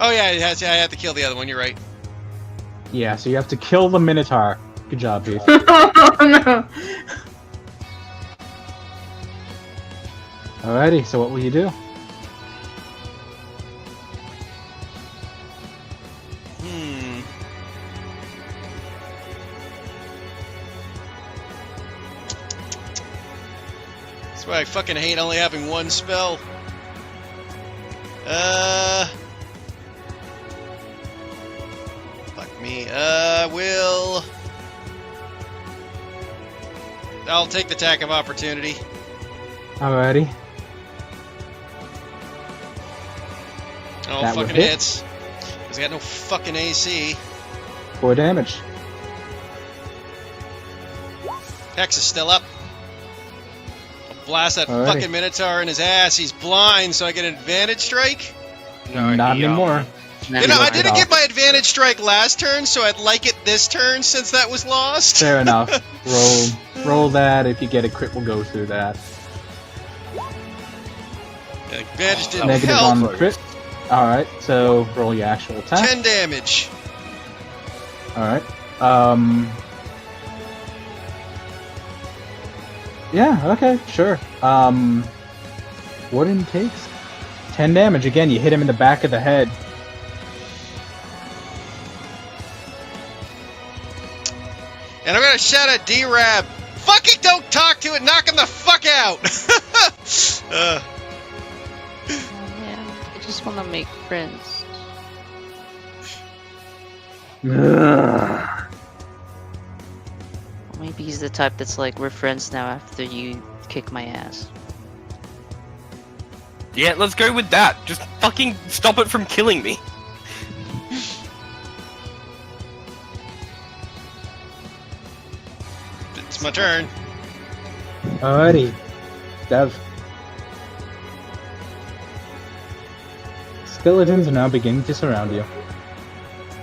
Oh yeah, it has, yeah, I have to kill the other one. You're right. Yeah, so you have to kill the Minotaur. Good job, Heath. Oh no. Alrighty, so what will you do? That's why I fucking hate only having one spell. Fuck me. I'll take the attack of opportunity. Alrighty. Oh, That would fucking hit. hits. Cause I got no fucking AC. 4 damage. Hex is still up. I'll blast that Alrighty. fucking Minotaur in his ass. He's blind, so I get an advantage strike. No, Not he, anymore. Nah, You know, I Right didn't off. get my advantage strike last turn, so I'd like it this turn since that was lost. Fair enough. Roll that. If you get a crit, we'll go through that. The advantage didn't Negative help. on the crit. Alright, so roll your actual attack. 10 damage. Alright. Yeah, okay, sure. Warden takes 10 damage. Again, you hit him in the back of the head. And I'm gonna shout at D-Rab. Fucking don't talk to it, knock him the fuck out! Oh, yeah, I just want to make friends. Ugh. Maybe he's the type that's like, we're friends now after you kick my ass. Yeah, let's go with that. Just fucking stop it from killing me. It's my turn. Alrighty. Dev. Skeletons are now beginning to surround you.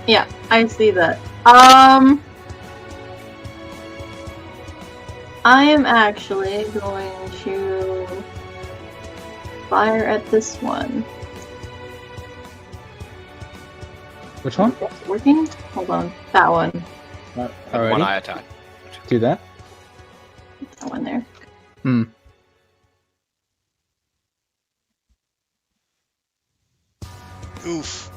Yeah, I see that. I am actually going to fire at this one. Which one? That's working? Hold on. That one. One Alrighty. eye attack. Do that. That one there. Oof.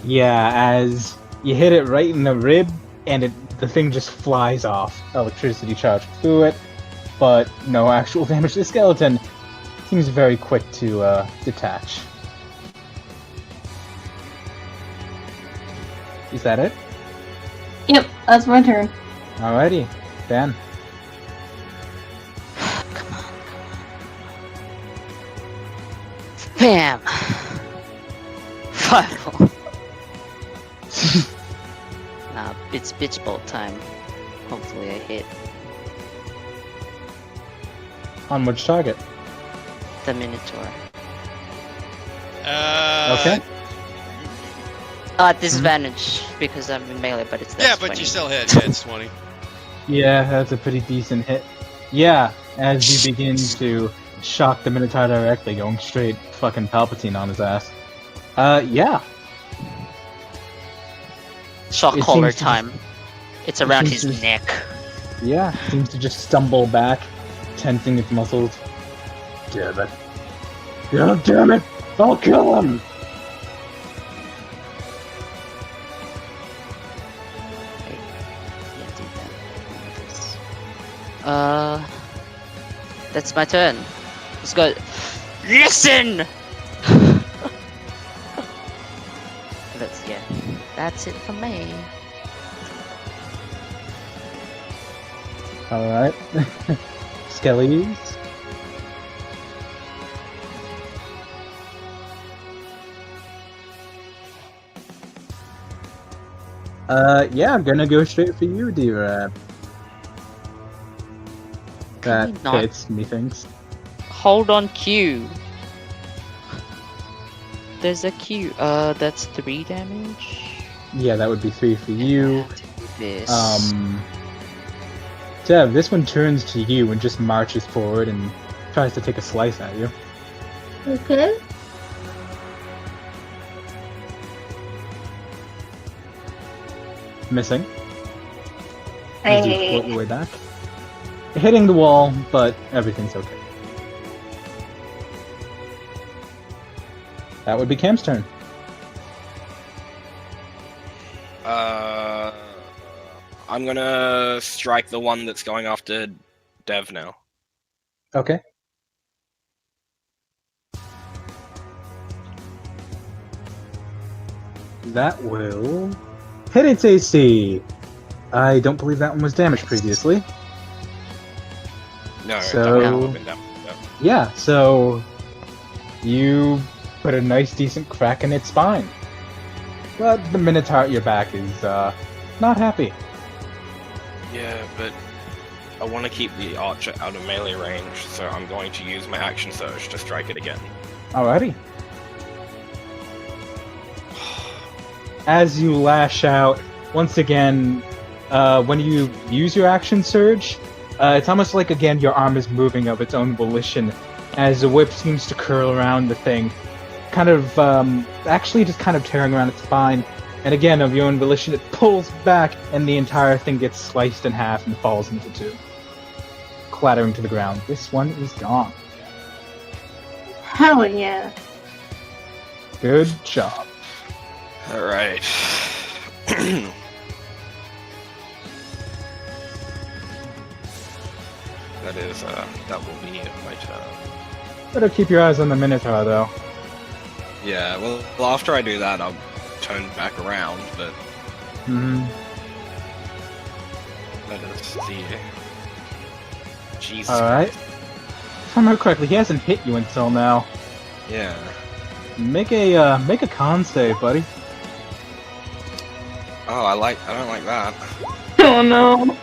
Yeah, as you hit it right in the rib, and the thing just flies off. Electricity charge through it, but no actual damage to the skeleton. Seems very quick to detach. Is that it? Yep, that's my turn. Alrighty, Dan. Come on. Bam! Fireball. Nah, it's bitch bolt time. Hopefully I hit. On which target? the Minotaur. Okay. At disadvantage because I'm in melee, but it's Yeah, that's but 20. you still hit. Yeah, it's 20. Yeah, that's a pretty decent hit. Yeah, as you begin to shock the Minotaur directly, going straight fucking Palpatine on his ass. Yeah. Shock It collar seems to time. It's around seems his to- neck. Yeah, seems to just stumble back, tensing its muscles. Damn it. God damn it! I'll kill him! Yeah, do that. That's my turn. Let's go. Listen! That's it for me. Alright. Skellies. Yeah, I'm gonna go straight for you, D-Rab. That you not- hits, methinks. Hold on Q. There's a Q. That's 3 damage. Yeah, that would be 3 for you. This. Dev, this one turns to you and just marches forward and tries to take a slice at you. Okay. Missing. As you float your way back. Hitting the wall, but everything's okay. That would be Cam's turn. I'm gonna strike the one that's going after Dev now. Okay. That will hit its AC. I don't believe that one was damaged previously. No, So- that would have been Dev. Yeah, so you put a nice decent crack in its spine. But the Minotaur at your back is not happy. Yeah, but I want to keep the archer out of melee range, so I'm going to use my action surge to strike it again. Alrighty. As you lash out, once again, when you use your action surge, it's almost like, again, your arm is moving of its own volition, as the whip seems to curl around the thing, kind of, actually just kind of tearing around its spine, and again, of your own volition, it pulls back, and the entire thing gets sliced in half and falls into two, clattering to the ground. This one is gone. Hell yeah. Good job. Alright. That will be my turn. Better keep your eyes on the Minotaur, though. Yeah, well, after I do that, I'll turn back around, but Hmm. let us see. Jesus. Alright. If I remember correctly, he hasn't hit you until now. Yeah. Make a con save, buddy. Oh, I don't like that. Oh no.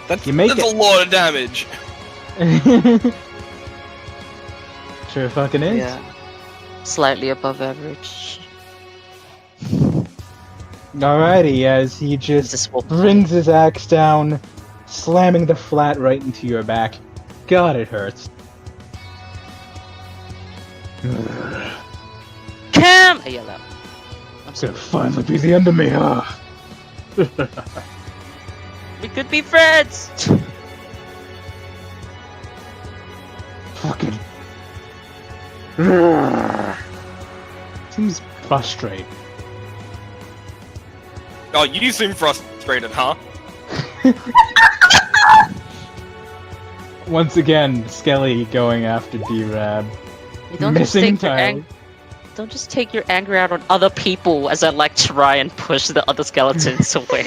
That's, You make that's it. a lot of damage. Sure fucking is. Yeah. Slightly above average. Alrighty, as he just This will brings his axe down, slamming the flat right into your back. God, it hurts. Cam! I yell out. I'm It's gonna sorry. finally be the end of me, huh? We could be friends! Fucking. Seems frustrated. Oh, you seem frustrated, huh? Once again, Skelly going after D-Rab. You don't just Missing take your child. don't just take your anger out on other people as I like try and push the other skeletons away.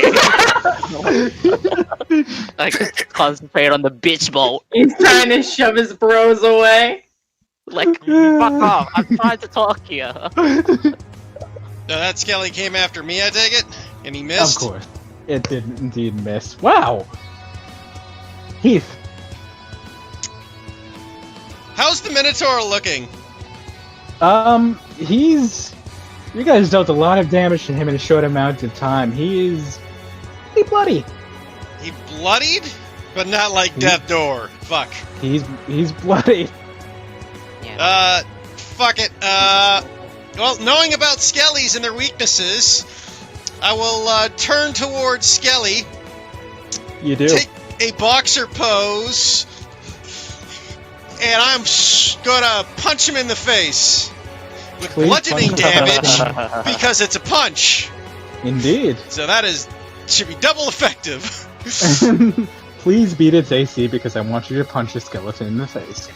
I can concentrate on the bitch bolt. He's trying to shove his bros away. Like, fuck off, I'm trying to talk here. No, that Skelly came after me, I take it? And he Of missed? course. It did indeed miss. Wow! Heath, How's the Minotaur looking? He's... You guys dealt a lot of damage to him in a short amount of time. He's pretty bloody. He bloodied? But not like Death Door. Fuck. He's bloody. Yeah. Fuck it. Well, knowing about Skellies and their weaknesses, I will turn towards Skelly. You do. Take a boxer pose, and I'm gonna punch him in the face with Please bludgeoning punch. damage because it's a punch. Indeed. So that should be double effective. Please beat its AC because I want you to punch a skeleton in the face.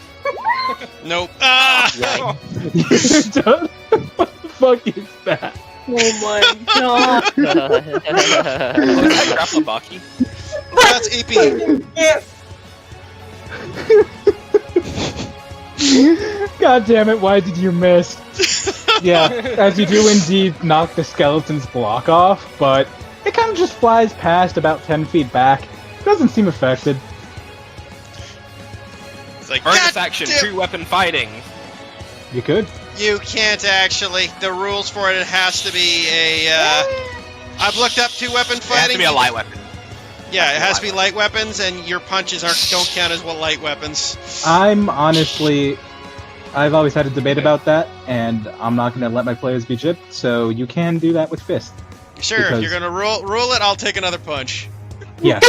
Nope. Ah! You don't? What the fuck is that? Oh my god. Oh, is that Grapple Baki? That's AP. God damn it, why did you miss? Yeah, as you do indeed knock the skeleton's block off, but it kind of just flies past about 10 feet back. Doesn't seem affected. It's like, Bonus God action, damn- 2-weapon fighting. You could. You can't actually. The rules for it has to be a. I've looked up 2-weapon It fighting. has to be a light weapon. Yeah, it has to be light weapons, and your punches don't count as light weapons. I'm honestly... I've always had a debate about that, and I'm not going to let my players be gypped, so you can do that with fist. Sure, Because- if you're gonna rule it, I'll take another punch. Yes.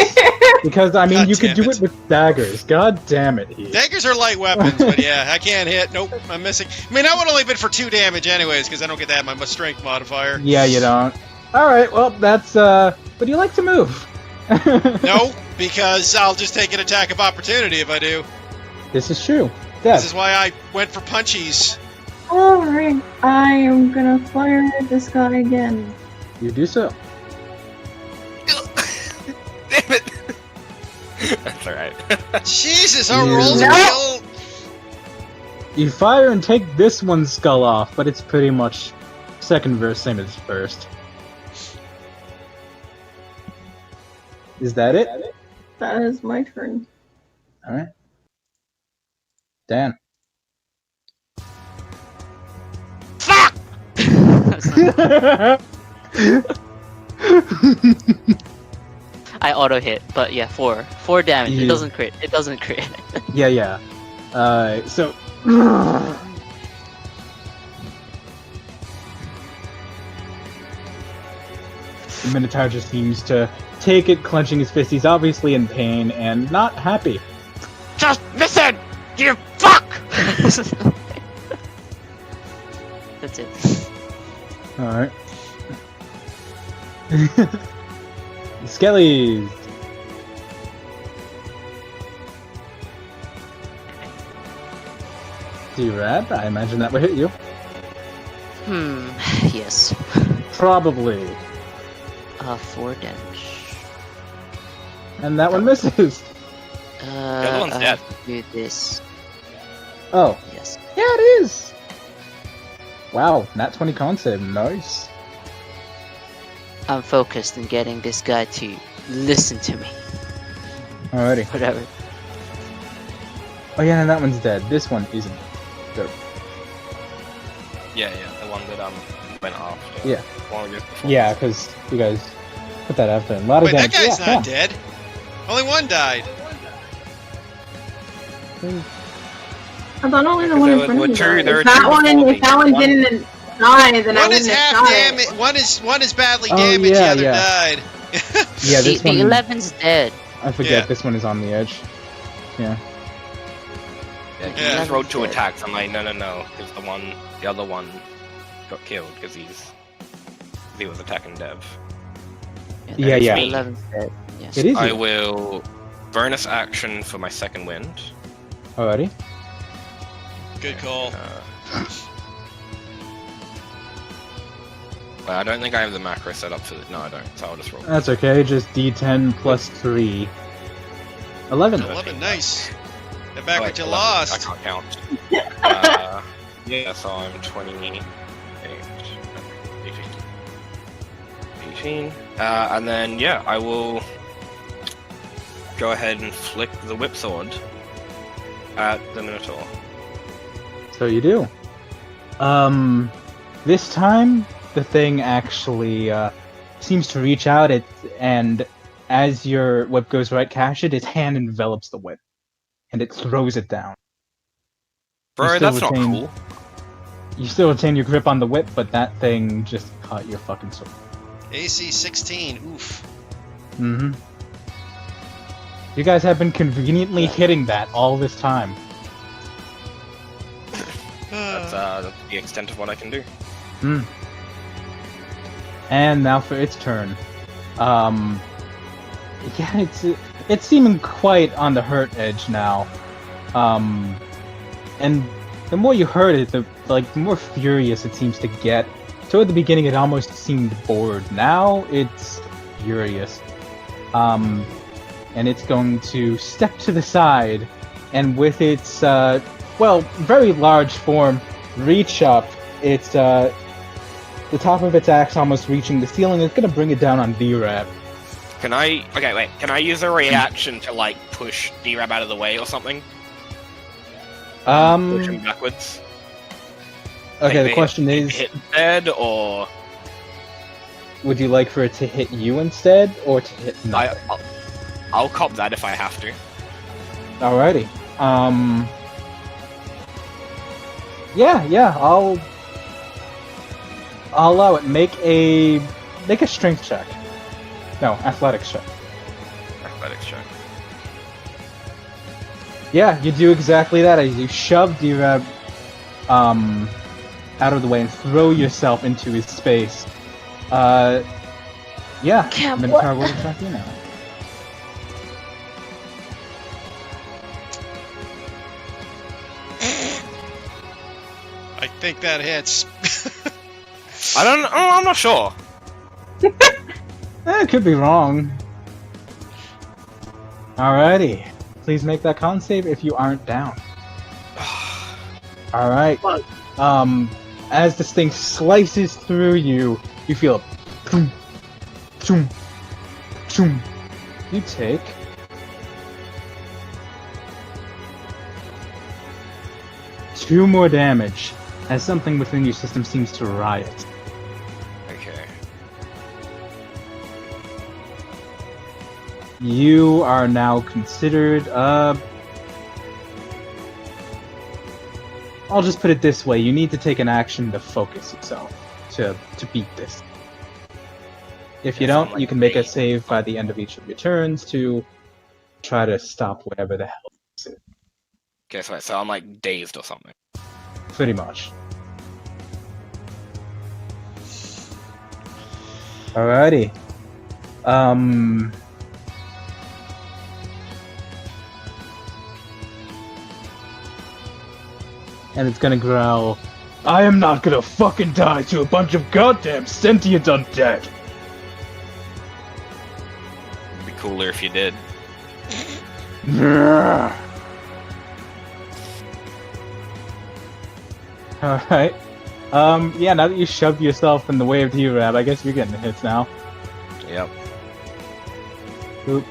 Because, I mean, God you could damn do it. it with daggers. God damn it, Heath. Daggers are light weapons, but yeah, I can't hit. Nope, I'm missing. I mean, that would only been for 2 damage anyways, because I don't get to add my strength modifier. Yeah, you don't. Alright, well, that's, But you like to move. No, because I'll just take an attack of opportunity if I do. This is true. Death. This is why I went for punchies. Alright, I am gonna fire at this guy again. You do so. Damn it! That's alright. Jesus, our You- rolls are No. kill. You fire and take this one's skull off, but it's pretty much second verse, same as first. Is that it? That is my turn. Alright. Dan. I auto hit, but yeah, 4 damage. You- It doesn't crit. It doesn't crit. Yeah. So. The Minotaur just seems to take it, clenching his fist. He's obviously in pain and not happy. Just listen, you fuck. That's it. Alright. Skellies! D-Rad, I imagine that would hit you. Yes. Probably. 4 damage. And that one misses. other one's I dead. have to do this. Oh. Yes. Yeah, it is! Wow, nat 20 con save, nice. I'm focused on getting this guy to listen to me. Alrighty. Whatever. Oh yeah, and that one's dead. This one isn't. Yeah, the one that went after. Yeah. One just before. Yeah, because you guys put that after. A lot of Wait, that damage. guy's Yeah, not dead. Only one died. I thought only the Because one there in front were of me two- died. there were If that two one, before if that me. one One- didn't die, then I One is wouldn't half have shot damage. it. One is badly Oh, damaged. yeah, the other yeah. died. Yeah, The this one. 11's dead. I forget. Yeah. This one is on the edge. Yeah. Yeah, he Yeah. just rolled 2 attacks. I'm like, no, because the other one got killed because he was attacking Dev. Yeah, yeah. The 11's dead. Yes. It is. I you. will bonus action for my second wind. Alrighty. Good call. Well, I don't think I have the macro set up for it. No, I don't. So I'll just roll. That's okay. Just D10 plus 3. 11. 11, nice. They're back Wait, what you 11. lost. I can't count. Yeah, so I'm 28, 18. And then, yeah, I will go ahead and flick the whip sword at the Minotaur. So you do. This time the thing actually seems to reach out, and as your whip goes right cash it, its hand envelops the whip, and it throws it down. Bro, still that's not retain- cool. You still retain your grip on the whip, but that thing just caught your fucking sword. AC 16. Oof. Mm-hmm. You guys have been conveniently hitting that all this time. That's the extent of what I can do. Hmm. And now for its turn. Yeah, it's seeming quite on the hurt edge now. And the more you hurt it, the more furious it seems to get. Toward the beginning, it almost seemed bored. Now it's furious. And it's going to step to the side, and with its very large form, reach up. It's the top of its axe almost reaching the ceiling. It's gonna bring it down on D-Rab. Can I... Okay, wait. Can I use a reaction to, like, push D-Rab out of the way or something? Push him backwards? Okay, Like, the question is, hit dead, or... would you like for it to hit you instead, or to hit nothing? I'll cop that if I have to. Alrighty. Yeah, I'll allow it. Make a strength check. No, athletics check. Athletics check. Yeah, you do exactly that. As you shove D-Rab out of the way and throw yourself into his space. Yeah, Cam, Minotaur will attack you now. I think that hits. I'm not sure. It could be wrong. Alrighty. Please make that con save if you aren't down. Alright. As this thing slices through you, you feel a choom, choom, choom. You take 2 more damage as something within your system seems to riot. Okay. You are now considered, I'll just put it this way, you need to take an action to focus yourself, to beat this. If you don't, you can make a save by the end of each of your turns to try to stop whatever the hell this is. Okay, so I'm like dazed or something. Pretty much. Alrighty. And it's gonna growl, I am not gonna fucking die to a bunch of goddamn sentient undead! It'd be cooler if you did. Alright. Yeah, now that you shoved yourself in the way of D-Rab, I guess you're getting the hits now. Yep. Boop.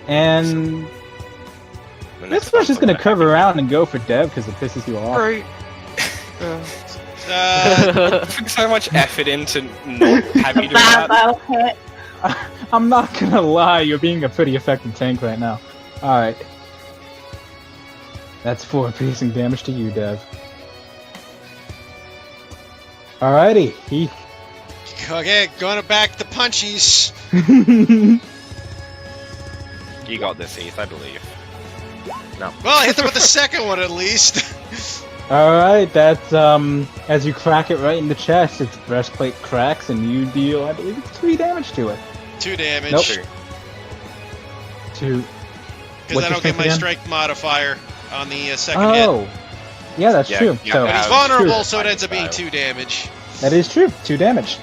And The this next one's just one's gonna curve around and go for Dev because it pisses you off. Right. Put so much effort into not have you do that. That'll hit. I'm not gonna lie, you're being a pretty effective tank right now. Alright. That's 4 piercing damage to you, Dev. Alrighty, Heath. Okay, going back the punchies. You got this, Heath, I believe. No. Well, I hit them with the second one at least. Alright, that's, as you crack it right in the chest, its breastplate cracks and you deal, I believe it's 3 damage to it. 2 damage. Nope. Sure. 2. Because I don't get my again? strength modifier on the second hit. Oh! Yeah, that's Yeah, true. yeah, So, But he's True. vulnerable, so it True. ends up being 2 damage. that is true. 2 damage.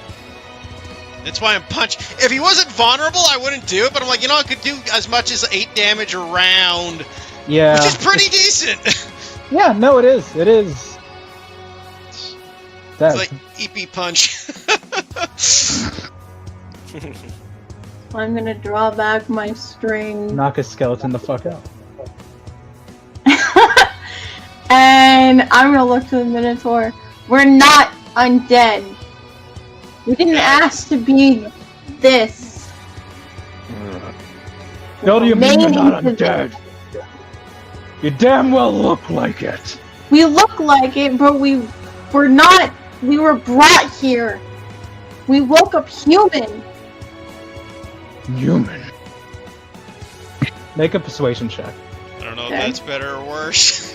That's why I'm punch. If he wasn't vulnerable, I wouldn't do it. But I'm like, I could do as much as 8 damage a round, Yeah. which is pretty decent. Yeah, no, it is. It is. That's It's like EP punch. I'm gonna draw back my string. knock a skeleton the fuck out. And I'm gonna look to the Minotaur. We're not undead. We didn't ask to be this. No, do you mean you're not Made into undead? You damn well look like it. We look like it, but we're not. We were brought here. We woke up human. Human. Make a persuasion check. I don't know Okay. if that's better or worse.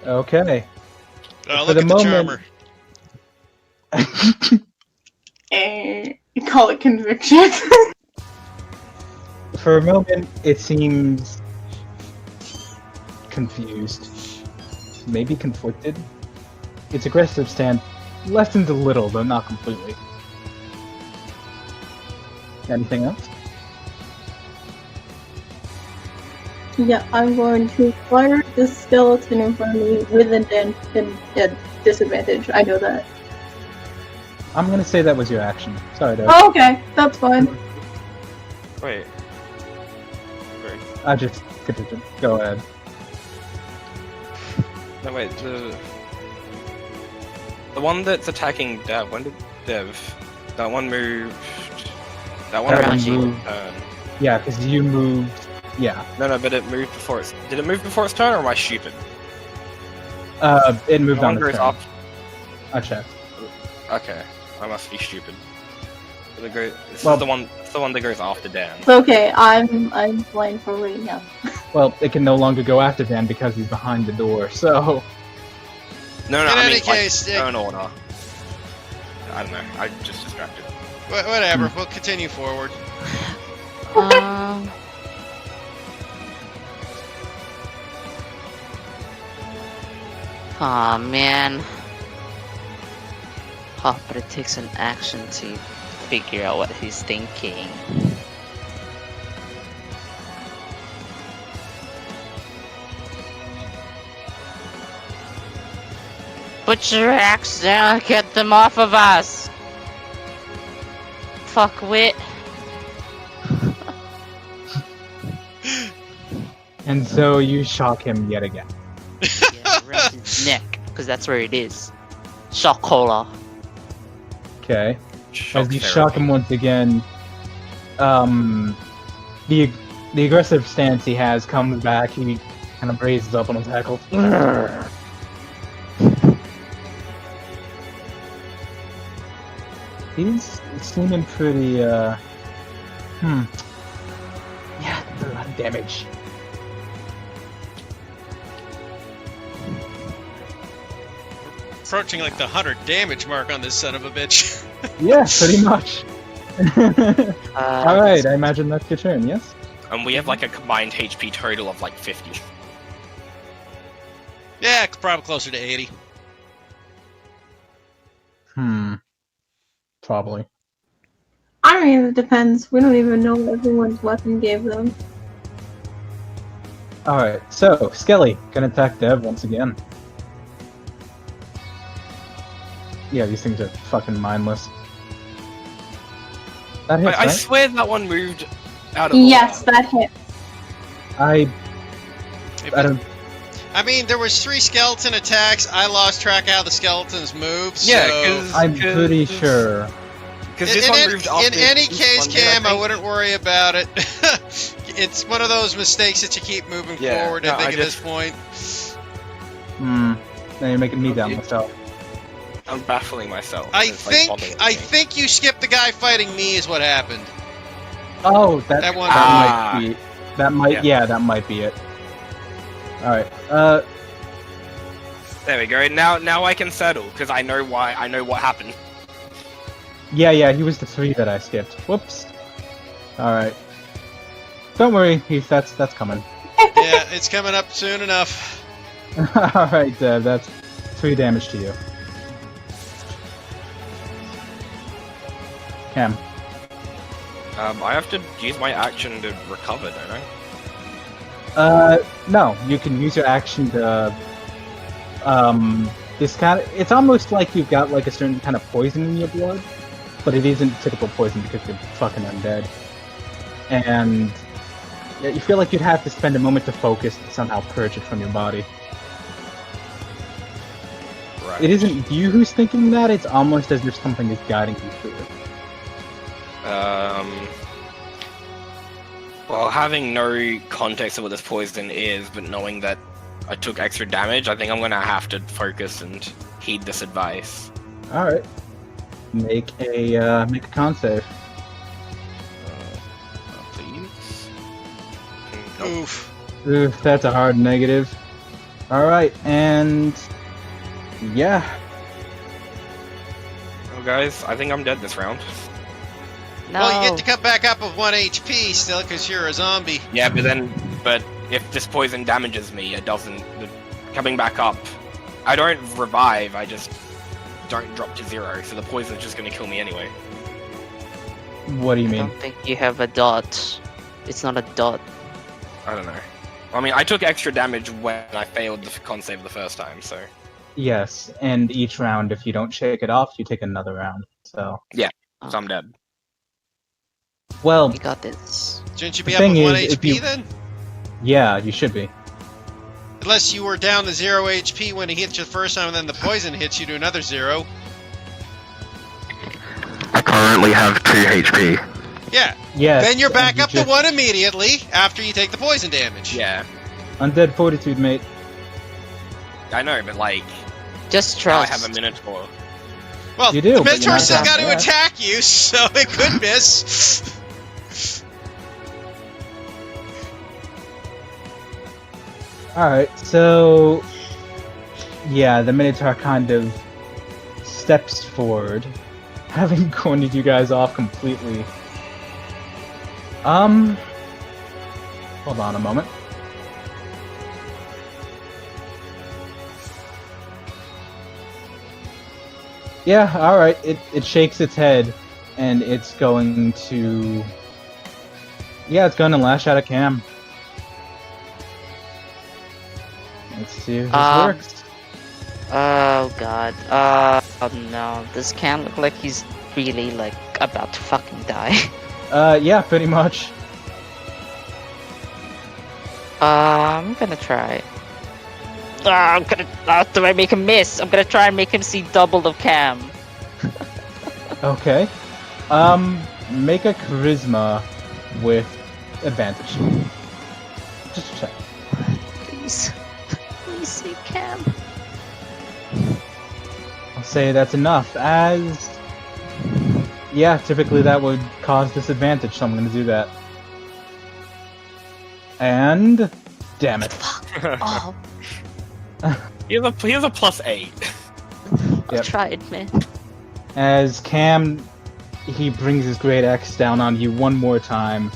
Okay. Oh, For look the at the moment- charmer. You call it conviction. For a moment, it seems confused, maybe conflicted. Its aggressive stand lessens a little, though not completely. Anything else? Yeah, I'm going to fire this skeleton in front of me with a disadvantage. I know that. I'm gonna say that was your action. Sorry, Dave. Oh, okay, that's fine. Wait. I just go ahead. No, wait. The one that's attacking Dev. When did Dev? That one moved. That one That one actually moved. turn. Yeah, because you moved. Yeah. No, but it moved before its. Did it move before its turn, or am I stupid? It moved The on one its goes turn. up. I checked. Okay, I must be stupid. This Well- is the one that goes after Dan. It's okay, I'm blind for right now. Well, it can no longer go after Dan because he's behind the door. So No, In I any mean case, like, turn order. I don't know. I'm just distracted. Whatever. We'll continue forward. Aw, man. Oh, but it takes an action to figure out what he's thinking. Put your axe down, get them off of us! Fuckwit. and so you shock him yet again. Yeah, around his neck, because that's where it is. Shock collar. Okay. Shock As you therapy. shock him once again, the aggressive stance he has comes back. He kind of raises up on his hackles. He's seeming pretty, Yeah, that's a lot of damage. Approaching like the 100 damage mark on this son of a bitch. Yeah, pretty much. Alright, I imagine that's your turn, yes? And we have like a combined HP total of like 50. Yeah, probably closer to 80. Probably. I mean, it depends. We don't even know what everyone's weapon gave them. Alright, so, Skelly can attack Dev once again. Yeah, these things are fucking mindless. That hits, I right? swear that one moved out of Yes, order. that hit. I don't... I mean, there was 3 skeleton attacks. I lost track of how the skeletons move. Yeah, so... because I'm pretty sure. Because this one moved after. in any this case, one did, Cam, I think. wouldn't worry about it. It's one of those mistakes that you keep moving Yeah, forward, no, I think, I at just- this point. Now you're making me doubt Okay. myself. I'm baffling myself. I It's, like, bothering me. think you skipped the guy fighting me is what happened. Oh, that That one- might be... That might... Yeah. Yeah, that might be it. Alright, There we go. Now I can settle because I know why. I know what happened. yeah, he was the 3 that I skipped. Whoops. Alright. Don't worry, Heath, that's coming. Yeah, it's coming up soon enough. Alright, Dev, that's 3 damage to you. Cam. I have to use my action to recover, don't I? No, you can use your action to, this kind of, it's almost like you've got like a certain kind of poison in your blood, but it isn't typical poison because you're fucking undead. And yeah, you feel like you'd have to spend a moment to focus to somehow purge it from your body. Right. It isn't you who's thinking that, it's almost as if something is guiding you through it. Well, having no context of what this poison is, but knowing that I took extra damage, I think I'm gonna have to focus and heed this advice. Alright. Make a con save. Please. Oof. Oof, that's a hard negative. Alright, and yeah. Oh, guys, I think I'm dead this round. No. Well, you get to come back up with 1 HP still because you're a zombie. Yeah, but if this poison damages me, it doesn't. Coming back up, I don't revive. I just don't drop to 0. So the poison is just gonna kill me anyway. What do you I mean? don't think you have a dot. It's not a dot. I don't know. I mean, I took extra damage when I failed the con save the first time, so Yes, and each round, if you don't shake it off, you take another round. So, I'm dead. well, You got this. Shouldn't you be The up with thing 1 is, if HP you- then? yeah, you should be. Unless you were down to 0 HP when he hit you the first time and then the poison hits you to another 0. I currently have 2 HP. Yeah. Yes. Then you're back and you up just- to 1 immediately after you take the poison damage. Yeah, Undead Fortitude, mate. I know, but like Just now I trust. have a Minotaur. Well, You do, the but you're Minotaur not still down got to bad. attack you, so it could miss. Alright, so yeah, the Minotaur kind of steps forward, having cornered you guys off completely. Hold on a moment. Yeah, alright, it shakes its head, and it's going to... Yeah, it's going to lash out at Cam. Let's see if this works. Oh god. Oh no. This can look like he's really like about to fucking die. Yeah, pretty much. I'm gonna try. Do I make him miss? I'm gonna try and make him see double of Cam. Okay. Make a charisma with advantage. Just check. Please. Please see Cam. I'll say that's enough, as... Yeah, typically that would cause disadvantage, so I'm gonna do that. And... Damn it. Oh, He has a +8. I Yep. tried, man. As Cam, he brings his great axe down on you one more time,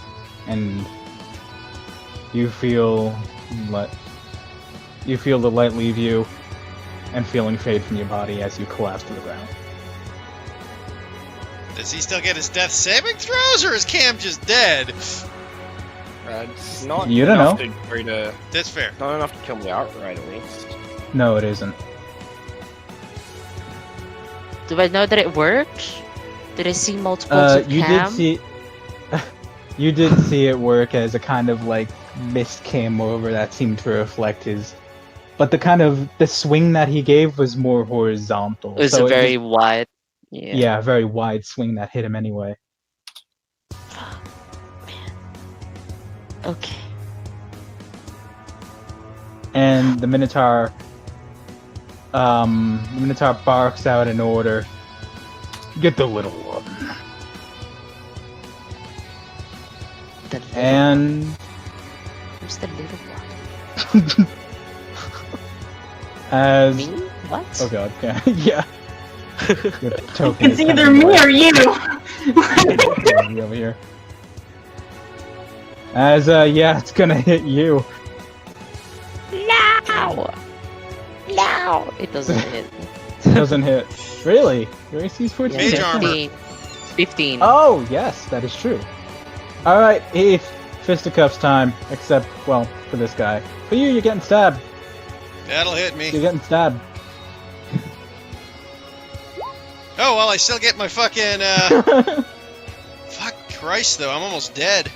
and you feel the light leave you, and feeling fade from your body as you collapse to the ground. Does he still get his death saving throws, or is Cam just dead? It's not You don't enough know. to go to, That's fair. not enough to kill me outright, at least. No, it isn't. Do I know that it worked? Did I see multiples of You Cam? did see... you did see it work as a kind of, like, mist came over that seemed to reflect his... But the swing that he gave was more horizontal. It was so a very wide. Yeah, a very wide swing that hit him anyway. Okay. And the Minotaur barks out an order. Get the little one. The little And Who's the little one? as... Me? What? Oh god, yeah. yeah. It's either me or you. Over here. As, yeah, it's gonna hit you. No! No! It doesn't hit. It doesn't hit. Really? Your AC's 14? Mage Yeah, armor. 15. Oh, yes, that is true. Alright, it's fisticuffs time. Except, well, for this guy. For you, you're getting stabbed. That'll hit me. You're getting stabbed. Oh, well, I still get my fucking, Fuck Christ, though. I'm almost dead.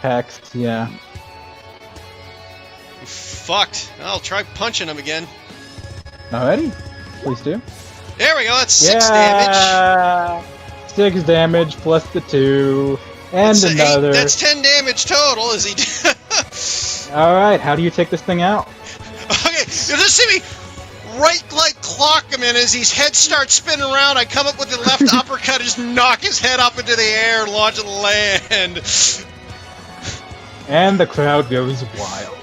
Hex, yeah. Fucked. I'll try punching him again. Alrighty. Please do. There we go, that's 6 damage. 6 damage plus the 2. And That's another. That's 10 damage total, is he? Alright, how do you take this thing out? Okay, you just see me right clock him in as his head starts spinning around. I come up with the left uppercut and just knock his head up into the air and launch it to land. And the crowd goes wild.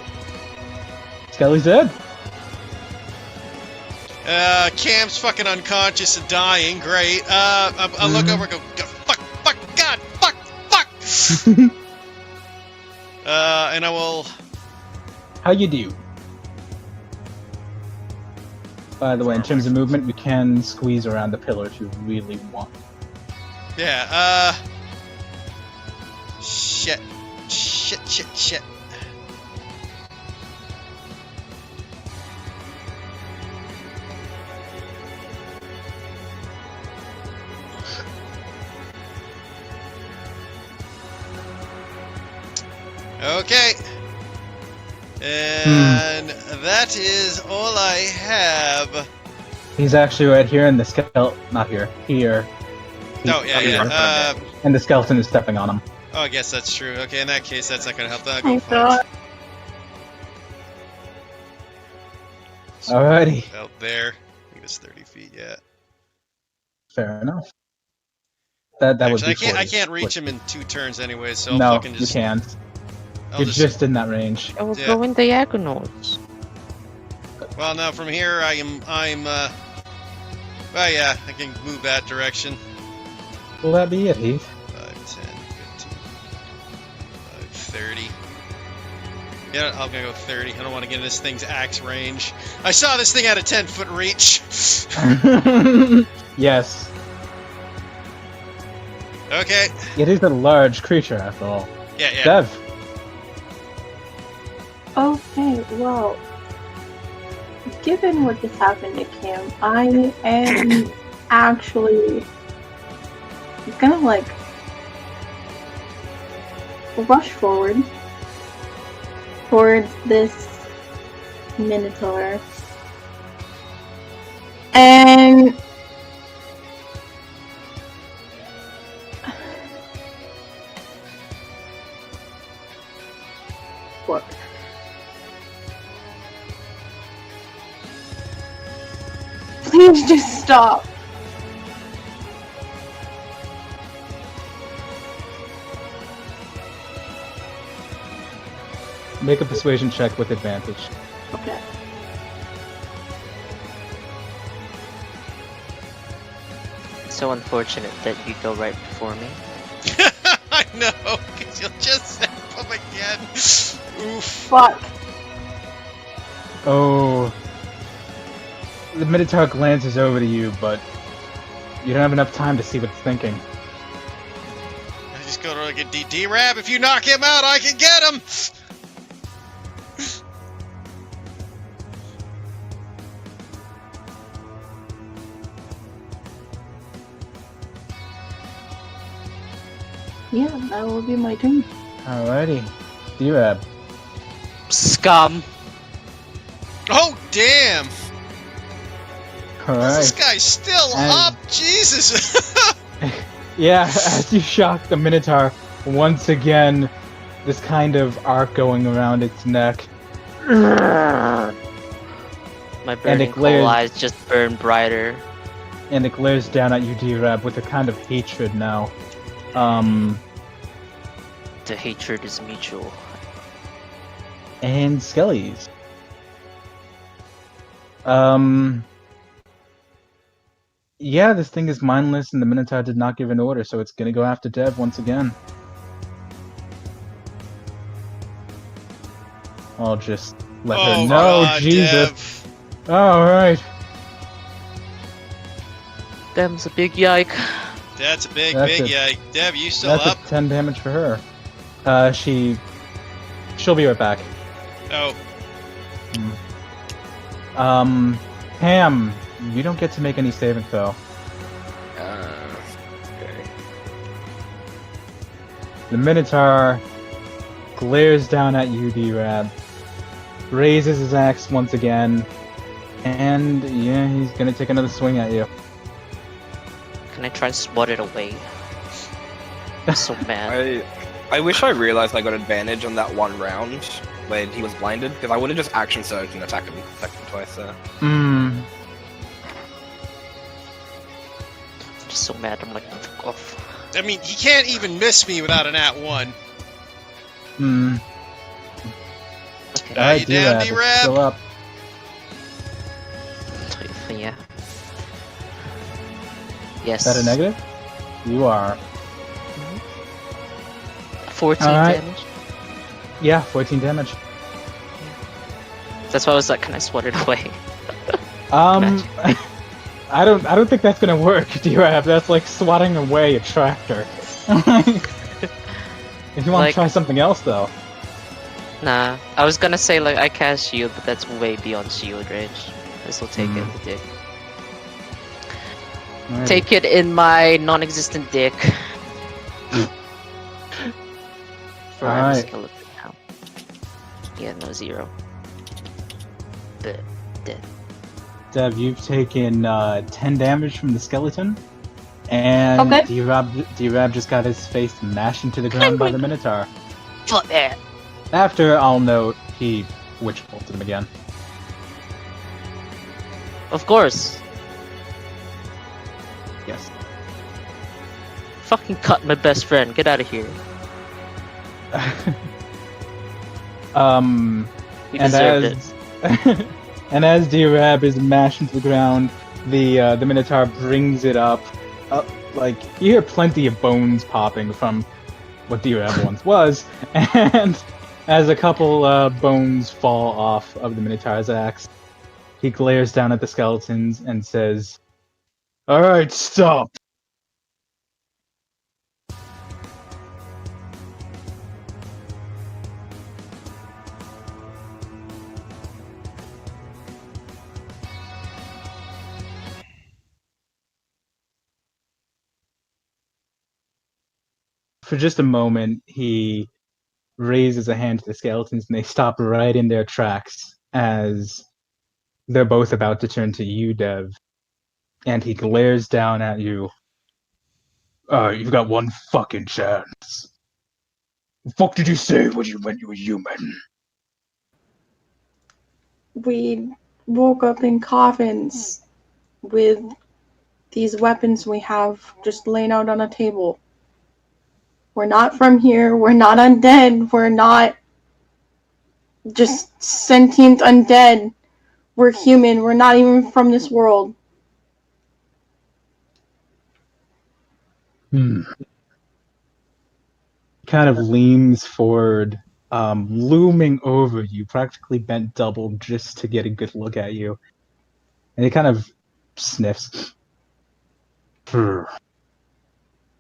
Skelly's dead. Cam's fucking unconscious and dying. Great. I look over and go, fuck, God, fuck. And I will... How you do? By the way, in terms of movement, we can squeeze around the pillar if you really want. Yeah, Shit. Okay. And that is all I have. He's actually right here, and the skeleton... Not here. Here. Oh, yeah. And the skeleton is stepping on him. Oh, I guess that's true. Okay, in that case, that's not gonna help. That'll I go thought. Alrighty. out there. I think it's 30 feet. Yeah. Fair enough. That would Actually, be 40. I can't reach him in 2 turns anyway, so I'll No, fucking just. you can't. I'll You're just in that range. I will Yeah. go in diagonals. Well, now from here, I'm. Well, yeah, I can move that direction. Will that be it, Heath? 5, 10, 15, 30. Yeah, I'm gonna go 30. I don't want to get in this thing's axe range. I saw this thing had a 10-foot reach. Yes. Okay. It is a large creature, after all. Yeah. Dev. Okay, well, given what just happened to Cam, I am actually gonna rush forward towards this Minotaur and what? Please just stop. Make a persuasion check with advantage. Okay. So unfortunate that you go right before me. I know, because you'll just zap him again. Oof. Fuck. Oh. The Minotaur glances over to you, but you don't have enough time to see what it's thinking. I just go to like a DD rab. If you knock him out, I can get him. Yeah, that will be my turn. Alrighty. D-Rab. Scum! Oh, damn. Alright. This guy's still And- up. Jesus. Yeah, as you shock the Minotaur, once again, this kind of arc going around its neck. My burning glares- coal eyes just burn brighter. And it glares down at you, D-Rab, with a kind of hatred now. The hatred is mutual. And Skelly's. Yeah, this thing is mindless, and the Minotaur did not give an order, so it's gonna go after Dev once again. I'll just let her Oh, know. God, Jesus. Dev. Alright. Them's a big yike. That's a big That's a- yike. Dev, you still That's up? a 10 damage for her. She'll be right back. Oh, Pam, you don't get to make any saving throw. The Minotaur glares down at you, D-Rab, raises his axe once again, and yeah, he's gonna take another swing at you. Can I try and swat it away? I'm so mad. I wish I realized I got advantage on that one round when he was blinded, because I would have just action surged and attacked him twice there. Hmm. I'm just so mad. I'm like, fuck off. I mean, he can't even miss me without an at 1. Hmm. Okay. Are you down, D-Rab, it's D-Rab? still up. Yeah. Yes. Is that a negative? You are. 14 Alright. damage. Yeah, 14 damage. That's why I was like, can I swat it away? I don't think that's gonna work, D-Rab. That's like swatting away a tractor. If you want Like- to try something else, though. Nah. I was gonna say, like, I cast shield, but that's way beyond shield range. I still take it in the dick. Alright. Take it in my non-existent dick. For I'm a Alright. skeleton now. Yeah, no 0. But dead. Dev, you've taken 10 damage from the skeleton, and Okay. D-Rab just got his face mashed into the ground by the Minotaur. Fuck that. After, I'll note, he witch bolted him again. Of course. Yes. Fucking cut my best friend. Get out of here. You And deserved it. as and as D-Rab is mashed into the ground, the Minotaur brings it up. Like you hear plenty of bones popping from what D-Rab once was, and as a couple bones fall off of the Minotaur's axe, he glares down at the skeletons and says, "All right, stop." For just a moment, he raises a hand to the skeletons, and they stop right in their tracks as they're both about to turn to you, Dev. And he glares down at you. You've got one fucking chance. The fuck did you say when you were human? We woke up in coffins with these weapons we have just laying out on a table. We're not from here. We're not undead. We're not just sentient undead. We're human. We're not even from this world. Kind of leans forward, looming over you, practically bent double just to get a good look at you. And he kind of sniffs. I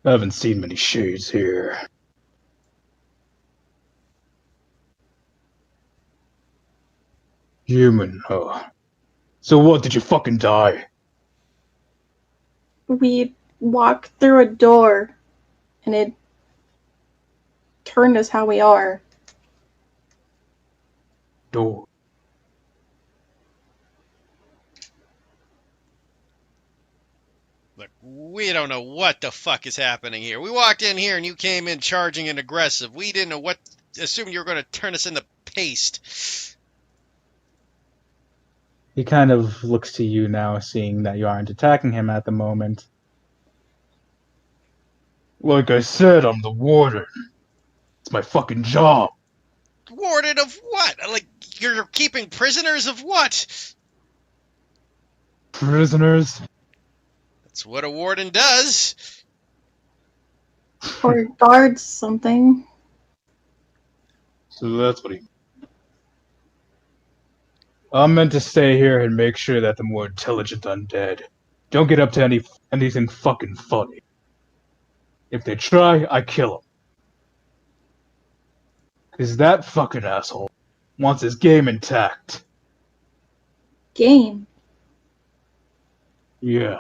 haven't seen many shades here. Human, huh? So what, did you fucking die? We walked through a door and it turned us how we are. Door. Look, we don't know what the fuck is happening here. We walked in here and you came in charging and aggressive. We didn't know what... Assumed you were going to turn us into paste. He kind of looks to you now, seeing that you aren't attacking him at the moment. Like I said, I'm the warden. It's my fucking job. Warden of what? Like, you're keeping prisoners of what? Prisoners? That's what a warden does. Or guards something. So that's what he... I'm meant to stay here and make sure that the more intelligent undead don't get up to anything fucking funny. If they try, I kill them. 'Cause that fucking asshole wants his game intact. Game. Yeah.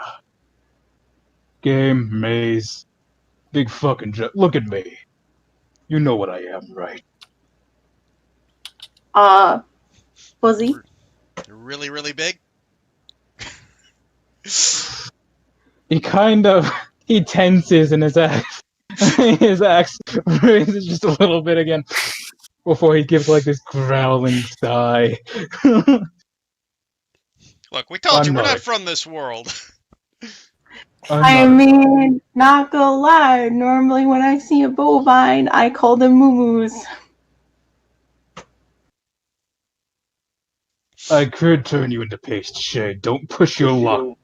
Game, maze, big fucking look at me. You know what I am, right? Fuzzy. Really, really big? He tenses and his axe his axe raises just a little bit again before he gives like this growling sigh. Look, we told you, we're Another. not from this world. I Another. mean, not gonna lie, normally when I see a bovine, I call them moo-moos. I could turn you into paste, Shay. Don't push your luck.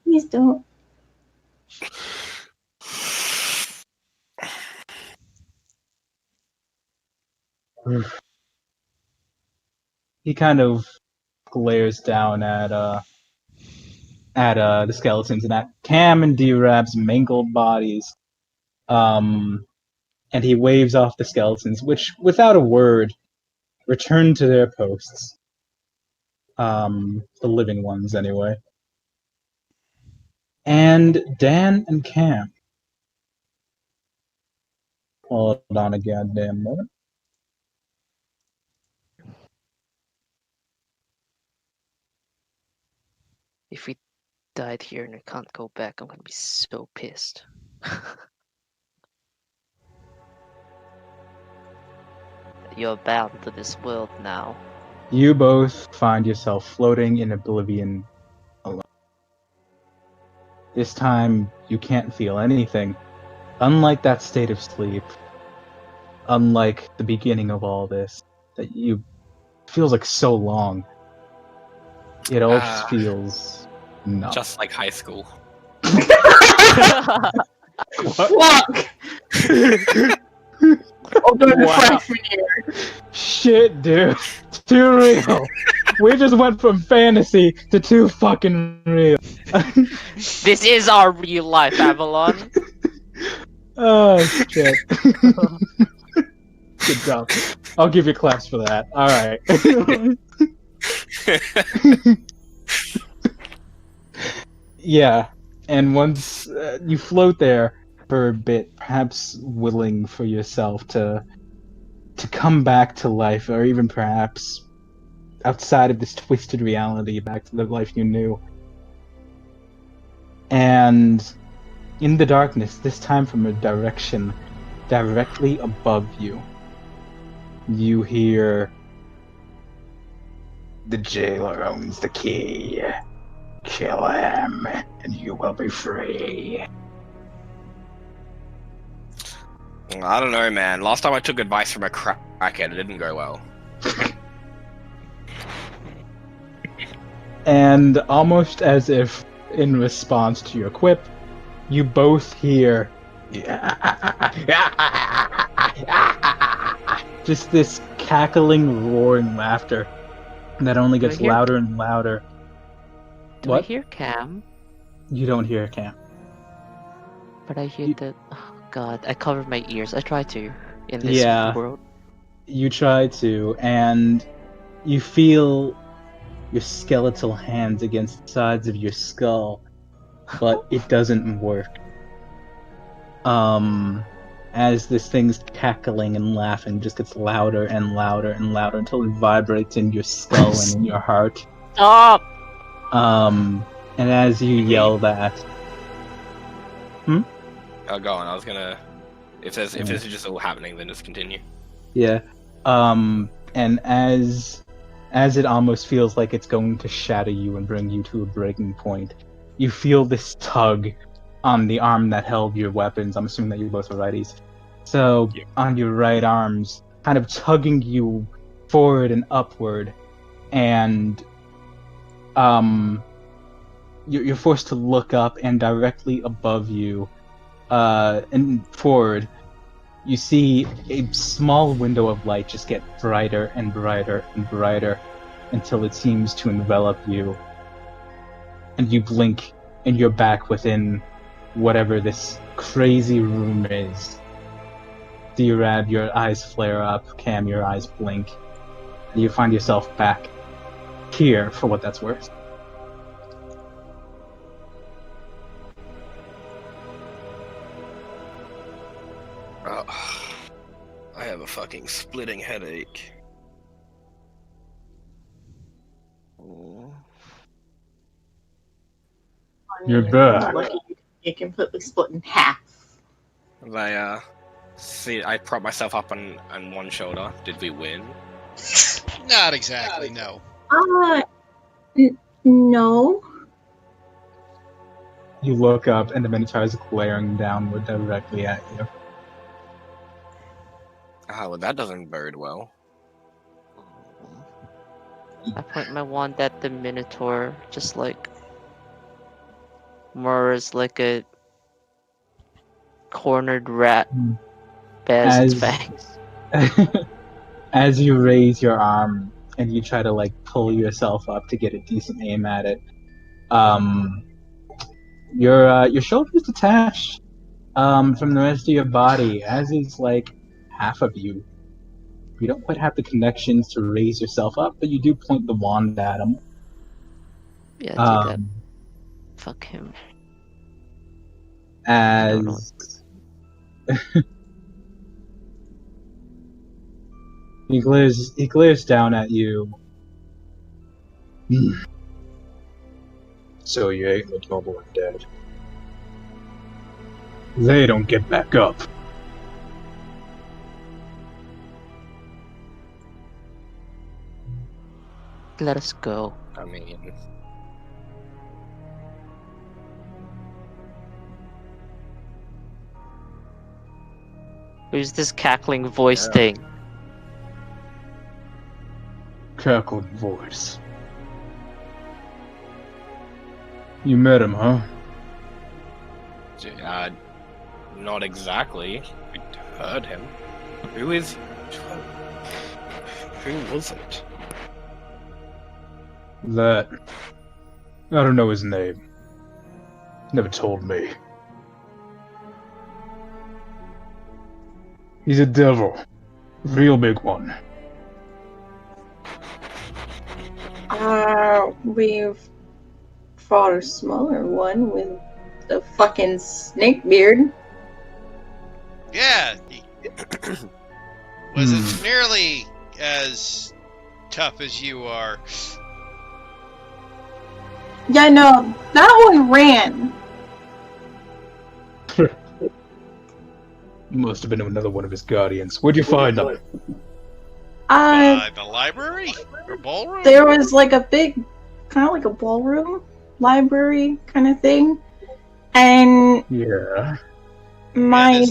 Please don't. He kind of glares down at the skeletons and at Cam and D-Rab's mangled bodies. And he waves off the skeletons, which, without a word, return to their posts. The living ones, anyway. And Dan and Cam. Hold on a goddamn moment. If we died here and we can't go back, I'm gonna be so pissed. You're bound to this world now. You both find yourself floating in oblivion alone. This time, you can't feel anything. Unlike that state of sleep, unlike the beginning of all this, that feels like so long. It all just feels nothing. Just like high school. Fuck! I'll go to freshman year. Shit, dude. Too real. We just went from fantasy to too fucking real. This is our real life, Avalon. Oh, shit. Good job. I'll give you claps for that. Alright. Yeah, and once you float there for a bit, perhaps willing for yourself to come back to life, or even perhaps outside of this twisted reality, back to the life you knew. And in the darkness, this time from a direction directly above you, you hear, "The jailer owns the key. Kill him, and you will be free." I don't know, man. Last time I took advice from a crackhead, it didn't go well. And almost as if in response to your quip, you both hear just this cackling, roaring laughter that only gets hear- louder and louder. Do I hear Cam? You don't hear Cam. But I hear the. Oh god, I covered my ears. I try to in this Yeah. world. You try to, and you feel your skeletal hands against the sides of your skull, but it doesn't work. As this thing's cackling and laughing just gets louder and louder and louder until it vibrates in your skull and in your heart. Stop! And as you yell that, Oh, go on. I was gonna. If this is just all happening, then just continue. yeah, and as it almost feels like it's going to shatter you and bring you to a breaking point, you feel this tug on the arm that held your weapons. I'm assuming that you both are righties. So, Yeah. on your right arms, kind of tugging you forward and upward, and you're forced to look up, and directly above you, and forward, you see a small window of light just get brighter and brighter and brighter until it seems to envelop you. And you blink, and you're back within whatever this crazy room is. D-Rab, your eyes flare up. Cam, your eyes blink. And you find yourself back here, for what that's worth. I have a fucking splitting headache. You're back. It completely split in half. I prop myself up on one shoulder. Did we win? Not exactly, no. No. You look up, and the Minotaur is glaring downward directly at you. Ah, well, that doesn't bode well. I point my wand at the Minotaur, just like more as like a cornered rat bears its fangs. As you raise your arm and you try to like pull yourself up to get a decent aim at it, your shoulder's detached from the rest of your body, as is like half of you. You don't quite have the connections to raise yourself up, but you do point the wand at him. Yeah, do that. Fuck him. As he glares down at you. So you ain't the noble undead. They don't get back up. Let us go. I mean, Who's this cackling voice thing? Cackled voice. You met him, huh? not exactly. I heard him. Who was it? That... I don't know his name. Never told me. He's a devil. Real big one. We've fought a smaller one with a fucking snake beard. Yeah. Wasn't nearly as tough as you are. Yeah, no, that one ran. Must have been another one of his guardians. Where'd you find him? The library? Or ballroom? There was like a big, kind of like a ballroom, library kind of thing. And Yeah. my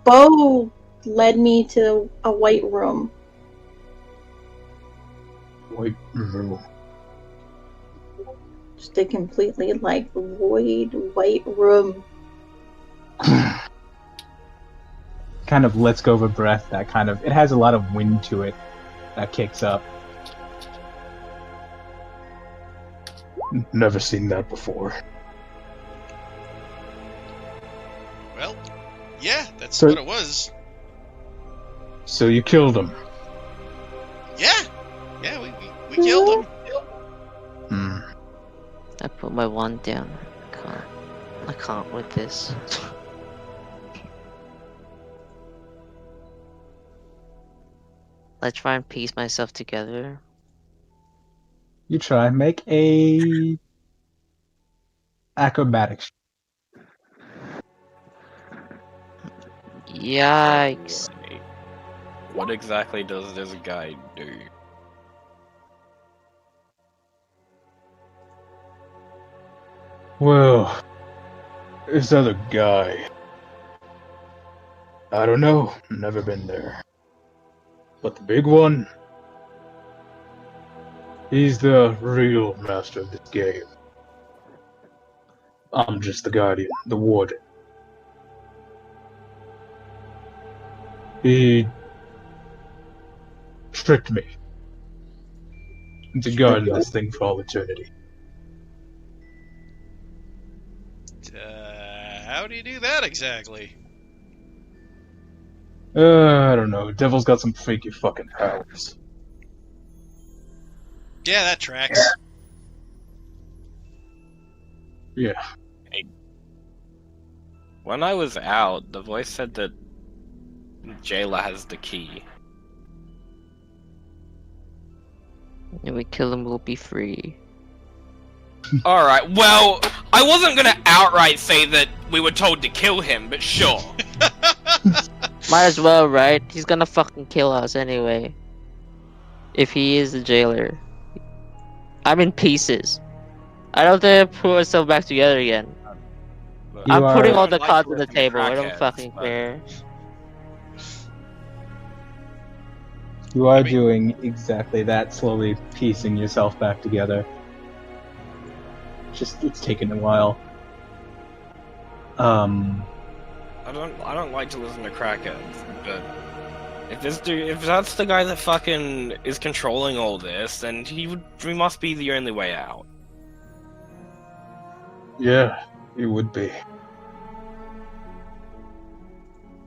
bow led me to a white room. White room. Just a completely like void white room. Kind of lets go of a breath that kind of... It has a lot of wind to it that kicks up. Never seen that before. Well, yeah, that's So- what it was. So you killed him? Yeah, we killed him. I put my wand down. I can't with this. I try and piece myself together. You try. Make a... acrobatics. Yikes. What exactly does this guy do? Well, this other guy... I don't know. Never been there. But the big one... He's the real master of this game. I'm just the guardian, the warden. He... tricked me into guarding this thing for all eternity. How do you do that exactly? I don't know. Devil's got some freaky fucking powers. Yeah, that tracks. Yeah. When I was out, the voice said that Jailer has the key. If we kill him, we'll be free. Alright, well, I wasn't gonna outright say that we were told to kill him, but sure. Might as well, right? He's gonna fucking kill us anyway. If he is the jailer. I'm in pieces. I don't think I put myself back together again. You I'm putting are- all the Like cards on the listen to table. I don't crackheads, fucking but- care. You are I mean- doing exactly that, slowly piecing yourself back together. It's taken a while. I don't like to listen to crackheads, but if that's the guy that fucking is controlling all this, then he must be the only way out. Yeah, it would be.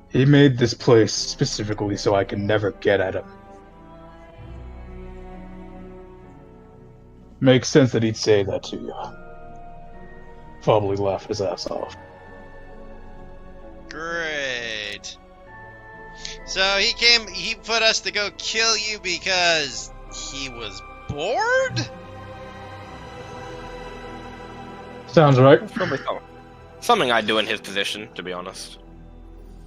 He made this place specifically so I can never get at him. Makes sense that he'd say that to you. Probably laughed his ass off. Great. So he put us to go kill you because he was bored? Sounds right. It's probably something I'd do in his position, to be honest.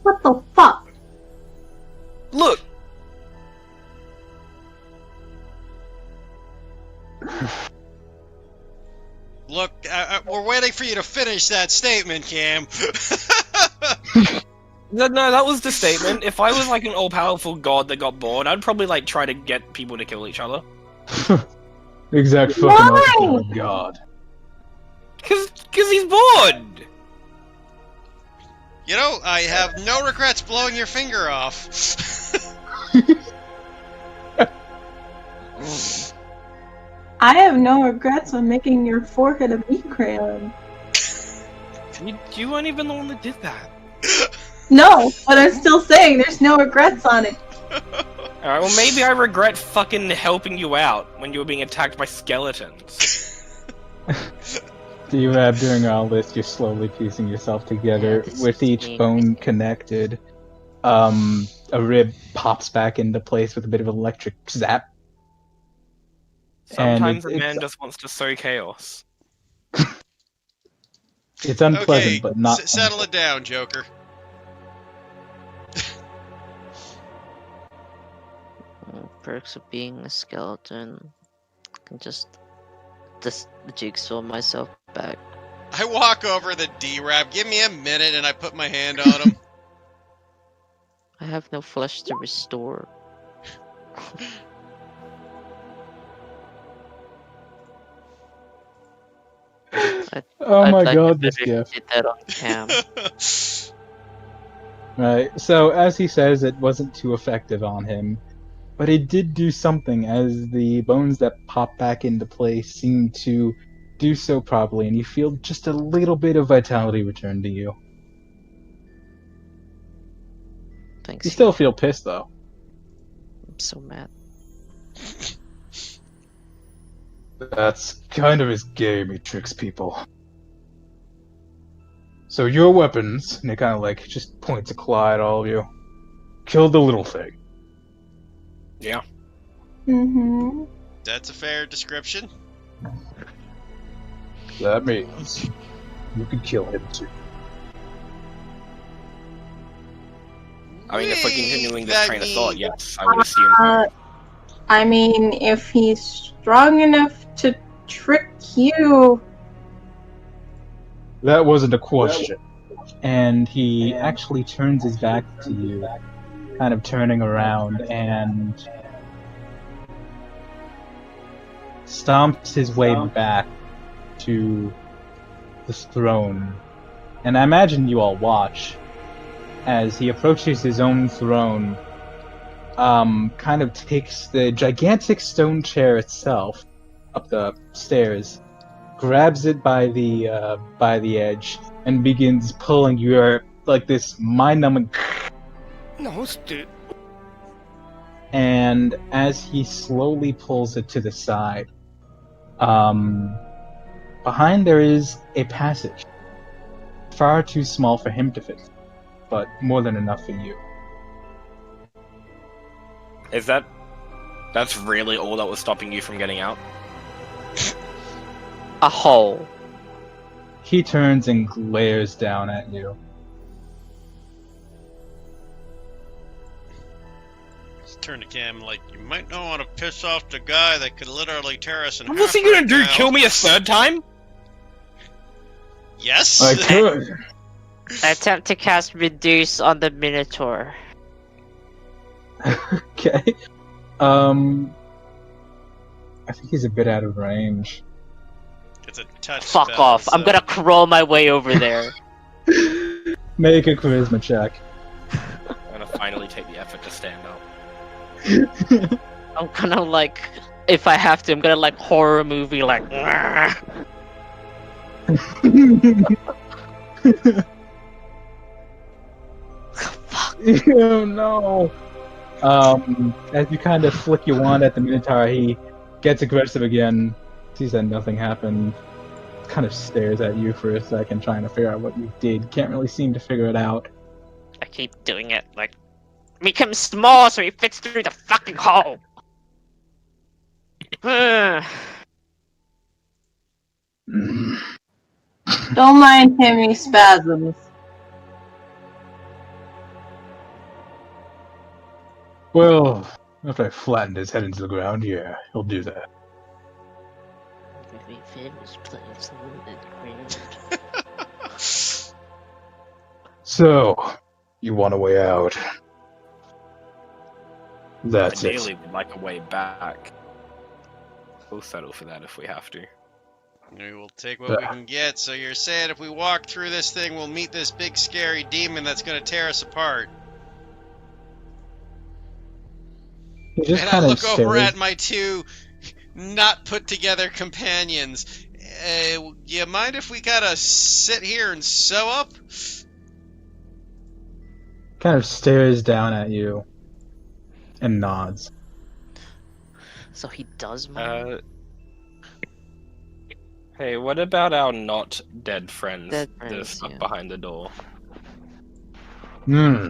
What the fuck? Look! Look, we're waiting for you to finish that statement, Cam. No, that was the statement. If I was like an all-powerful god that got bored, I'd probably like try to get people to kill each other. Exact fucking Why? opposite of God. Cause he's bored! You know, I have no regrets blowing your finger off. I have no regrets on making your forehead a meat crayon. You weren't even the one that did that. No, but I'm still saying there's no regrets on it. Alright, well maybe I regret fucking helping you out when you were being attacked by skeletons. During all this, you're slowly piecing yourself together. Yeah, this With is each me. bone connected, a rib pops back into place with a bit of electric zap. And Sometimes a it's- man just wants to sow chaos. It's unpleasant, Okay, but not. settle it down, Joker. Perks of being a skeleton. I can just jigsaw myself back. I walk over the D-Rab, give me a minute, and I put my hand on him. I have no flesh to restore. Oh I'd my like god, it this better gift. if you did that on cam. Right, so as he says, it wasn't too effective on him, but it did do something as the bones that pop back into place seem to do so properly, and you feel just a little bit of vitality return to you. Thanks. You still feel pissed, though. I'm so mad. That's kind of his game, he tricks people. So your weapons, and he kind of like just points a claw at all of you. Kill the little thing. Yeah. Mm-hmm. That's a fair description. That means you can kill him too. I mean, if we're continuing this That train of thought, means- yes, I would assume. I mean, if he's strong enough to trick you, That wasn't a question. And he actually turns his back to you, kind of turning around, and stomps his way back to the throne. And I imagine you all watch as he approaches his own throne, kind of takes the gigantic stone chair itself up the stairs, grabs it by the edge, and begins pulling your like this mind-numbing. No, dude. And as he slowly pulls it to the side, behind there is a passage, far too small for him to fit, but more than enough for you. Is that's really all that was stopping you from getting out? A hole. He turns and glares down at you. Just turn to Cam like, you might not want to piss off the guy that could literally tear us in half. What's he gonna right do? now. Kill me a third time? Yes. I could. I attempt to cast Reduce on the Minotaur. Okay. I think he's a bit out of range. It's a touch. Fuck spell, off. I'm so- gonna crawl my way over there. Make a charisma check. I'm gonna finally take the effort to stand up. I'm gonna like, if I have to, I'm gonna like horror movie like. Fuck. Oh no. As you kind of flick your wand at the Minotaur, he gets aggressive again, sees that nothing happened, kind of stares at you for a second, trying to figure out what you did. Can't really seem to figure it out. I keep doing it like, make him small so he fits through the fucking hole. Don't mind Timmy spasms. Well, after I flattened his head into the ground, yeah, he'll do that. So, you want a way out? That's Ideally, it. would like a way back. We'll settle for that if we have to. We will take what we can get. So you're saying if we walk through this thing, we'll meet this big scary demon that's going to tear us apart. He just And I kind of look over stares. at my two not put together companions. You mind if we gotta sit here and sew up? Kind of stares down at you and nods. So he does mind? Hey, what about our not dead friends Dead that are friends, stuck yeah. behind the door? Hmm.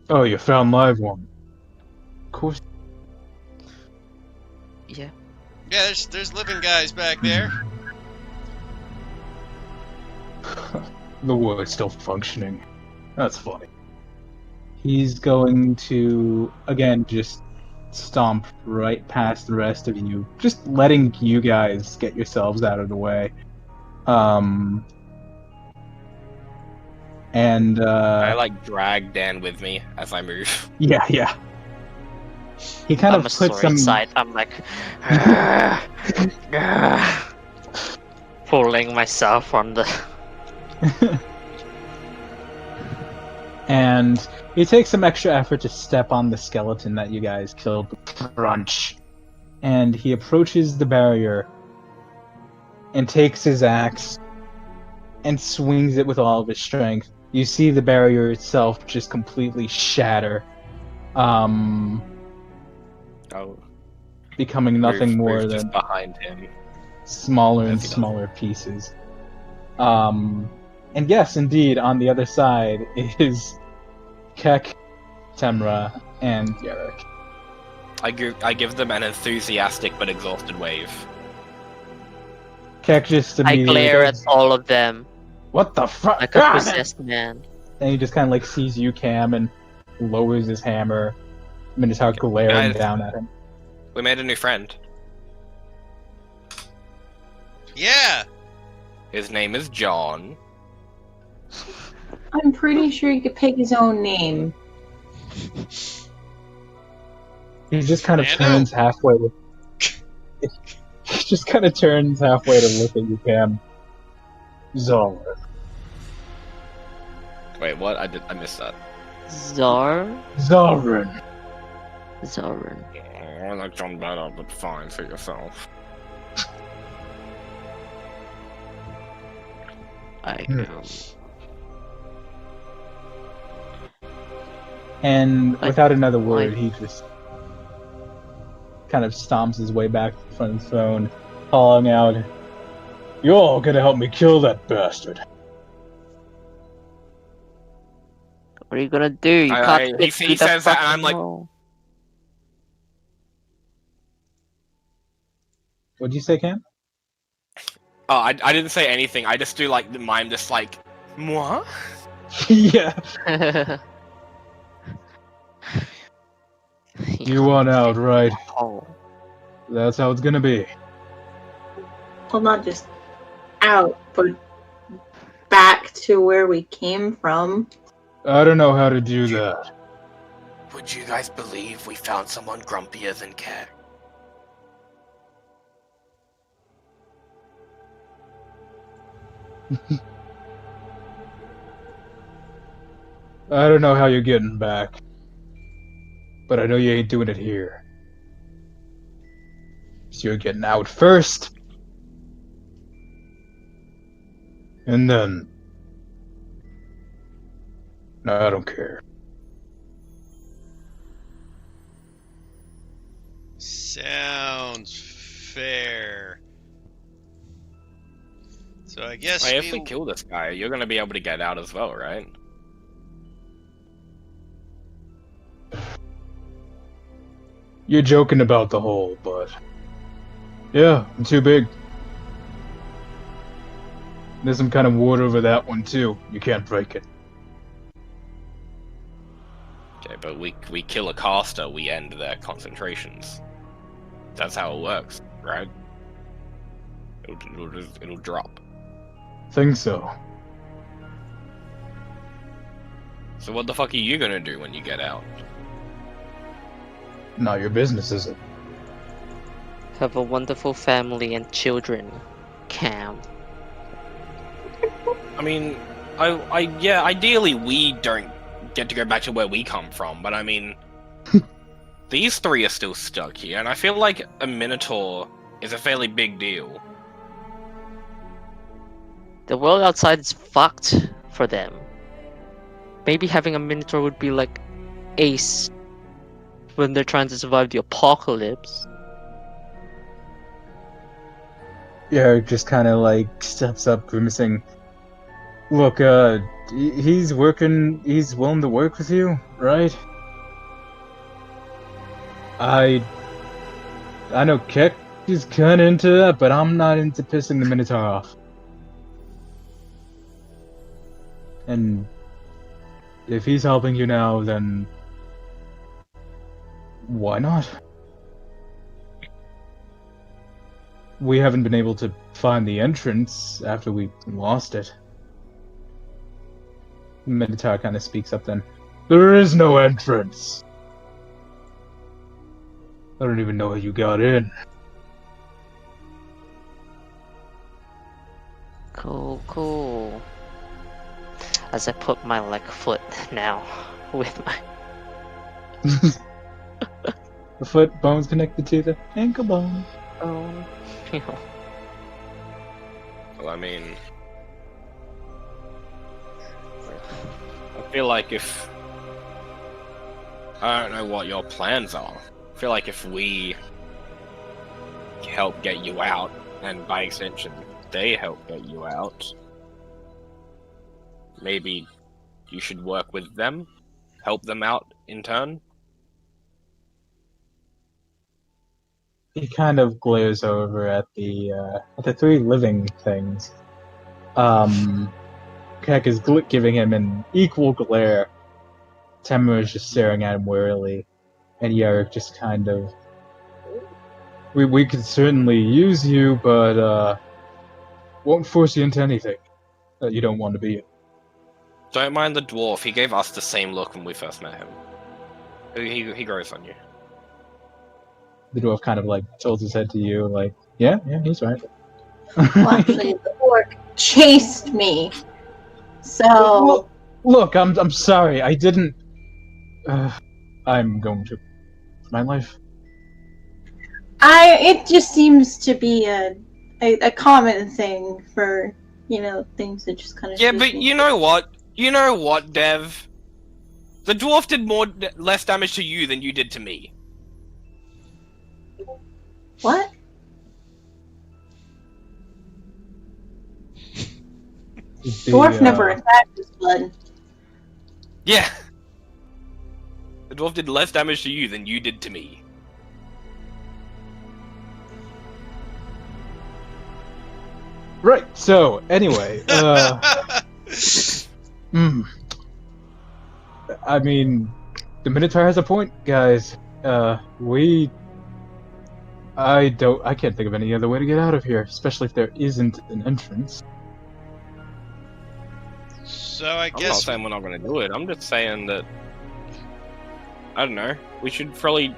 Oh, you found live one. Of course. Yeah. Yeah, there's living guys back there. The world's still functioning. That's funny. He's going to, again, just stomp right past the rest of you, just letting you guys get yourselves out of the way. And, I like drag Dan with me as I move. yeah. He kind I'm of a puts sword some... side. I'm like, pulling myself from the. And he takes some extra effort to step on the skeleton that you guys killed. Crunch. And he approaches the barrier and takes his axe and swings it with all of his strength. You see the barrier itself just completely shatter, becoming nothing more move than just behind him. smaller and As he does. smaller pieces. And yes, indeed, on the other side is Kek, Temra, and Yerrick. I give them an enthusiastic but exhausted wave. Kek just I immediately glare at goes, all of them "What the fuck?" like a possessed man. And he just kind of like sees you, Cam, and lowers his hammer. Minotaur glaring Guys. down at him. We made a new friend. Yeah. His name is John. I'm pretty sure he could pick his own name. He just kind of Fernando? turns halfway. He just kind of turns halfway to look at you, Cam. Zara. Wait, what? I missed that. Zarin. Zorin. Oh, I like John better, but fine for yourself. I And I- without another word, I- he just kind of stomps his way back to the front of his phone, calling out, "You're all gonna help me kill that bastard." What are you gonna do? You I- can't he get through the says that and I'm fucking like- hole. What'd you say, Cam? Oh, I didn't say anything. I just do like the mime, just like, moi? Yeah. You want out, right? Oh. That's how it's gonna be. Well, not just out, but back to where we came from. I don't know how to do that. Would you guys believe we found someone grumpier than Cat? I don't know how you're getting back. But I know you ain't doing it here. So you're getting out first. And then... No, I don't care. Sounds fair. So I guess Hey, if we kill this guy, you're gonna be able to get out as well, right? You're joking about the hole, but... Yeah, I'm too big. There's some kind of ward over that one, too. You can't break it. Okay, but we kill a caster, we end their concentrations. That's how it works, right? It'll drop. Think so. So what the fuck are you gonna do when you get out? Not your business, is it? Have a wonderful family and children, Cam. I mean, yeah, ideally we don't get to go back to where we come from, but I mean, these three are still stuck here, and I feel like a Minotaur is a fairly big deal. The world outside is fucked for them. Maybe having a Minotaur would be like ace when they're trying to survive the apocalypse. Yeah, just kind of like steps up, grimacing. Look, he's willing to work with you, right? I know Keck is kinda into that, but I'm not into pissing the Minotaur off. And if he's helping you now, then why not? We haven't been able to find the entrance after we lost it. Minotaur kind of speaks up then. There is no entrance! I don't even know how you got in. Cool. As I put my foot now with my The foot bone's connected to the ankle bone. Well, I mean, I feel like if I don't know what your plans are. I feel like if we help get you out, and by extension, they help get you out, maybe you should work with them, help them out in turn. He kind of glares over at the three living things. Keck is giving him an equal glare. Temur is just staring at him warily, and Yarrick just kind of... We could certainly use you, but won't force you into anything that you don't want to be in. Don't mind the dwarf, he gave us the same look when we first met him. He grows on you. The dwarf kind of like tilts his head to you, like, yeah, he's right. Well, actually, the orc chased me. So Well, look, I'm sorry. I didn't. I'm going to my life. it just seems to be a common thing for, things that just kind of Yeah, but you know what? You know what, Dev? The dwarf did less damage to you than you did to me. What? Dwarf never attacked his blood. Yeah. The dwarf did less damage to you than you did to me. Right. So anyway, I mean, the Minotaur has a point, guys. I can't think of any other way to get out of here, especially if there isn't an entrance. So I I'm not guess saying we're not going to do it. I'm just saying that, I don't know, we should probably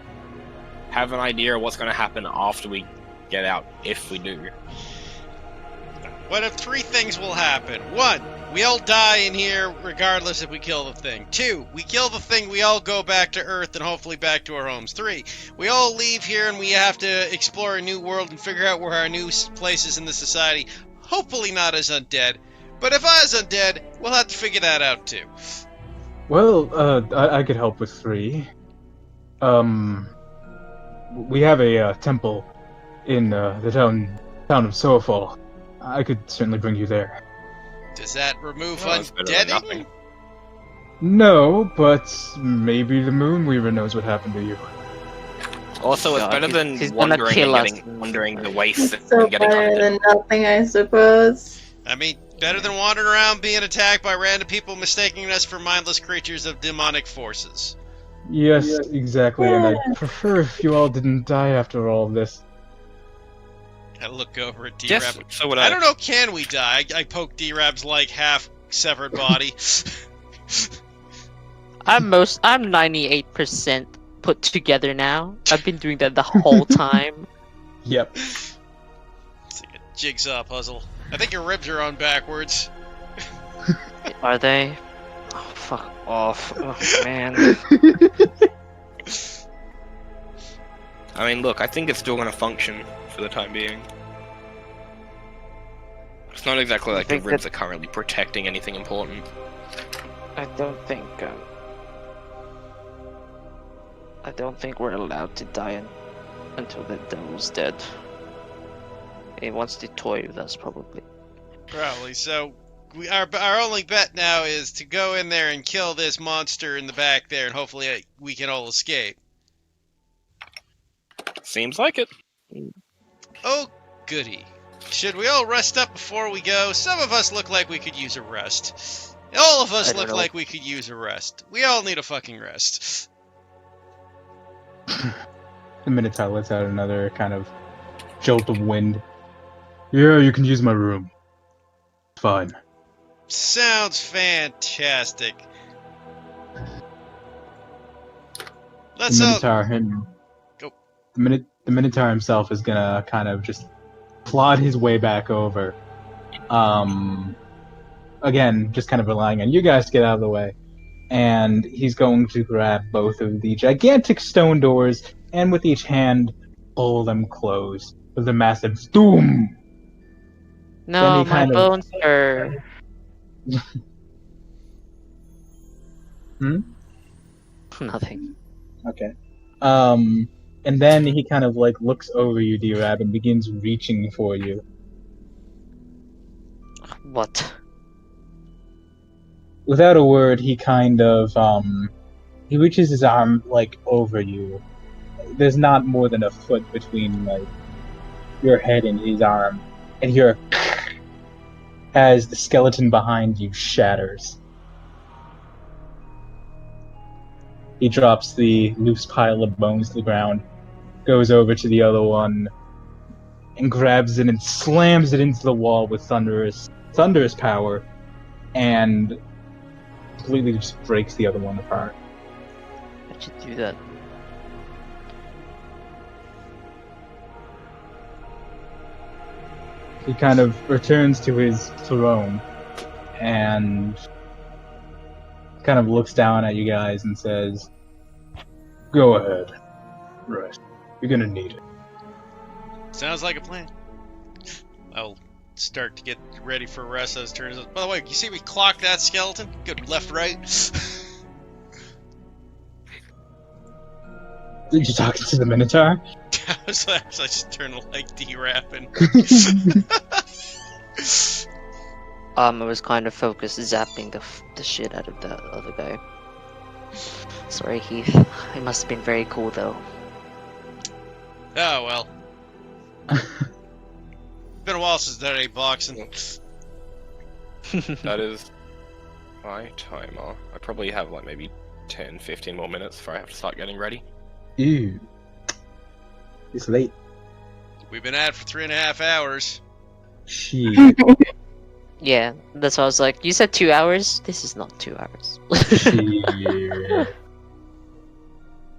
have an idea of what's going to happen after we get out, if we do. what if 3 things will happen? 1, we all die in here regardless if we kill the thing. 2, we kill the thing, we all go back to Earth and hopefully back to our homes. 3, we all leave here and we have to explore a new world and figure out where our new place is in the society. Hopefully not as undead. But if I was undead, we'll have to figure that out too. Well, I could help with 3. We have a temple in the town of Soafall. I could certainly bring you there. Does that remove Well, that's better than undeading? nothing. No, but maybe the Moonweaver knows what happened to you. Also, it's God, better than he's gonna wandering kill and us. wandering the waste It's so and getting better hunted. than nothing, I suppose. I mean, better than wandering around being attacked by random people mistaking us for mindless creatures of demonic forces. Yes, exactly, and I'd prefer if you all didn't die after all this. I look over at Yes, D-Rab. so would I I. don't know, can we die? I poke D-Rab's like half severed body. I'm 98% put together now. I've been doing that the whole time. Yep. It's like a jigsaw puzzle. I think your ribs are on backwards. Are they? Oh, fuck off. Oh, man. I mean, look, I think it's still going to function for the time being. It's not exactly like the think ribs are currently protecting anything important. I don't think we're allowed to die until the devil's dead. He wants to toy with us, probably. Probably. So our only bet now is to go in there and kill this monster in the back there, and hopefully we can all escape. Seems like it. Oh, goody. Should we all rest up before we go? Some of us look like we could use a rest. All of us I don't look know. like we could use a rest. We all need a fucking rest. The Minotaur lets out another kind of jolt of wind. Yeah, you can use my room. Fine. Sounds fantastic. Let's The all... Minotaur him. Go. The Minotaur himself is gonna kind of just plod his way back over. Again, just kind of relying on you guys to get out of the way. And he's going to grab both of the gigantic stone doors and with each hand pull them closed with a massive doom. No, he my kind of- bones are. Hmm? Nothing. Okay. And then he kind of like looks over you, D-Rab, and begins reaching for you. What? Without a word, he kind of he reaches his arm like over you. There's not more than a foot between like your head and his arm, and you hear as the skeleton behind you shatters. He drops the loose pile of bones to the ground, goes over to the other one, and grabs it and slams it into the wall with thunderous power, and completely just breaks the other one apart. How'd you do that? He kind of returns to his throne and kind of looks down at you guys and says, "Go ahead. Rest. You're gonna need it." Sounds like a plan. I'll start to get ready for rest as turns. By the way, you see we clocked that skeleton? Good left, right. Did you talking to the Minotaur? I just turned like D-rapping. I was kind of focused zapping the shit out of that other guy. Sorry, Heath. It must have been very cool, though. Oh well. Been a while since that ate boxing. That is my timer. I probably have like maybe 10, 15 more minutes before I have to start getting ready. Ew. It's late. We've been at it for 3.5 hours. Shit. Yeah, that's why I was like, you said 2 hours? This is not 2 hours. Shit.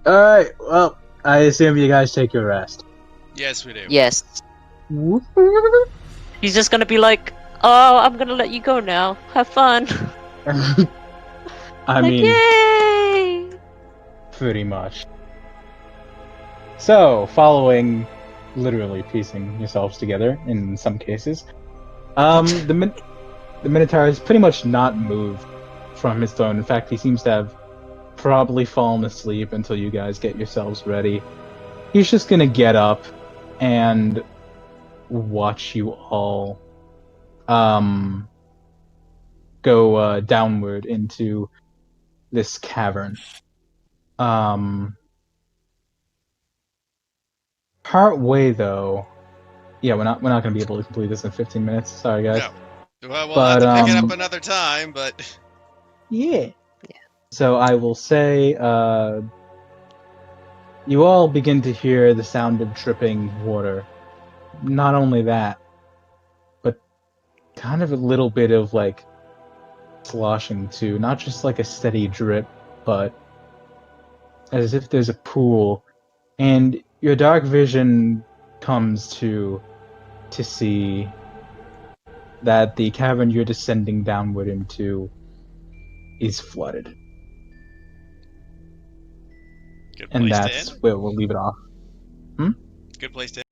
Alright, well, I assume you guys take your rest. Yes, we do. Yes. He's just gonna be like, oh, I'm gonna let you go now. Have fun. I Like, mean, yay! pretty much. So, following literally piecing yourselves together in some cases, the Minotaur has pretty much not moved from his throne. In fact, he seems to have probably fallen asleep until you guys get yourselves ready. He's just gonna get up and watch you all go downward into this cavern. Part way though, yeah, we're not gonna be able to complete this in 15 minutes. Sorry, guys. No. Well, we'll But, have to pick it up another time, but... Yeah. So I will say, you all begin to hear the sound of dripping water. Not only that, but kind of a little bit of like sloshing too. Not just like a steady drip, but as if there's a pool. And your dark vision comes to see that the cavern you're descending downward into is flooded. Good And place to that's end. where we'll leave it off. Good place to